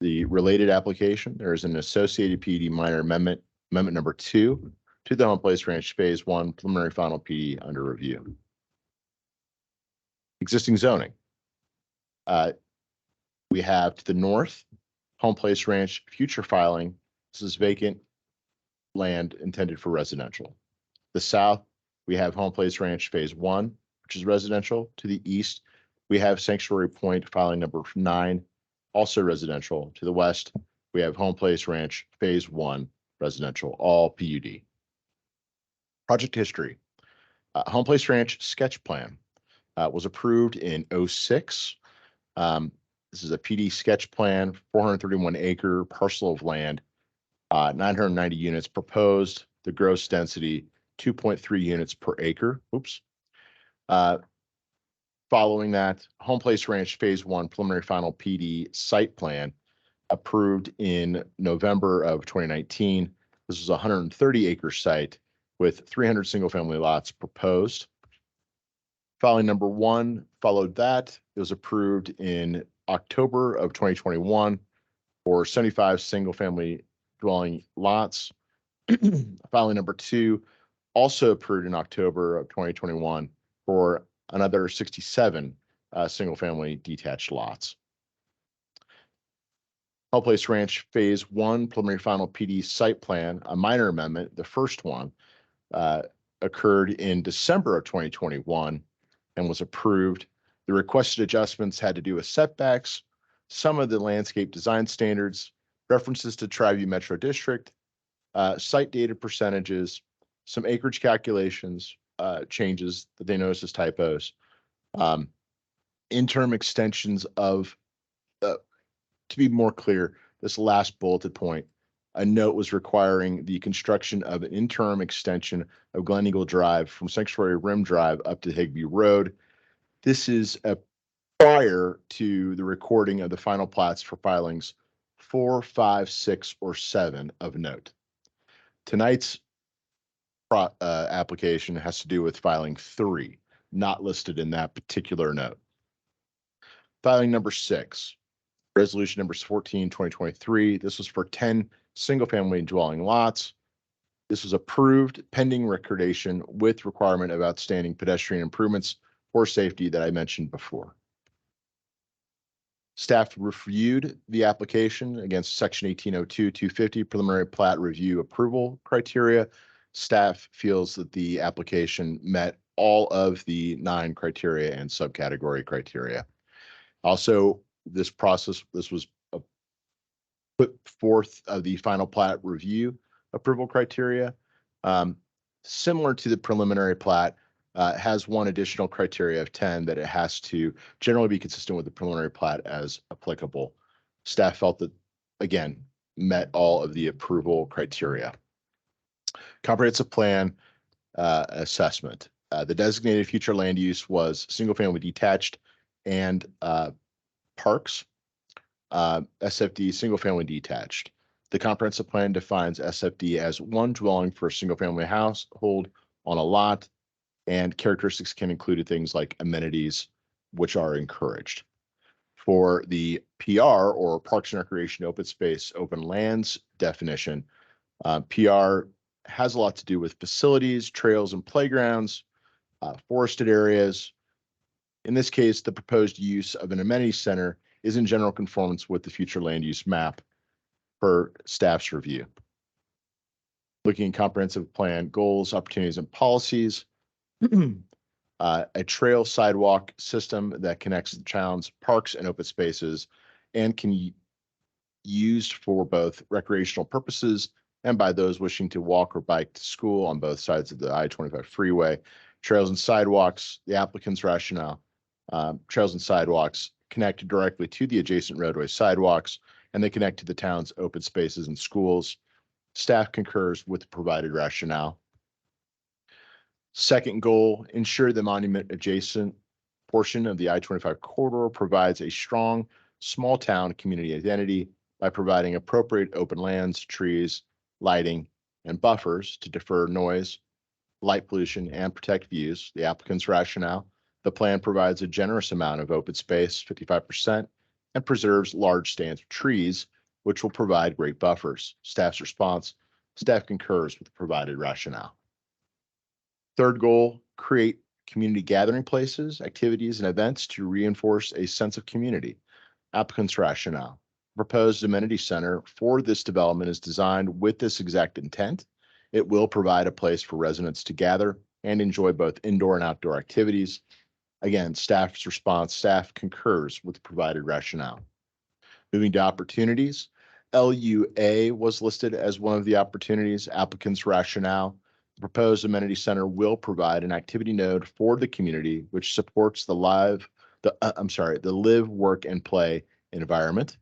Speaker 12: The related application, there is an associated PUD minor amendment number 2 to the Home Place Ranch Phase 1 preliminary final PUD under review. Existing zoning. We have to the north, Home Place Ranch future filing. This is vacant land intended for residential. The south, we have Home Place Ranch Phase 1, which is residential. To the east, we have Sanctuary Point filing number 9, also residential. To the west, we have Home Place Ranch Phase 1, residential, all PUD. Project history. Home Place Ranch sketch plan was approved in 06. This is a PD sketch plan, 431 acre parcel of land, 990 units proposed, the gross density 2.3 units per acre. Oops. Following that, Home Place Ranch Phase 1 preliminary final PD site plan approved in November of 2019. This was a 130 acre site with 300 single family lots proposed. Filing number 1 followed that. It was approved in October of 2021 for 75 single family dwelling lots. Filing number 2 also approved in October of 2021 for another 67 single family detached lots. Home Place Ranch Phase 1 preliminary final PD site plan, a minor amendment, the first one, occurred in December of 2021 and was approved. The requested adjustments had to do with setbacks, some of the landscape design standards, references to Triview Metro District, site data percentages, some acreage calculations, changes that they noticed as typos, interim extensions of, to be more clear, this last bulleted point, a note was requiring the construction of an interim extension of Glen Eagle Drive from Sanctuary Rim Drive up to Higbee Road. This is prior to the recording of the final plats for filings 4, 5, 6, or 7 of note. Tonight's application has to do with filing 3, not listed in that particular note. Filing number 6, resolution number 14, 2023. This was for 10 single-family dwelling lots. This was approved pending recordation with requirement of outstanding pedestrian improvements for safety that I mentioned before. Staff reviewed the application against Section 1802-250 preliminary plat review approval criteria. Staff feels that the application met all of the 9 criteria and subcategory criteria. Also, this was put forth of the final plat review approval criteria. Similar to the preliminary plat, has one additional criteria of 10 that it has to generally be consistent with the preliminary plat as applicable. Staff felt that, again, met all of the approval criteria. Comprehensive plan assessment. The designated future land use was single family detached and parks. SFD single family detached. The comprehensive plan defines SFD as one dwelling for a single family household on a lot, and characteristics can include things like amenities, which are encouraged. For the PR, or Parks and Recreation Open Space Open Lands definition, PR has a lot to do with facilities, trails and playgrounds, forested areas. In this case, the proposed use of an amenity center is in general conformance with the future land use map per staff's review. Looking at comprehensive plan goals, opportunities, and policies, a trail sidewalk system that connects the town's parks and open spaces and can be used for both recreational purposes and by those wishing to walk or bike to school on both sides of the I-25 freeway. Trails and sidewalks, the applicant's rationale. Trails and sidewalks connect directly to the adjacent roadway sidewalks, and they connect to the town's open spaces and schools. Staff concurs with the provided rationale. Second goal, ensure the monument adjacent portion of the I-25 corridor provides a strong small town community identity by providing appropriate open lands, trees, lighting, and buffers to defer noise, light pollution, and protect views. The applicant's rationale: the plan provides a generous amount of open space, 55%, and preserves large stands of trees, which will provide great buffers. Staff's response: staff concurs with the provided rationale. Third goal, create community gathering places, activities, and events to reinforce a sense of community. Applicant's rationale: proposed amenity center for this development is designed with this exact intent. It will provide a place for residents to gather and enjoy both indoor and outdoor activities. Again, staff's response: staff concurs with the provided rationale. Moving to opportunities, LUA was listed as one of the opportunities. Applicant's rationale: the proposed amenity center will provide an activity node for the community, which supports the live, the live, work, and play environment.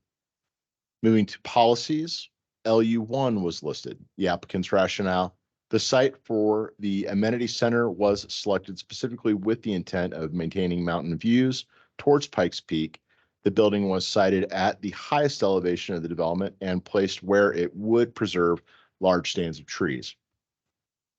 Speaker 12: Moving to policies, LU1 was listed. The applicant's rationale: the site for the amenity center was selected specifically with the intent of maintaining mountain views towards Pikes Peak. The building was sited at the highest elevation of the development and placed where it would preserve large stands of trees.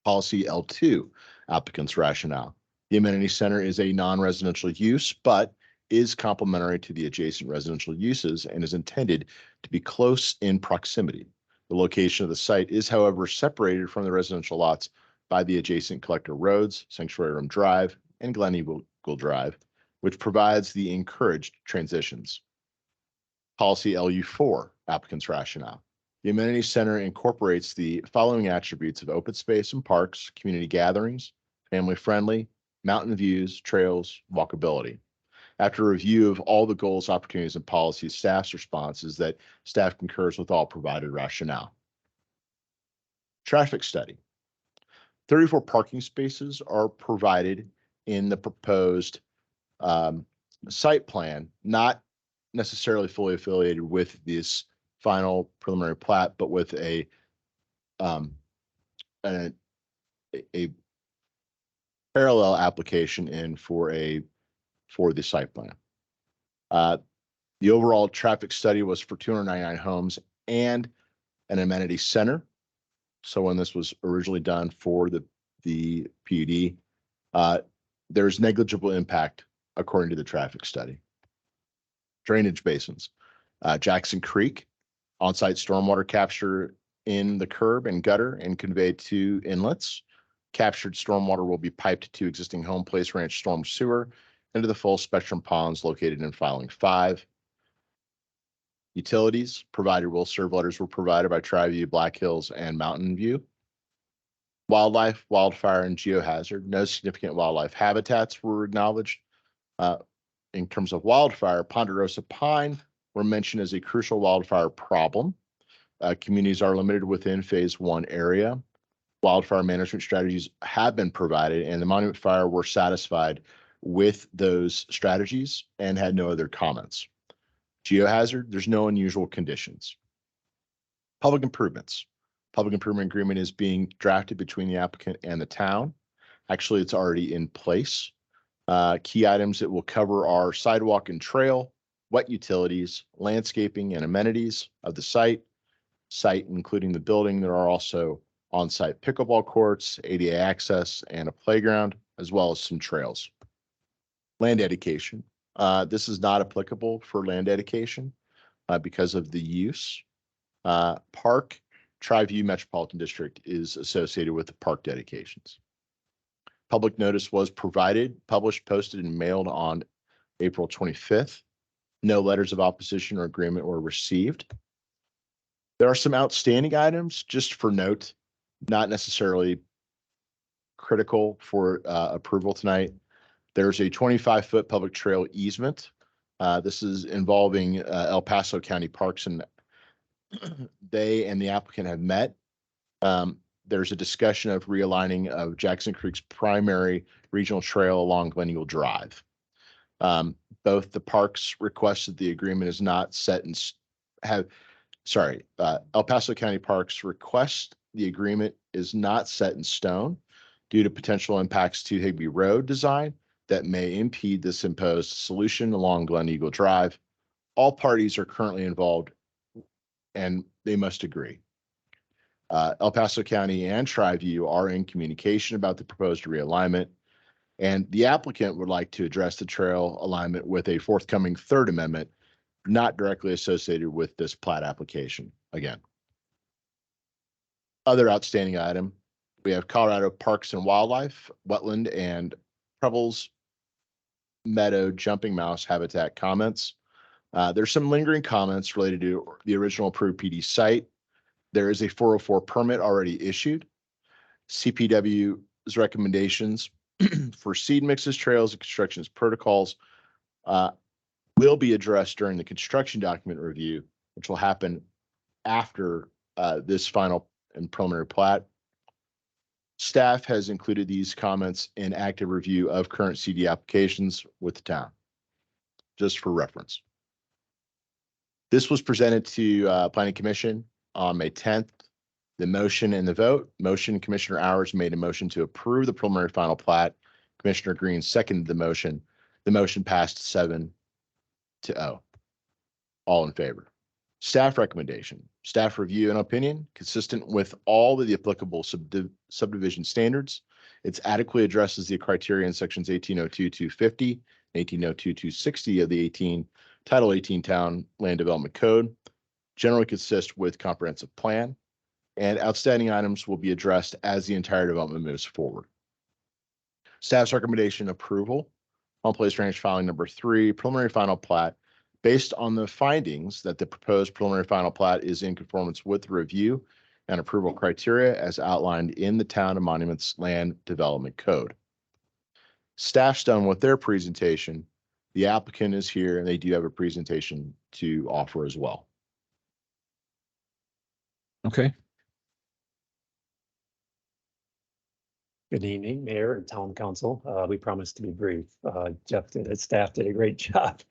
Speaker 12: Policy L2, applicant's rationale: the amenity center is a non-residential use, but is complementary to the adjacent residential uses and is intended to be close in proximity. The location of the site is, however, separated from the residential lots by the adjacent collector roads, Sanctuary Room Drive and Glen Eagle Drive, which provides the encouraged transitions. Policy LU4, applicant's rationale: the amenity center incorporates the following attributes of open space and parks, community gatherings, family-friendly, mountain views, trails, walkability. After review of all the goals, opportunities, and policies, staff's response is that staff concurs with all provided rationale. Traffic study. 34 parking spaces are provided in the proposed site plan, not necessarily fully affiliated with this final preliminary plat, but with a parallel application in for the site plan. The overall traffic study was for 299 homes and an amenity center. So when this was originally done for the PUD, there's negligible impact according to the traffic study. Drainage basins. Jackson Creek, on-site stormwater capture in the curb and gutter and conveyed to inlets. Captured stormwater will be piped to existing Home Place Ranch storm sewer into the full spectrum ponds located in filing 5. Utilities provided will serve letters were provided by Triview, Black Hills, and Mountain View. Wildlife, wildfire, and geohazard. No significant wildlife habitats were acknowledged. In terms of wildfire, Ponderosa Pine were mentioned as a crucial wildfire problem. Communities are limited within phase 1 area. Wildfire management strategies have been provided, and the Monument Fire were satisfied with those strategies and had no other comments. Geohazard, there's no unusual conditions. Public improvements. Public improvement agreement is being drafted between the applicant and the town. Actually, it's already in place. Key items it will cover are sidewalk and trail, wet utilities, landscaping and amenities of the site including the building. There are also on-site pickleball courts, ADA access, and a playground, as well as some trails. Land dedication. This is not applicable for land dedication because of the use. Park, Triview Metropolitan District is associated with the park dedications. Public notice was provided, published, posted, and mailed on April 25th. No letters of opposition or agreement were received. There are some outstanding items, just for note, not necessarily critical for approval tonight. There's a 25-foot public trail easement. This is involving El Paso County Parks, and they and the applicant have met. There's a discussion of realigning of Jackson Creek's primary regional trail along Glen Eagle Drive. Both the parks requested the agreement is not set in El Paso County Parks request the agreement is not set in stone due to potential impacts to Higby Road design that may impede this imposed solution along Glen Eagle Drive. All parties are currently involved and they must agree. El Paso County and Tri-View are in communication about the proposed realignment, and the applicant would like to address the trail alignment with a forthcoming third amendment, not directly associated with this plat application again. Other outstanding item, we have Colorado Parks and Wildlife, Wetland and Pebbles Meadow Jumping Mouse Habitat comments. There's some lingering comments related to the original approved PD site. There is a 404 permit already issued. CPW's recommendations for seed mixes, trails, and construction protocols will be addressed during the construction document review, which will happen after this final and preliminary plat. Staff has included these comments in active review of current CD applications with the town, just for reference. This was presented to Planning Commission on May 10th. The motion and the vote. Motion, Commissioner Hours made a motion to approve the preliminary final plat. Commissioner Green seconded the motion. The motion passed 7-0. All in favor. Staff recommendation. Staff review and opinion consistent with all of the applicable subdivision standards. It adequately addresses the criteria in sections 1802-250 and 1802-260 of the Title 18 Town Land Development Code. Generally consist with comprehensive plan, and outstanding items will be addressed as the entire development moves forward. Staff's recommendation approval on Place Ranch filing number 3, preliminary final plat, based on the findings that the proposed preliminary final plat is in conformance with the review and approval criteria as outlined in the Town and Monuments Land Development Code. Staff's done with their presentation. The applicant is here and they do have a presentation to offer as well.
Speaker 2: Okay.
Speaker 21: Good evening, Mayor and Town Council. We promised to be brief. Staff did a great job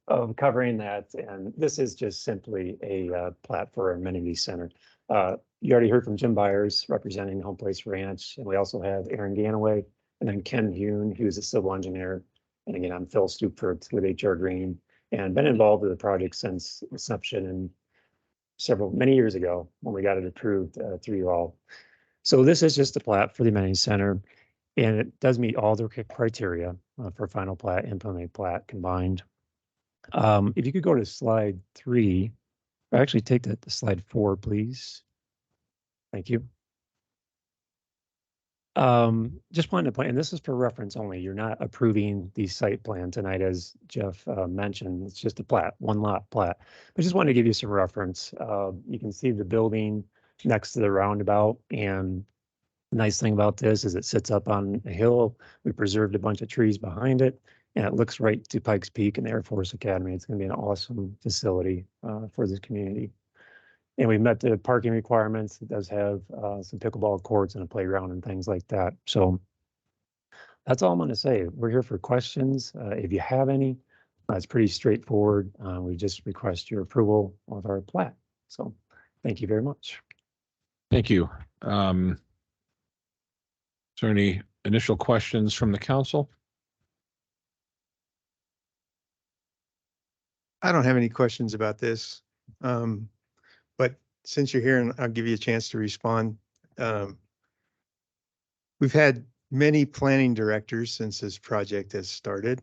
Speaker 21: of covering that, and this is just simply a plat for our amenity center. You already heard from Jim Byers representing Home Place Ranch, and we also have Aaron Ganaway and then Ken Hune, who's a civil engineer. And again, I'm Phil Stupert with HR Green and been involved with the project since inception and many years ago when we got it approved through you all. So this is just a plat for the amenity center, and it does meet all the criteria for final plat and preliminary plat combined. If you could go to slide 3, or actually take that to slide 4, please. Thank you. Just wanted to point, and this is for reference only. You're not approving the site plan tonight, as Jeff mentioned. It's just a plat, one lot plat. But just wanted to give you some reference. You can see the building next to the roundabout, and the nice thing about this is it sits up on a hill. We preserved a bunch of trees behind it, and it looks right to Pikes Peak and the Air Force Academy. It's going to be an awesome facility for this community. And we met the parking requirements. It does have some pickleball courts and a playground and things like that. So that's all I'm going to say. We're here for questions. If you have any, it's pretty straightforward. We just request your approval of our plat. So thank you very much.
Speaker 2: Thank you. Is there any initial questions from the council?
Speaker 6: I don't have any questions about this. But since you're here, and I'll give you a chance to respond. We've had many planning directors since this project has started.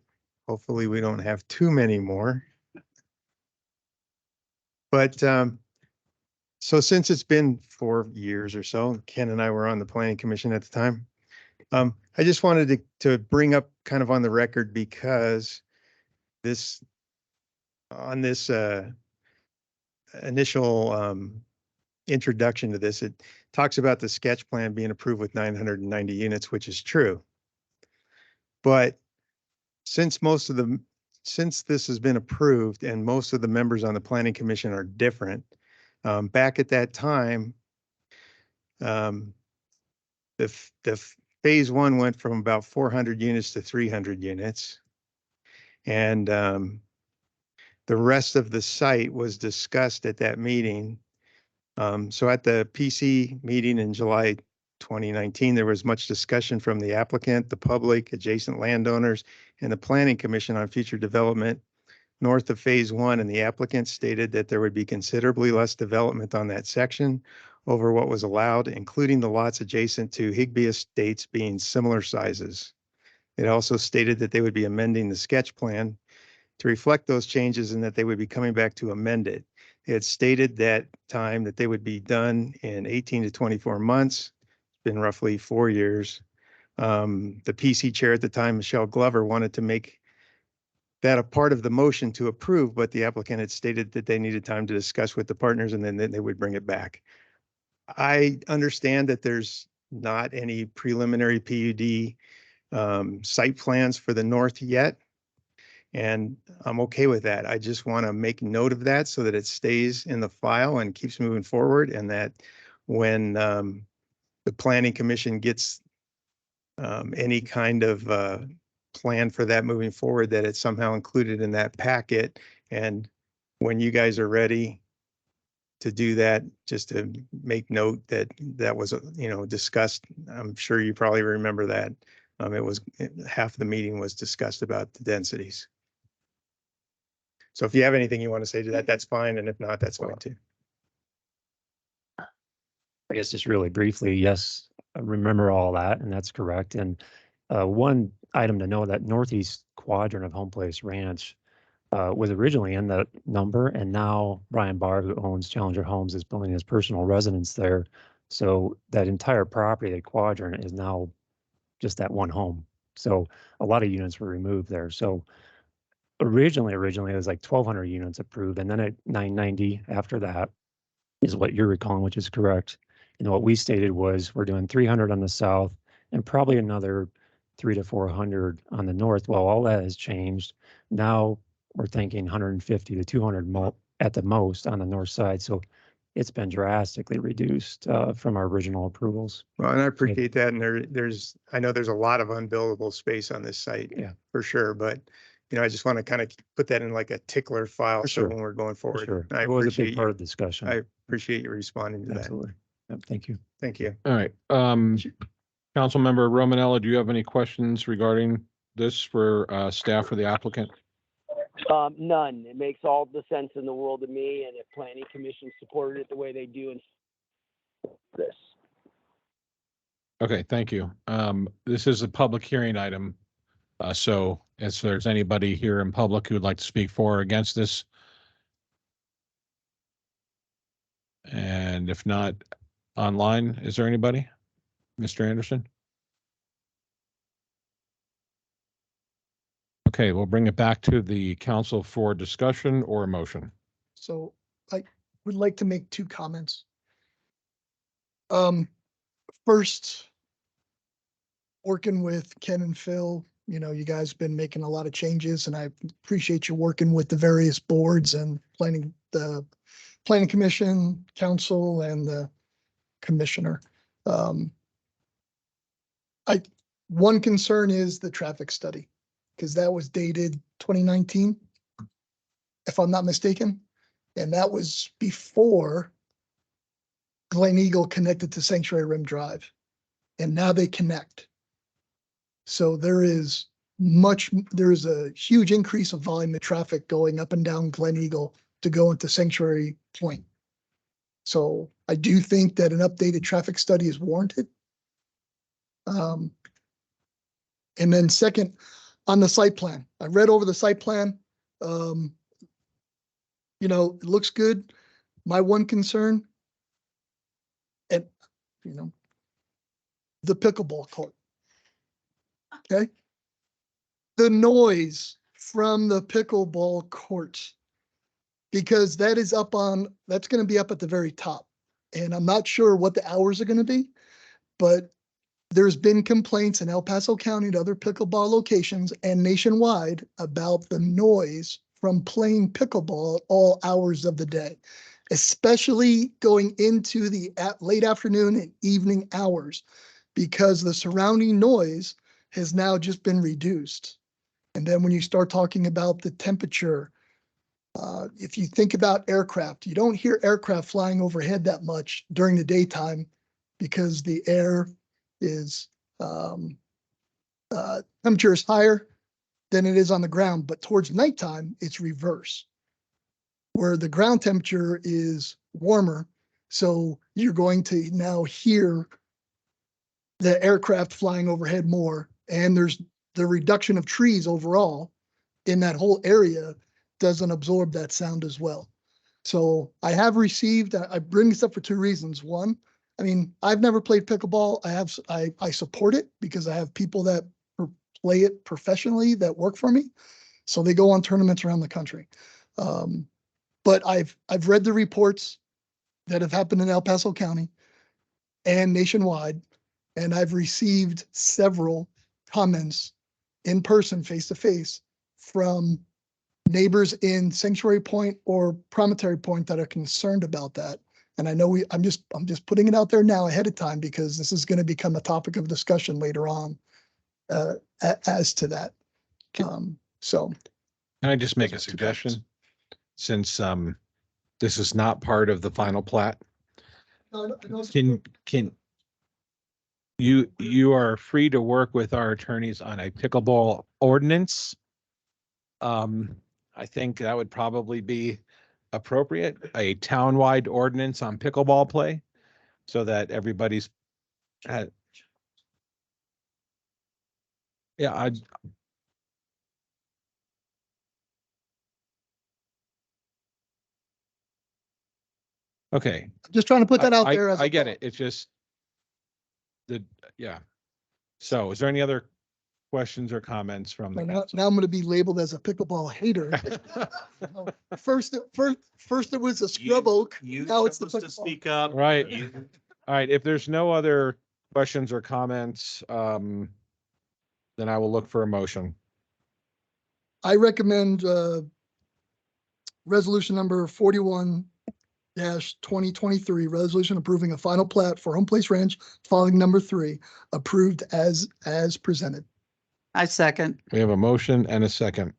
Speaker 6: Hopefully we don't have too many more. But so since it's been 4 years or so, Ken and I were on the planning commission at the time. I just wanted to bring up kind of on the record, because on this initial introduction to this, it talks about the sketch plan being approved with 990 units, which is true. But since this has been approved and most of the members on the planning commission are different, back at that time, the phase 1 went from about 400 units to 300 units. And the rest of the site was discussed at that meeting. So at the PC meeting in July 2019, there was much discussion from the applicant, the public, adjacent landowners, and the Planning Commission on future development north of Phase 1, and the applicant stated that there would be considerably less development on that section over what was allowed, including the lots adjacent to Higbee Estates being similar sizes. It also stated that they would be amending the sketch plan to reflect those changes and that they would be coming back to amend it. It had stated that time that they would be done in 18 to 24 months. It's been roughly 4 years. The PC chair at the time, Michelle Glover, wanted to make that a part of the motion to approve, but the applicant had stated that they needed time to discuss with the partners and then they would bring it back. I understand that there's not any preliminary PUD site plans for the north yet. And I'm okay with that. I just want to make note of that so that it stays in the file and keeps moving forward, and that when the Planning Commission gets any kind of plan for that moving forward, that it's somehow included in that packet. And when you guys are ready to do that, just to make note that that was, discussed. I'm sure you probably remember that. Half the meeting was discussed about the densities. So if you have anything you want to say to that, that's fine. And if not, that's fine too.
Speaker 21: I guess just really briefly, yes, I remember all that, and that's correct. And one item to know, that northeast quadrant of Home Place Ranch was originally in the number, and now Brian Barr, who owns Challenger Homes, is building his personal residence there. So that entire property, that quadrant, is now just that one home. So a lot of units were removed there. So originally it was like 1,200 units approved, and then at 990 after that is what you're recalling, which is correct. And what we stated was we're doing 300 on the south and probably another 300 to 400 on the north. Well, all that has changed. Now we're thinking 150 to 200 at the most on the north side. So it's been drastically reduced from our original approvals.
Speaker 6: Well, and I appreciate that. And I know there's a lot of unbuildable space on this site,
Speaker 21: yeah,
Speaker 6: for sure. But I just want to kind of put that in like a tickler file. So when we're going forward,
Speaker 21: sure.
Speaker 6: I
Speaker 21: It was a
Speaker 6: appreciate
Speaker 21: big part of the discussion.
Speaker 6: I appreciate you responding to
Speaker 21: Absolutely. Yep, thank you.
Speaker 6: that. Thank you.
Speaker 2: All right. Councilmember Romanella, do you have any questions regarding this for staff or the applicant?
Speaker 8: None. It makes all the sense in the world to me, and if Planning Commission supported it the way they do in this.
Speaker 2: Okay, thank you. This is a public hearing item. So if there's anybody here in public who would like to speak for or against this, and if not online, is there anybody? Mr. Anderson? Okay, we'll bring it back to the council for discussion or a motion.
Speaker 13: So I would like to make 2 comments. First, working with Ken and Phil, you guys have been making a lot of changes, and I appreciate you working with the various boards and the Planning Commission, council, and the commissioner. One concern is the traffic study, because that was dated 2019, if I'm not mistaken. And that was before Glen Eagle connected to Sanctuary Rim Drive. And now they connect. So there is a huge increase of volume of traffic going up and down Glen Eagle to go into Sanctuary Point. So I do think that an updated traffic study is warranted. And then second, on the site plan, I read over the site plan. It looks good. My one concern, and the pickleball court. Okay. The noise from the pickleball court, because that's going to be up at the very top. And I'm not sure what the hours are going to be, but there's been complaints in El Paso County and other pickleball locations and nationwide about the noise from playing pickleball at all hours of the day, especially going into the late afternoon and evening hours, because the surrounding noise has now just been reduced. And then when you start talking about the temperature, if you think about aircraft, you don't hear aircraft flying overhead that much during the daytime because the air is, temperature is higher than it is on the ground, but towards nighttime, it's reverse. Where the ground temperature is warmer, so you're going to now hear the aircraft flying overhead more, and there's the reduction of trees overall in that whole area doesn't absorb that sound as well. So I have received, I bring this up for two reasons. One, I mean, I've never played pickleball. I support it because I have people that play it professionally that work for me. So they go on tournaments around the country. But I've read the reports that have happened in El Paso County and nationwide, and I've received several comments in person, face to face, from neighbors in Sanctuary Point or Promontory Point that are concerned about that. And I know I'm just putting it out there now ahead of time because this is going to become a topic of discussion later on as to that. So.
Speaker 2: Can I just make a suggestion? Since this is not part of the final plat, can you are free to work with our attorneys on a pickleball ordinance. I think that would probably be appropriate, a townwide ordinance on pickleball play, so that everybody's had. Yeah, okay.
Speaker 13: Just trying to put that out there.
Speaker 2: I get it. It's just yeah. So is there any other questions or comments from the
Speaker 13: now I'm going to be labeled as a pickleball hater. First it was a scrub oak. Now it's the pickleball.
Speaker 15: Speak up.
Speaker 2: Right. All right. If there's no other questions or comments, then I will look for a motion.
Speaker 13: I recommend resolution number 41-2023, resolution approving a final plat for Home Place Ranch, following number 3, approved as presented.
Speaker 4: I second.
Speaker 2: We have a motion and a second.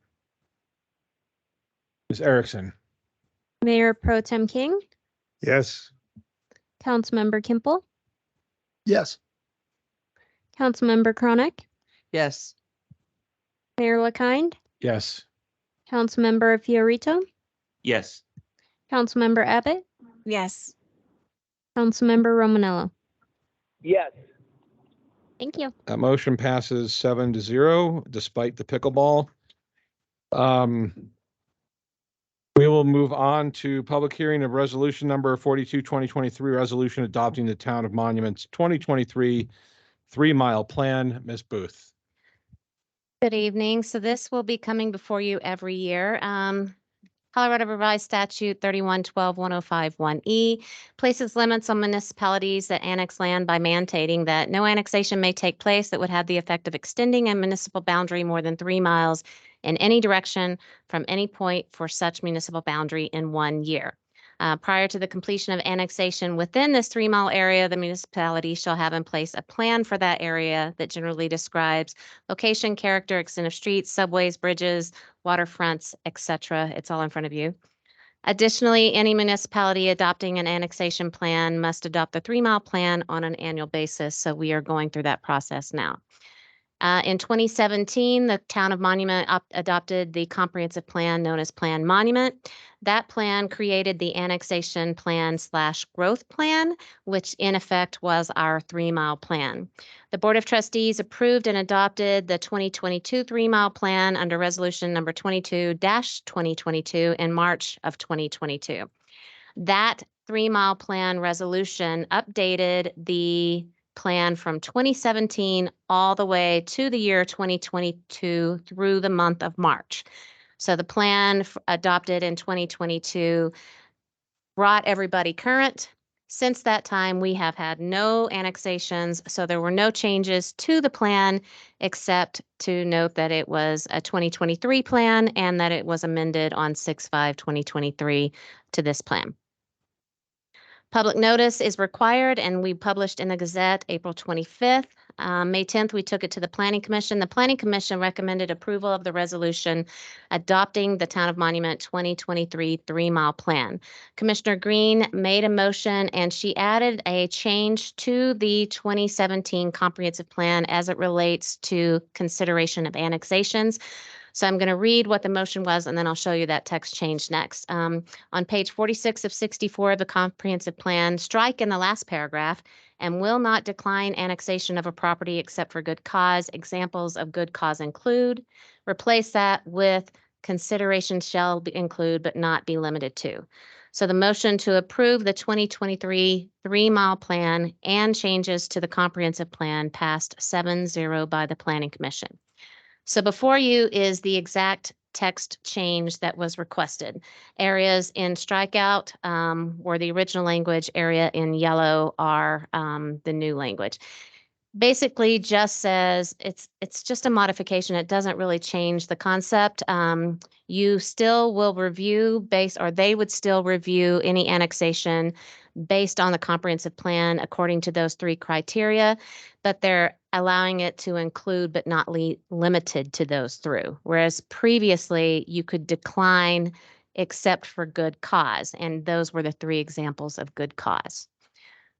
Speaker 2: Ms. Erickson.
Speaker 3: Mayor Pro Tem King,
Speaker 6: Yes.
Speaker 3: Councilmember Kimple,
Speaker 13: Yes.
Speaker 3: Councilmember Chronic,
Speaker 9: Yes.
Speaker 3: Mayor LaKind,
Speaker 2: Yes.
Speaker 3: Councilmember Fiorito,
Speaker 15: Yes.
Speaker 3: Councilmember Abbott,
Speaker 11: Yes.
Speaker 3: Councilmember Romanello.
Speaker 8: Yes.
Speaker 3: Thank you.
Speaker 2: That motion passes 7-0 despite the pickleball. We will move on to public hearing of resolution number 42-2023, resolution adopting the Town of Monuments 2023 3-mile plan. Ms. Booth.
Speaker 7: Good evening. So this will be coming before you every year. Colorado Revised Statute 3112-1051E places limits on municipalities that annex land by mandating that no annexation may take place that would have the effect of extending a municipal boundary more than 3 miles in any direction from any point for such municipal boundary in 1 year. Prior to the completion of annexation within this 3-mile area, the municipality shall have in place a plan for that area that generally describes location, character, extent of streets, subways, bridges, waterfronts, etc. It's all in front of you. Additionally, any municipality adopting an annexation plan must adopt the 3-mile plan on an annual basis. So we are going through that process now. In 2017, the Town of Monument adopted the comprehensive plan known as Plan Monument. That plan created the annexation plan / growth plan, which in effect was our 3-mile plan. The Board of Trustees approved and adopted the 2022 3-mile plan under resolution number 22-2022 in March of 2022. That 3-mile plan resolution updated the plan from 2017 all the way to the year 2022 through the month of March. So the plan adopted in 2022 brought everybody current. Since that time, we have had no annexations, so there were no changes to the plan except to note that it was a 2023 plan and that it was amended on 6/5/2023 to this plan. Public notice is required and we published in the Gazette April 25th. May 10th, we took it to the Planning Commission. The Planning Commission recommended approval of the resolution adopting the Town of Monument 2023 3-mile plan. Commissioner Green made a motion and she added a change to the 2017 comprehensive plan as it relates to consideration of annexations. So I'm going to read what the motion was, and then I'll show you that text change next. On page 46 of 64 of the comprehensive plan, strike in the last paragraph, and will not decline annexation of a property except for good cause. Examples of good cause include. Replace that with consideration shall include but not be limited to. So the motion to approve the 2023 3-mile plan and changes to the comprehensive plan passed 7-0 by the Planning Commission. So before you is the exact text change that was requested. Areas in strikeout were the original language, area in yellow are the new language. Basically just says it's just a modification. It doesn't really change the concept. You still will review they would still review any annexation based on the comprehensive plan according to those 3 criteria, but they're allowing it to include but not limited to those 3. Whereas previously you could decline except for good cause, and those were the 3 examples of good cause.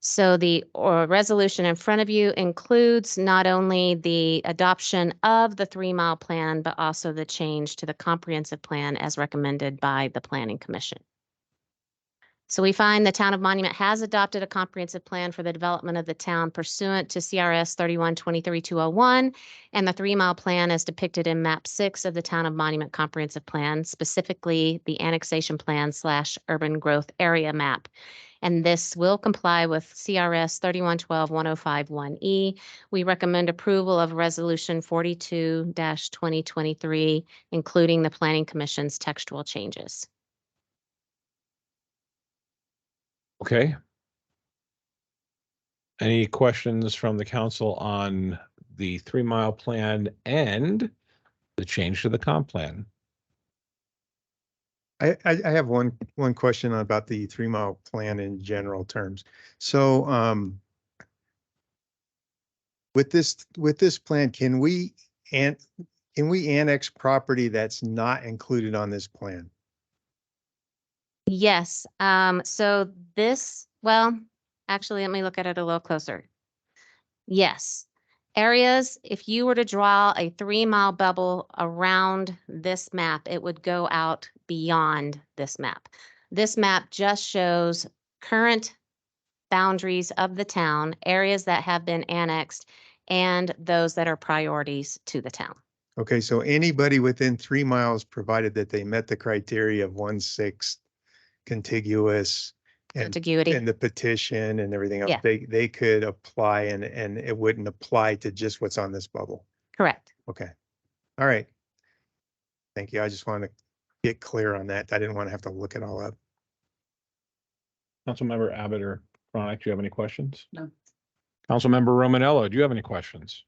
Speaker 7: So the resolution in front of you includes not only the adoption of the 3-mile plan, but also the change to the comprehensive plan as recommended by the Planning Commission. So we find the Town of Monument has adopted a comprehensive plan for the development of the town pursuant to CRS 3123-201, and the 3-mile plan is depicted in map 6 of the Town of Monument Comprehensive Plan, specifically the annexation plan / urban growth area map. And this will comply with CRS 3112-1051E. We recommend approval of Resolution 42-2023, including the Planning Commission's textual changes.
Speaker 2: Okay. Any questions from the council on the 3-mile plan and the change to the comp plan?
Speaker 6: I have one question about the 3-mile plan in general terms. So with this plan, can we annex property that's not included on this plan?
Speaker 7: Yes. So this, well, actually, let me look at it a little closer. Yes. Areas, if you were to draw a 3-mile bubble around this map, it would go out beyond this map. This map just shows current boundaries of the town, areas that have been annexed, and those that are priorities to the town.
Speaker 6: Okay, so anybody within 3 miles, provided that they met the criteria of 1/6 contiguous and
Speaker 7: Contiguity.
Speaker 6: the petition and everything else,
Speaker 7: Yeah.
Speaker 6: they could apply and it wouldn't apply to just what's on this bubble.
Speaker 7: Correct.
Speaker 6: Okay. All right. Thank you. I just want to get clear on that. I didn't want to have to look it all up.
Speaker 2: Councilmember Abbott or Chronic, do you have any questions?
Speaker 4: No.
Speaker 2: Councilmember Romanello, do you have any questions?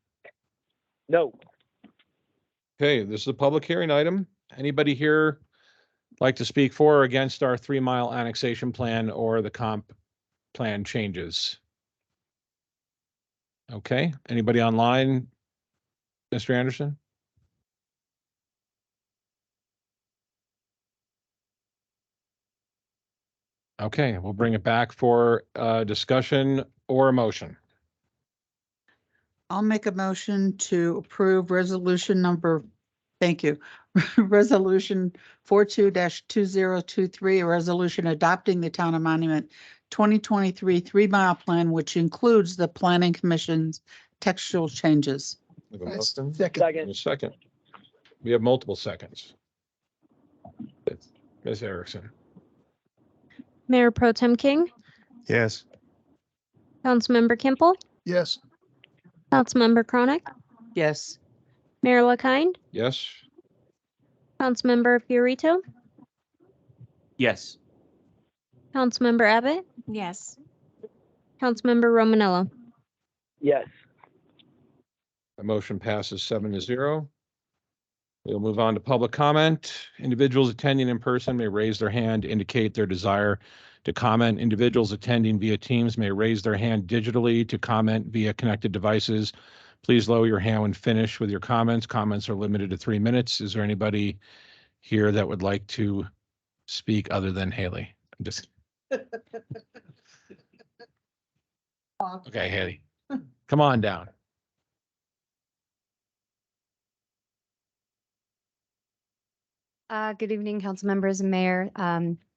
Speaker 8: No.
Speaker 2: Okay, this is a public hearing item. Anybody here like to speak for or against our 3-mile annexation plan or the comp plan changes? Okay, anybody online? Mr. Anderson? Okay, we'll bring it back for discussion or a motion.
Speaker 4: I'll make a motion to approve resolution number, thank you, resolution 42-2023, a resolution adopting the Town of Monument 2023 3-mile plan, which includes the Planning Commission's textual changes.
Speaker 2: We have a motion?
Speaker 8: Second.
Speaker 2: And a second. We have multiple seconds. Ms. Erickson.
Speaker 3: Mayor Pro Tem King,
Speaker 6: Yes.
Speaker 3: Councilmember Kimple,
Speaker 13: Yes.
Speaker 3: Councilmember Chronic,
Speaker 4: Yes.
Speaker 3: Mayor LaKind,
Speaker 2: Yes.
Speaker 3: Councilmember Fiorito,
Speaker 15: Yes.
Speaker 3: Councilmember Abbott,
Speaker 14: Yes.
Speaker 3: Councilmember Romanello.
Speaker 8: Yes.
Speaker 2: The motion passes 7-0. We'll move on to public comment. Individuals attending in person may raise their hand, indicate their desire to comment. Individuals attending via Teams may raise their hand digitally to comment via connected devices. Please lower your hand when finished with your comments. Comments are limited to 3 minutes. Is there anybody here that would like to speak other than Haley? I'm just, okay, Haley, come on down.
Speaker 11: Good evening, council members and mayor.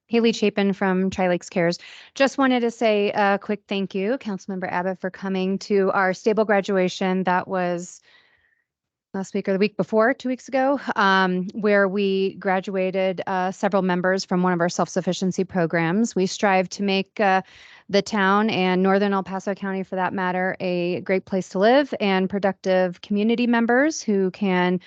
Speaker 11: Haley Chapin from Tri-Lakes Cares. Just wanted to say a quick thank you, Councilmember Abbott, for coming to our stable graduation. That was last week or the week before, 2 weeks ago, where we graduated several members from one of our self-sufficiency programs. We strive to make the town and northern El Paso County, for that matter, a great place to live and productive community members who can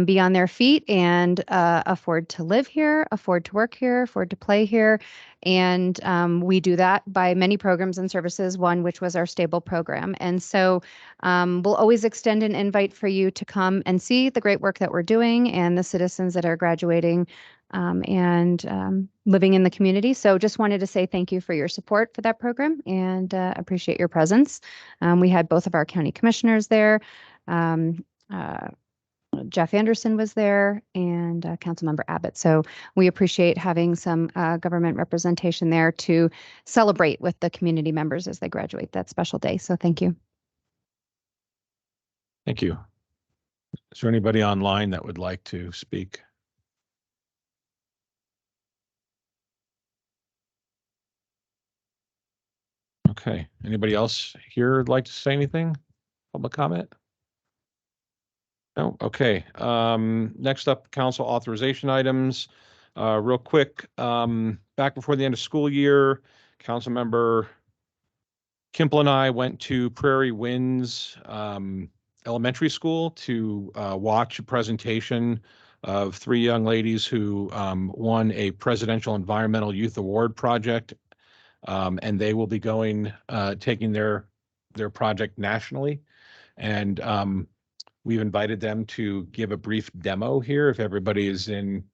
Speaker 11: be on their feet and afford to live here, afford to work here, afford to play here. And we do that by many programs and services, one which was our stable program. And so we'll always extend an invite for you to come and see the great work that we're doing and the citizens that are graduating and living in the community. So just wanted to say thank you for your support for that program and appreciate your presence. We had both of our county commissioners there. Jeff Anderson was there and Councilmember Abbott. So we appreciate having some government representation there to celebrate with the community members as they graduate that special day. So thank you.
Speaker 2: Thank you. Is there anybody online that would like to speak? Okay, anybody else here would like to say anything? Public comment? No, okay. Next up, council authorization items. Real quick, back before the end of school year, Councilmember Kimple and I went to Prairie Winds Elementary School to watch a presentation of 3 young ladies who won a Presidential Environmental Youth Award project. And they will be going, taking their project nationally. And we've invited them to give a brief demo here if everybody is in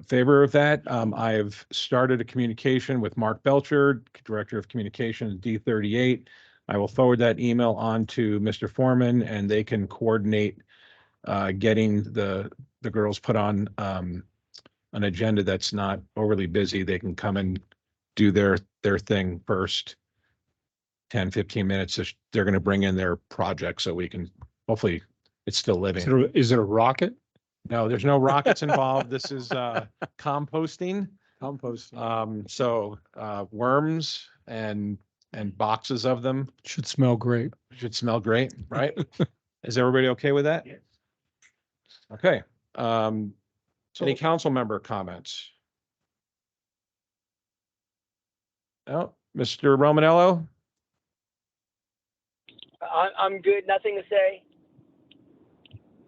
Speaker 2: favor of that. I've started a communication with Mark Belcher, Director of Communications, D38. I will forward that email on to Mr. Foreman and they can coordinate getting the girls put on an agenda that's not overly busy. They can come and do their thing first 10, 15 minutes. They're going to bring in their project so we can, hopefully it's still living.
Speaker 5: Is it a rocket?
Speaker 2: No, there's no rockets involved. This is composting. So worms and boxes of them.
Speaker 5: Should smell great.
Speaker 2: Should smell great, right? Is everybody okay with that?
Speaker 1: Yes.
Speaker 2: Okay. Any council member comments? Oh, Mr. Romanello?
Speaker 8: I'm good. Nothing to say.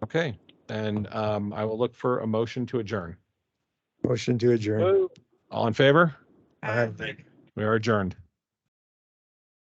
Speaker 2: Okay, and I will look for a motion to adjourn.
Speaker 6: Motion to adjourn.
Speaker 8: Move.
Speaker 2: All in favor?
Speaker 6: Aye.
Speaker 2: We are adjourned.